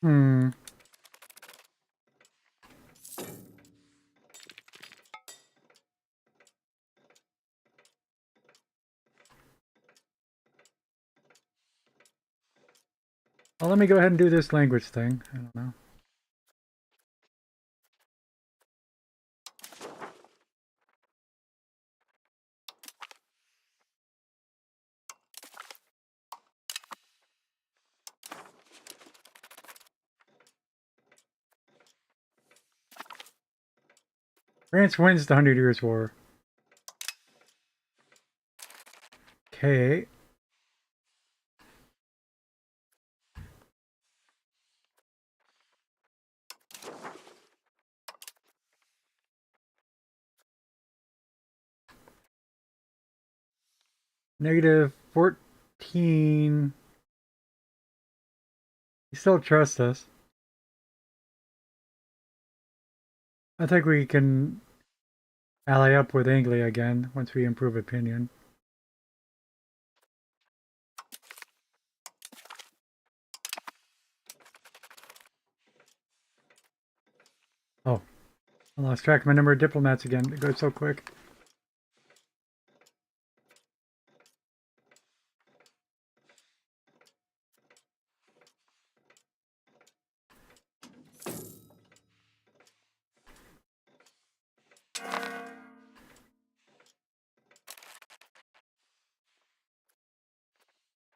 Hmm. Well, let me go ahead and do this language thing. I don't know. France wins the 100 Years' War. Okay. Negative 14. You still trust us. I think we can ally up with Anglia again once we improve opinion. Oh, I lost track of my number of diplomats again. It goes so quick.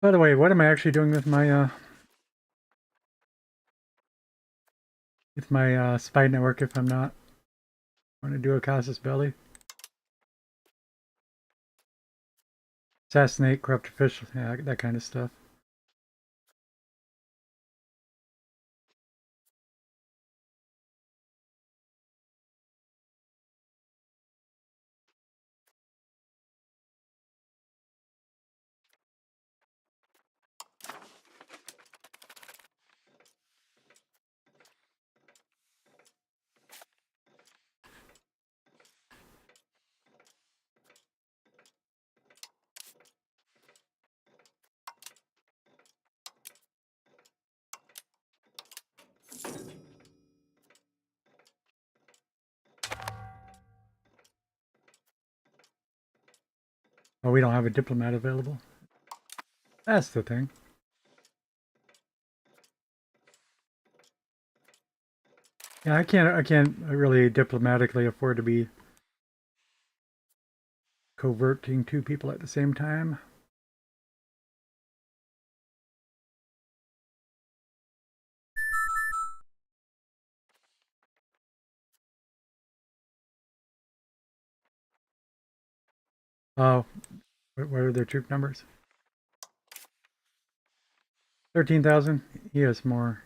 By the way, what am I actually doing with my spy network if I'm not going to do a casus belli? Assassinate corrupt officials, yeah, that kind of stuff. Oh, we don't have a diplomat available. That's the thing. Yeah, I can't really diplomatically afford to be coverting two people at the same time. Oh, what are their troop numbers? 13,000. He has more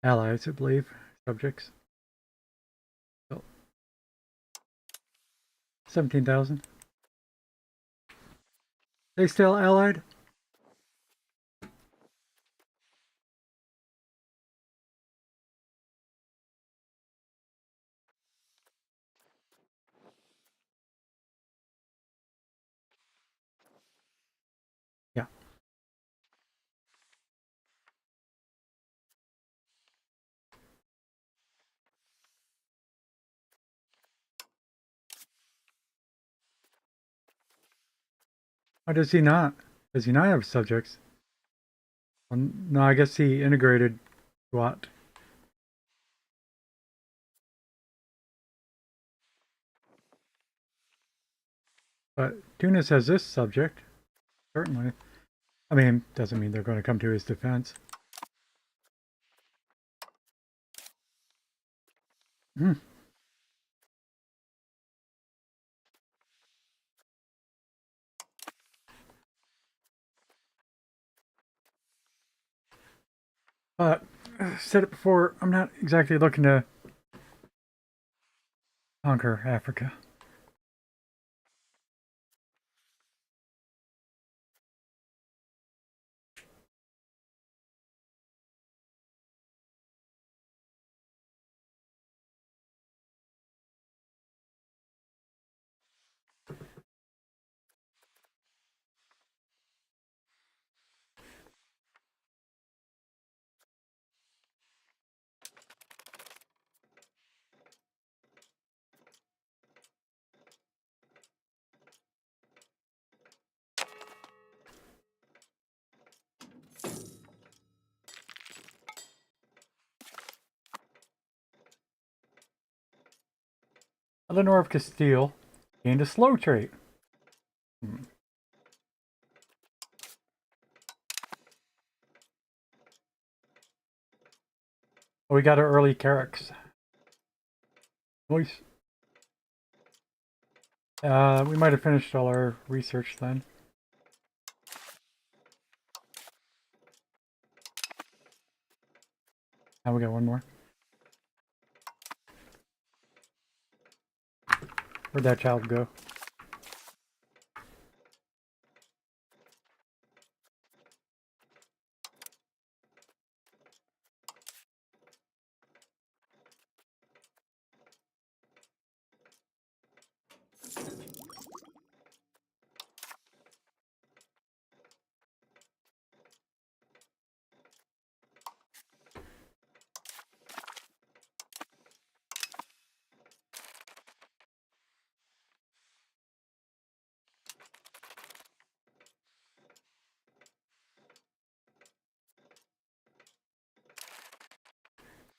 allies, I believe, subjects. So, 17,000. They still allied? Yeah. Why does he not? Does he not have subjects? Well, no, I guess he integrated what? But Tunis has this subject, certainly. I mean, doesn't mean they're going to come to his defense. Hmm. But, said it before, I'm not exactly looking to conquer Africa. Eleanor of Castile gained a slow trait. Hmm. Oh, we got our early Carracks. Nice. We might have finished all our research then. Now we got one more. Where'd that child go?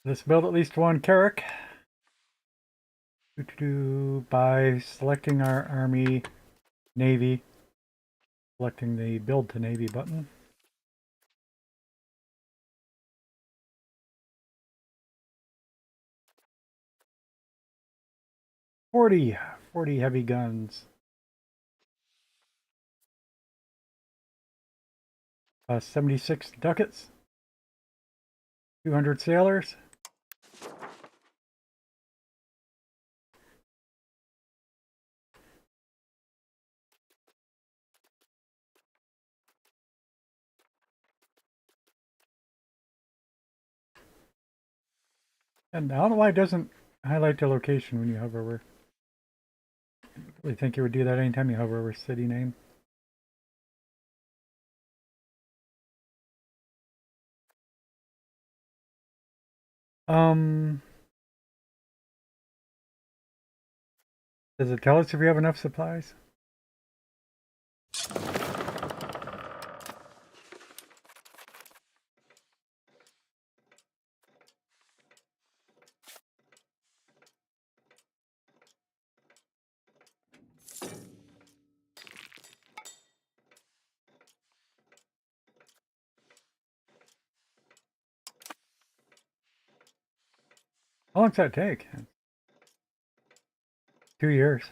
Let's build at least one Carrack. By selecting our Army, Navy, selecting the Build to Navy button. Forty heavy guns. 76 ducats. 200 sailors. And I don't know why it doesn't highlight the location when you hover over. I really think you would do that anytime you hover over city name. Does it tell us if we have enough supplies? How long does that take? 2 years.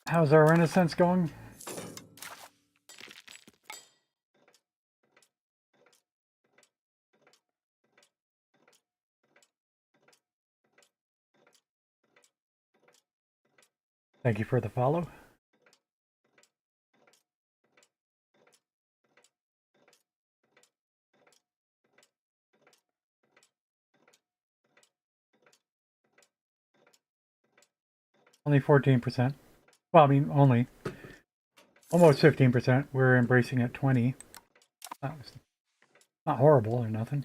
How's our Renaissance going? Thank you for the follow. Only 14%. Well, I mean, only. Almost 15%. We're embracing at 20. That was not horrible or nothing.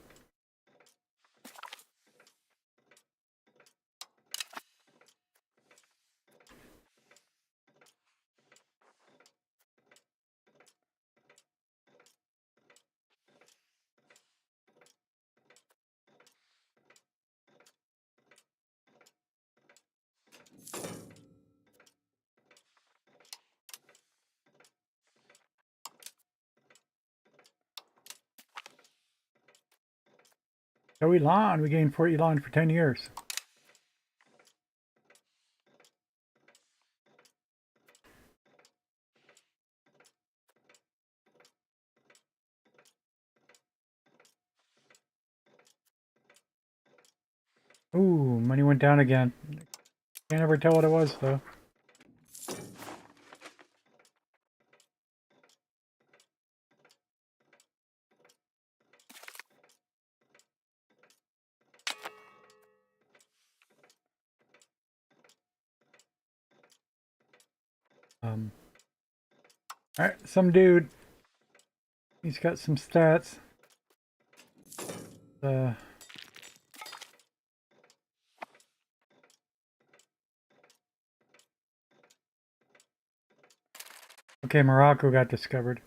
So Elan, we gained 4 Elan for 10 years. Ooh, money went down again. Can't ever tell what it was, though. Alright, some dude. He's got some stats. Okay, Morocco got discovered.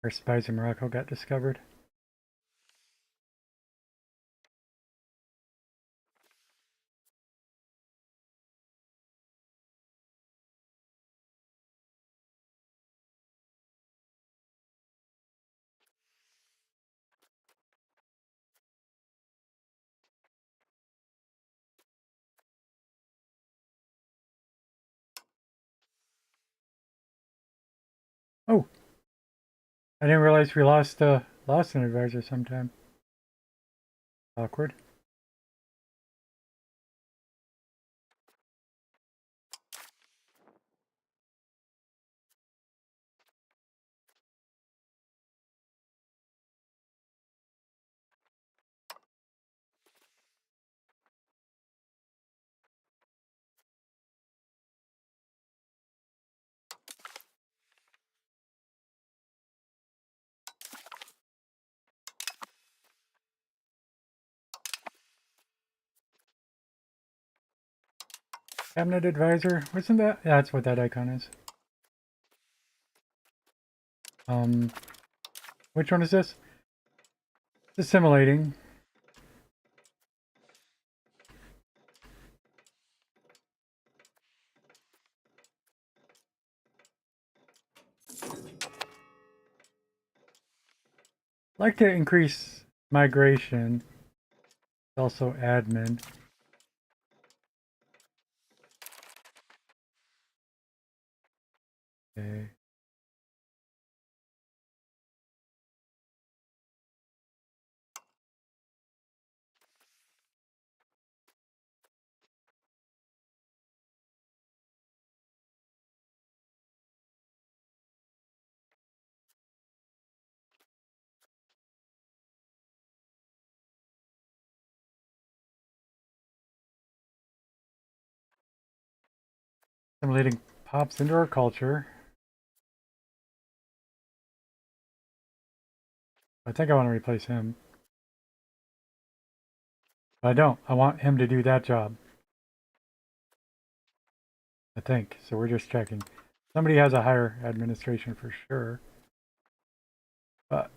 Our spies in Morocco got discovered. Oh, I didn't realize we lost an advisor sometime. Awkward. Cabinet advisor. Wasn't that? Yeah, that's what that icon is. Which one is this? Assimilating. Like to increase migration. Also admin. Okay. Assimilating pops into our culture. I think I want to replace him. But I don't. I want him to do that job. I think. So we're just checking. Somebody has a higher administration for sure. But as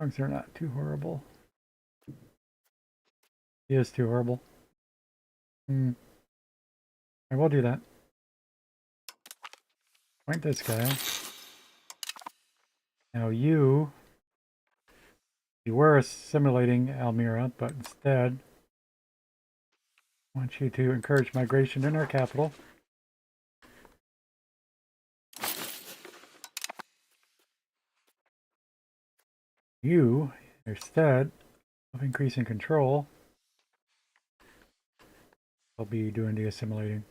long as they're not too horrible. He is too horrible. I will do that. Point this guy. Now you were assimilating Almira, but instead I want you to encourage migration in our capital. You, instead of increasing control, will be doing the assimilating.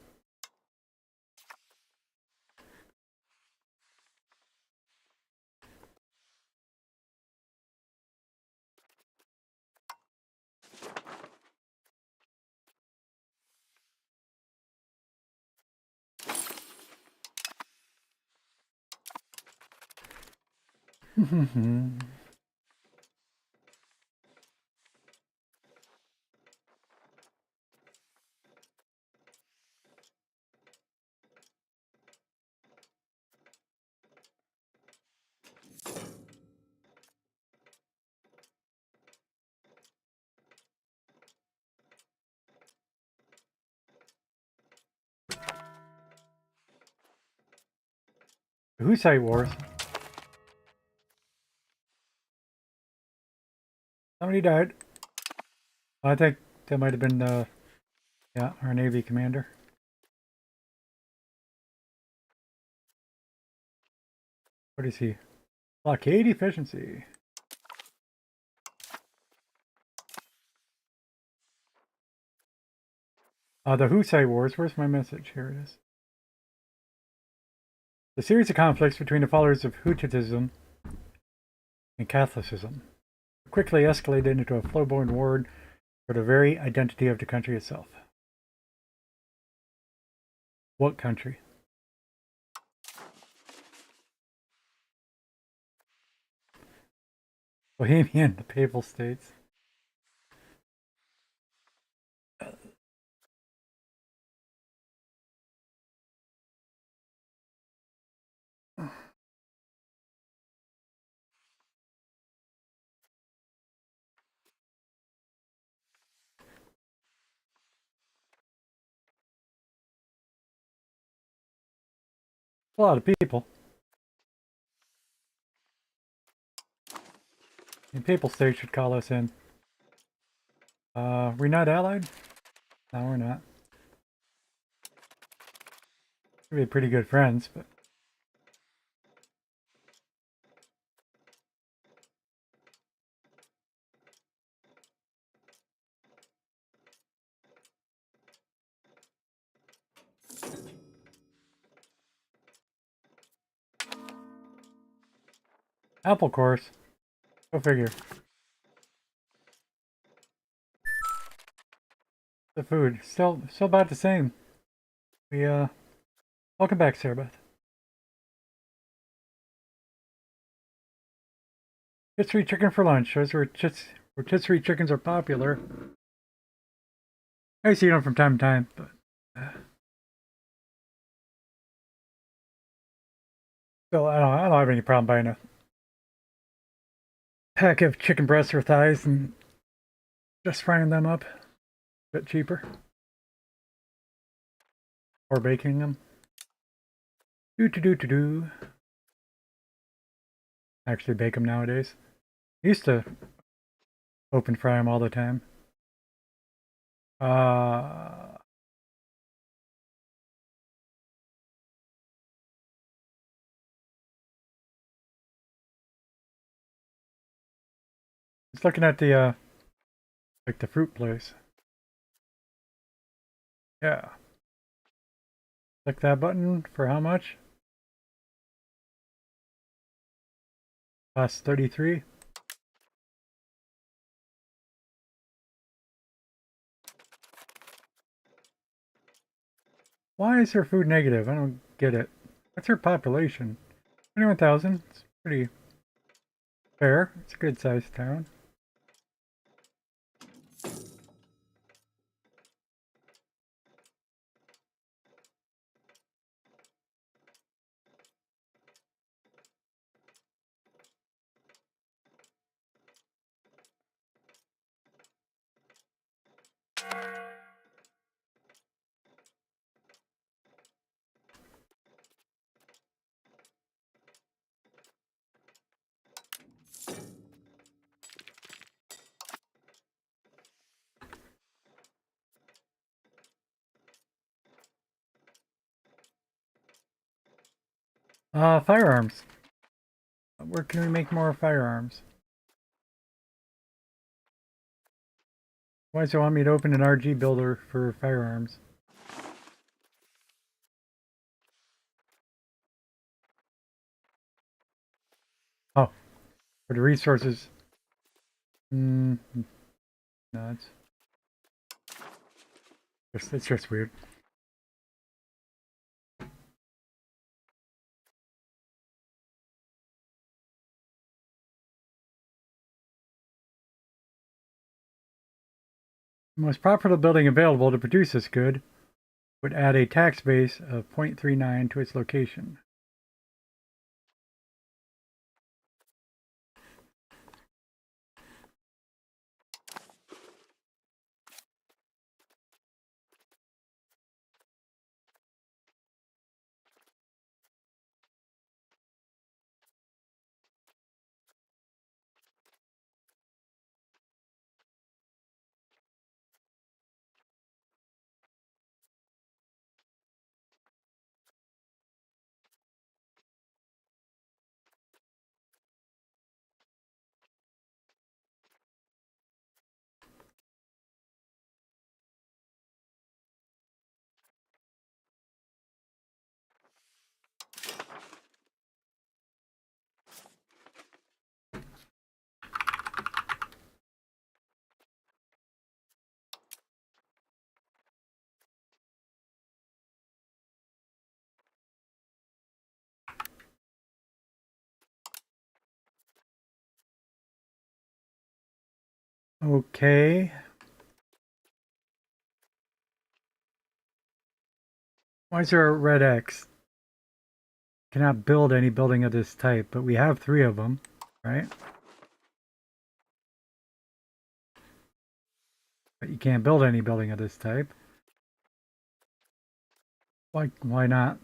Hussite Wars. Somebody died. I think that might have been yeah, our Navy commander. What is he? Blockade efficiency. The Hussite Wars. Where's my message? Here it is. The series of conflicts between the followers of Hussitism and Catholicism quickly escalated into a full-blown war for the very identity of the country itself. What country? Bohemia, the Papal States. A lot of people. The Papal States should call us in. We're not allied? No, we're not. We'd be pretty good friends, but... Apple course. Go figure. The food. Still about the same. We, welcome back, Sarah Beth. Rotisserie chicken for lunch. Those rotisserie chickens are popular. I see them from time to time, but still, I don't have any problem buying a pack of chicken breasts or thighs and just frying them up. A bit cheaper. Or baking them. Do. Actually bake them nowadays. Used to open fry them all the time. Just looking at the like the fruit place. Yeah. Click that button for how much? Costs 33. Why is their food negative? I don't get it. What's their population? 21,000. It's pretty fair. It's a good sized town. Firearms. Where can we make more firearms? Why does it want me to open an RG builder for firearms? Oh, for the resources. No, it's just weird. The most profitable building available to produce this good would add a tax base of 0.39 to its location. Okay. Why is there a red X? Cannot build any building of this type, but we have 3 of them, right? But you can't build any building of this type. Why not?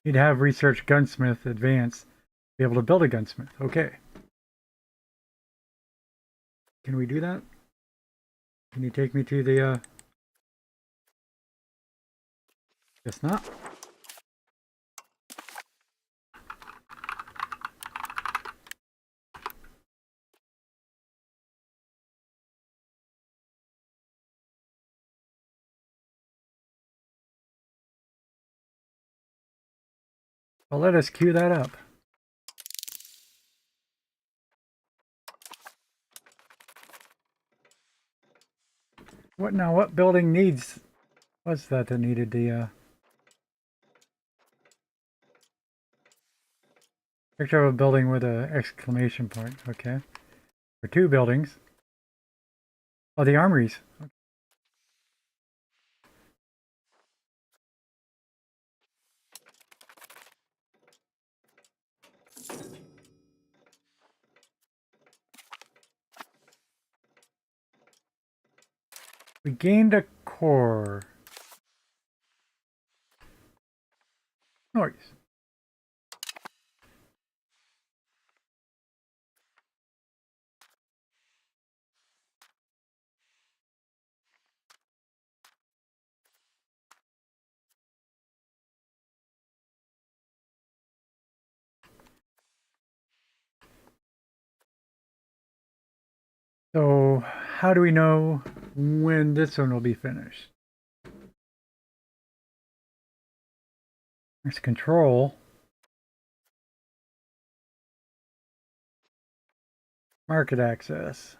You'd have research gunsmith advanced, be able to build a gunsmith. Okay. Can we do that? Can you take me to the guess not. Well, let us queue that up. What now? What building needs? What's that needed the picture of a building with an exclamation point? Okay, for 2 buildings. Oh, the armories. We gained a core. Noise. So, how do we know when this one will be finished? There's control. Market access.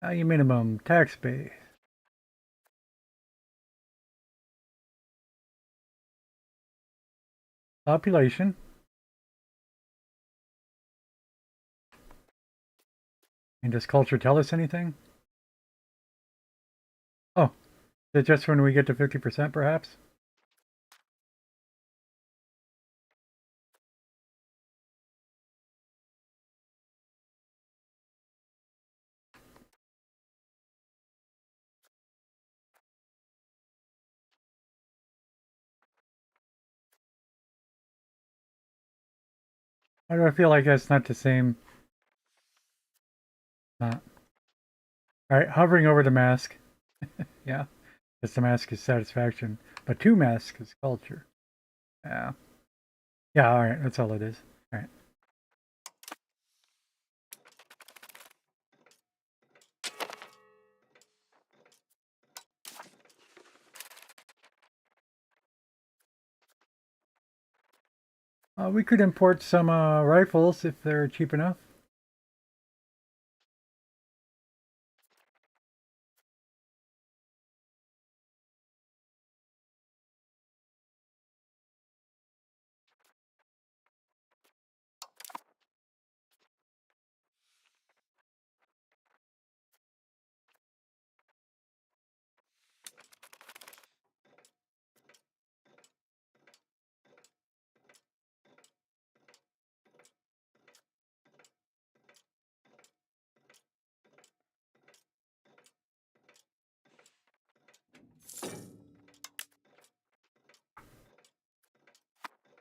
Value minimum. Tax base. Population. And does culture tell us anything? Oh, is it just when we get to 50% perhaps? Why do I feel like that's not the same? Not. Alright, hovering over the mask. Yeah, because the mask is satisfaction. But two masks is culture. Yeah. Yeah, alright, that's all it is. Alright. We could import some rifles if they're cheap enough.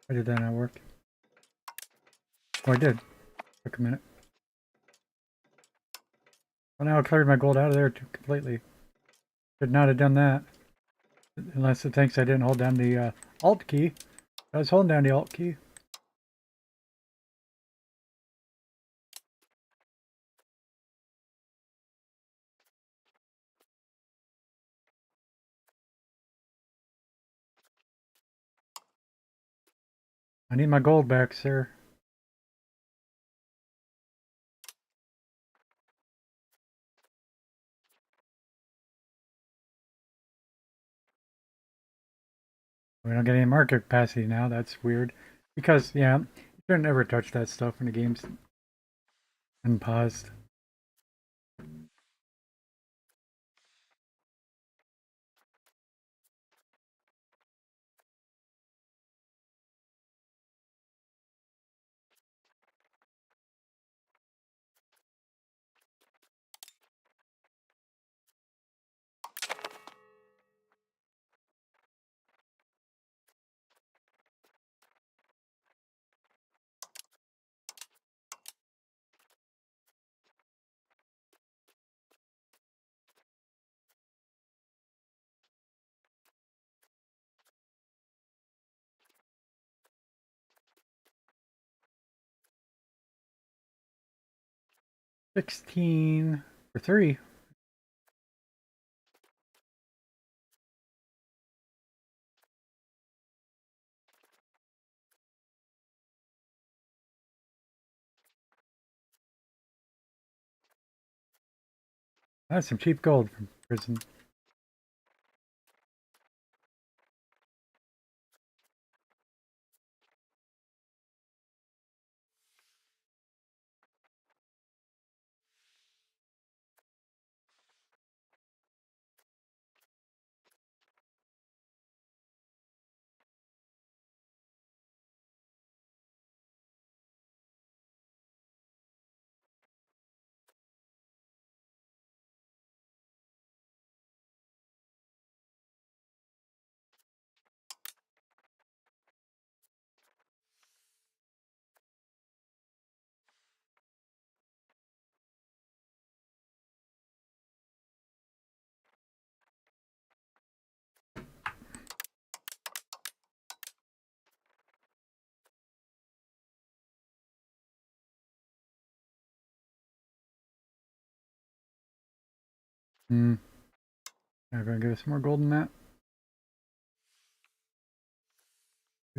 Why did that not work? Oh, I did. Took a minute. Well, now I cleared my gold out of there completely. Should not have done that. Unless it thinks I didn't hold down the Alt key. I was holding down the Alt key. I need my gold back, sir. We don't get any market capacity now. That's weird. Because, yeah, you shouldn't ever touch that stuff when the game's unpaused. $16 for 3. That's some cheap gold from prison. Hmm. I'm gonna give us some more gold in that.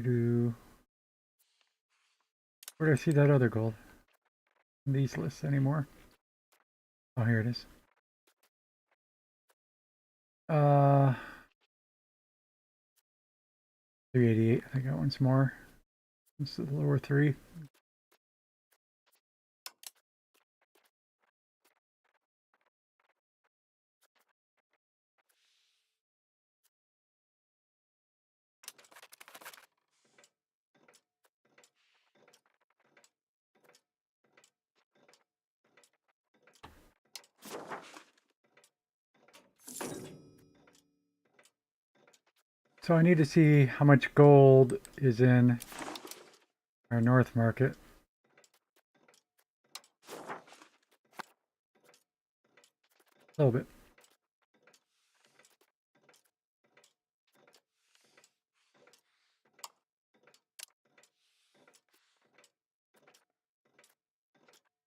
Do where do I see that other gold? In these lists anymore? Oh, here it is. 388. I think that one's more. This is the lower three. So I need to see how much gold is in our north market. A little bit.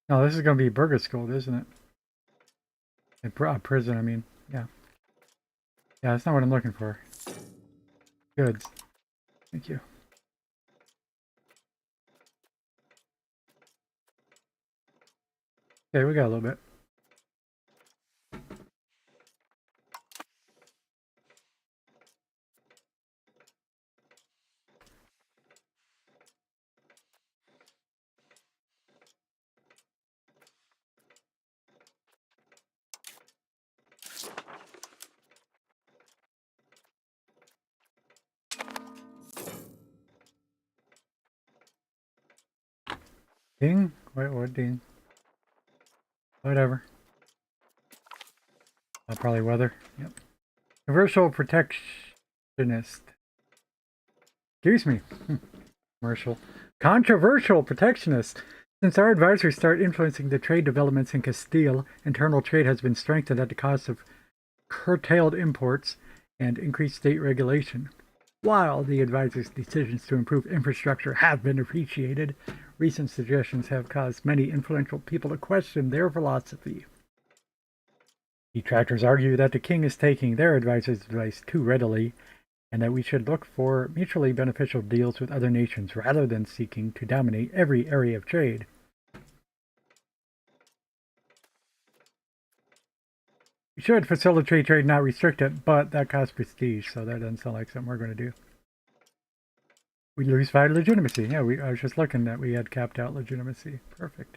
No, this is going to be Burgess gold, isn't it? Prison, I mean. Yeah. Yeah, that's not what I'm looking for. Goods. Thank you. Okay, we got a little bit. Ding? Wait, what ding? Whatever. Probably weather. Yep. Commercial protectionist. Excuse me. Commercial. Controversial protectionist. Since our advisors start influencing the trade developments in Castile, internal trade has been strengthened at the cost of curtailed imports and increased state regulation. While the advisors' decisions to improve infrastructure have been appreciated, recent suggestions have caused many influential people to question their philosophy. Detractors argue that the king is taking their advisors' advice too readily, and that we should look for mutually beneficial deals with other nations rather than seeking to dominate every area of trade. We should facilitate trade, not restrict it, but that costs prestige, so that doesn't sound like something we're going to do. We lose vital legitimacy. Yeah, I was just looking that we had capped out legitimacy. Perfect.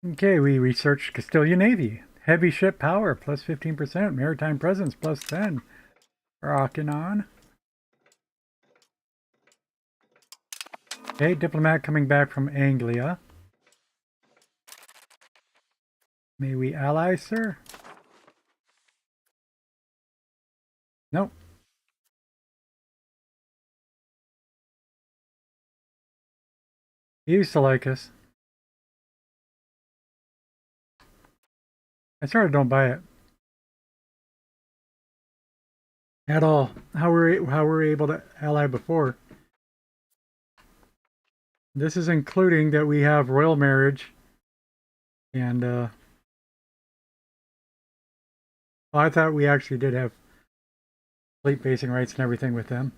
Okay, we researched Castilian Navy. Heavy ship power, plus 15%. Maritime presence, plus 10. Rocking on. Okay, diplomat coming back from Anglia. May we ally, sir? Nope. He used to like us. I sort of don't buy it. At all. How were we able to ally before? This is including that we have royal marriage and well, I thought we actually did have fleet basing rights and everything with them.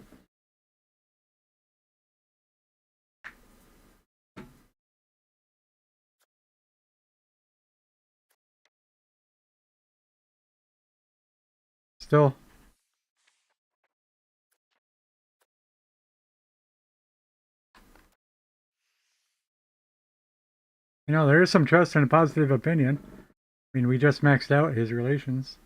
Still, you know, there is some trust and a positive opinion. I mean, we just maxed out his relations.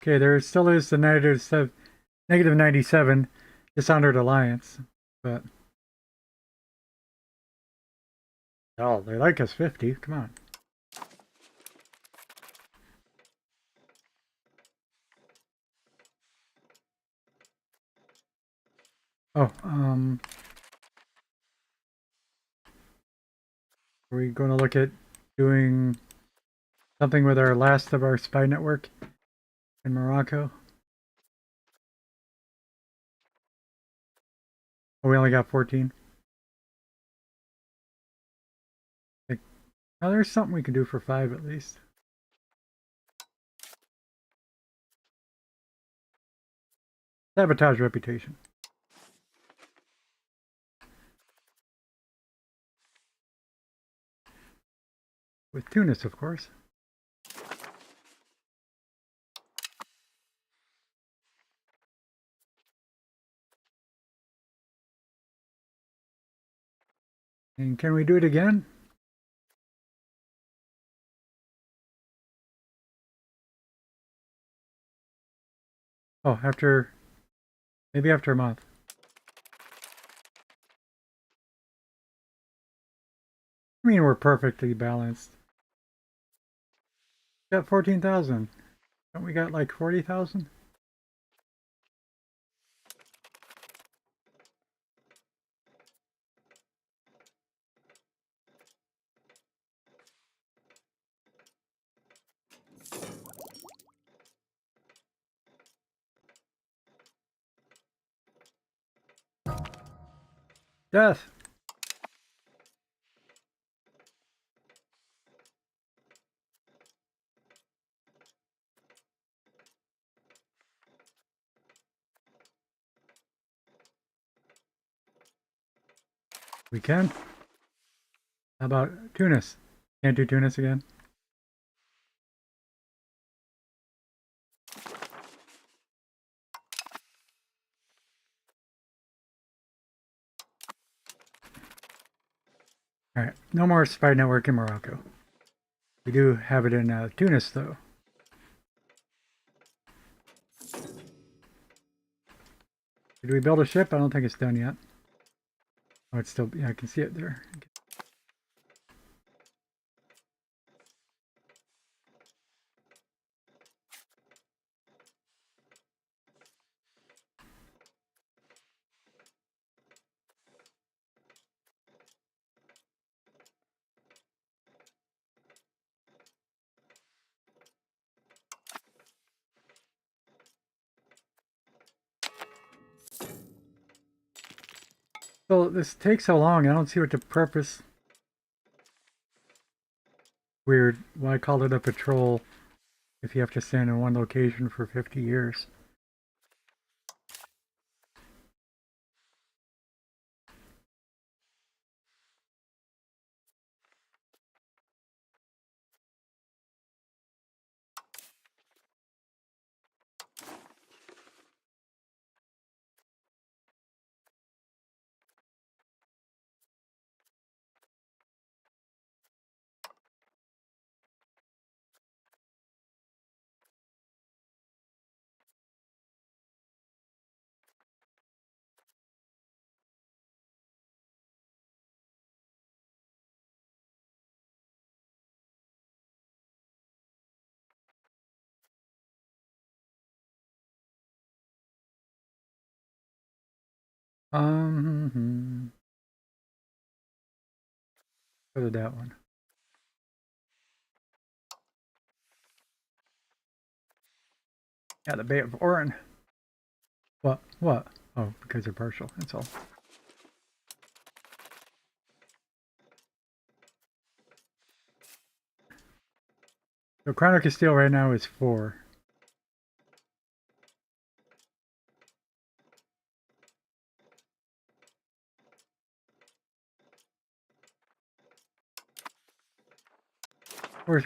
Okay, there still is the negative 97 Dishonored Alliance, but oh, they like us 50. Come on. Oh, are we going to look at doing something with our last of our spy network in Morocco? Oh, we only got 14. Oh, there's something we can do for 5 at least. Sabotage reputation. With Tunis, of course. And can we do it again? Oh, maybe after a month. I mean, we're perfectly balanced. Got 14,000. Don't we got like 40,000? Death. We can. How about Tunis? Can't do Tunis again? Alright, no more spy network in Morocco. We do have it in Tunis, though. Did we build a ship? I don't think it's done yet. Oh, it's still, yeah, I can see it there. So this takes so long, I don't see what the purpose. Weird. Why call it a patrol if you have to stand in one location for 50 years? Go to that one. Yeah, the Bay of Oran. What? What? Oh, because they're partial. That's all. So Crown of Castile right now is 4.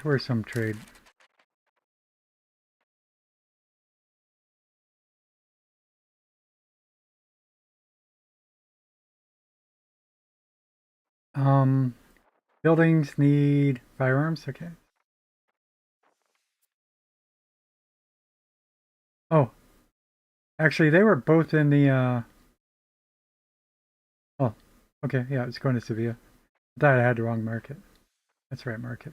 Where's some trade? Buildings need firearms. Okay. Oh, actually, they were both in the. Oh, okay, yeah, it's going to Sevilla. I thought I had the wrong market. That's the right market.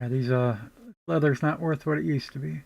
Yeah, these leather's not worth what it used to be.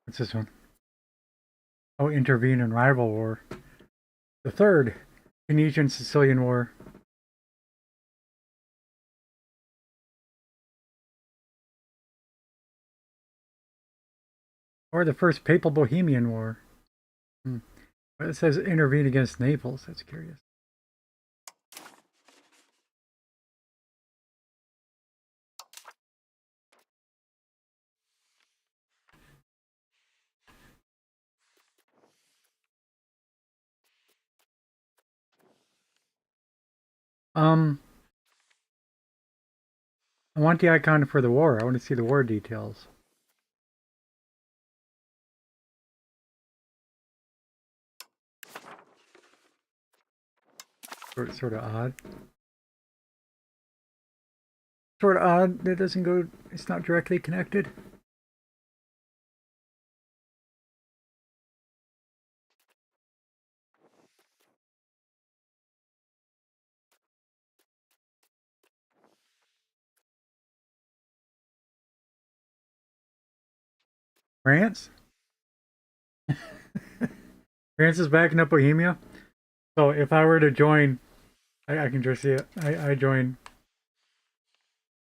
What's this one? Oh, intervene in rival war. The third, Phoenician-Sicilian War. Or the first Papal Bohemian War. Hmm. But it says intervene against Naples. That's curious. Um, I want the icon for the war. I want to see the war details. Sort of odd. Sort of odd. That doesn't go. It's not directly connected. France. France is backing up Bohemia. So if I were to join, I can just see it. I join.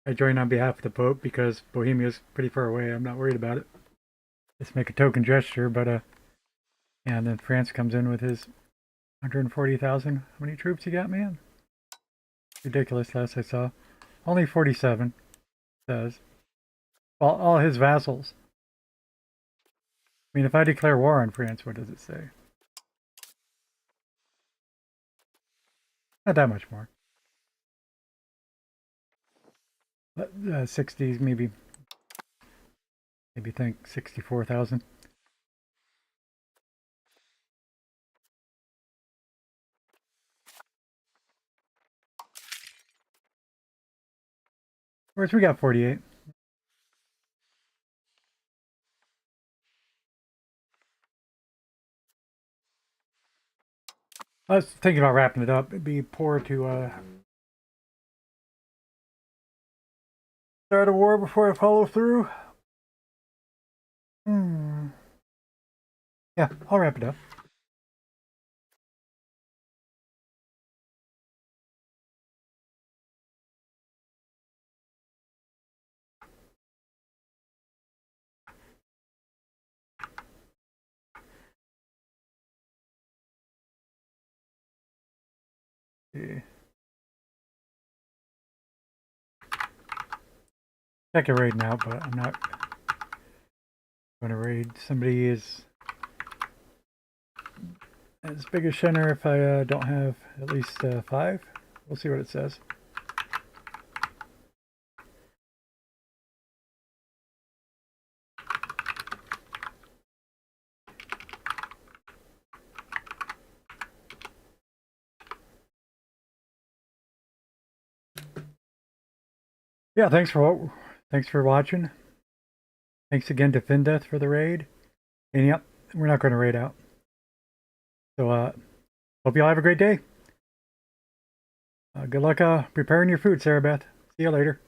I join on behalf of the Pope because Bohemia's pretty far away. I'm not worried about it. Just make a token gesture, but and then France comes in with his 140,000. How many troops you got, man? Ridiculous. Last I saw, only 47. Says all his vassals. I mean, if I declare war on France, what does it say? Not that much more. 60s, maybe think 64,000. Whereas we got 48. I was thinking about wrapping it up. It'd be poor to start a war before I follow through. Hmm. Yeah, I'll wrap it up. Yeah. I can raid now, but I'm not going to raid somebody as big as Shenner if I don't have at least 5. We'll see what it says. Yeah, thanks for watching. Thanks again to Findeath for the raid. And yep, we're not going to raid out. So hope you all have a great day. Good luck preparing your food, Sarah Beth. See you later.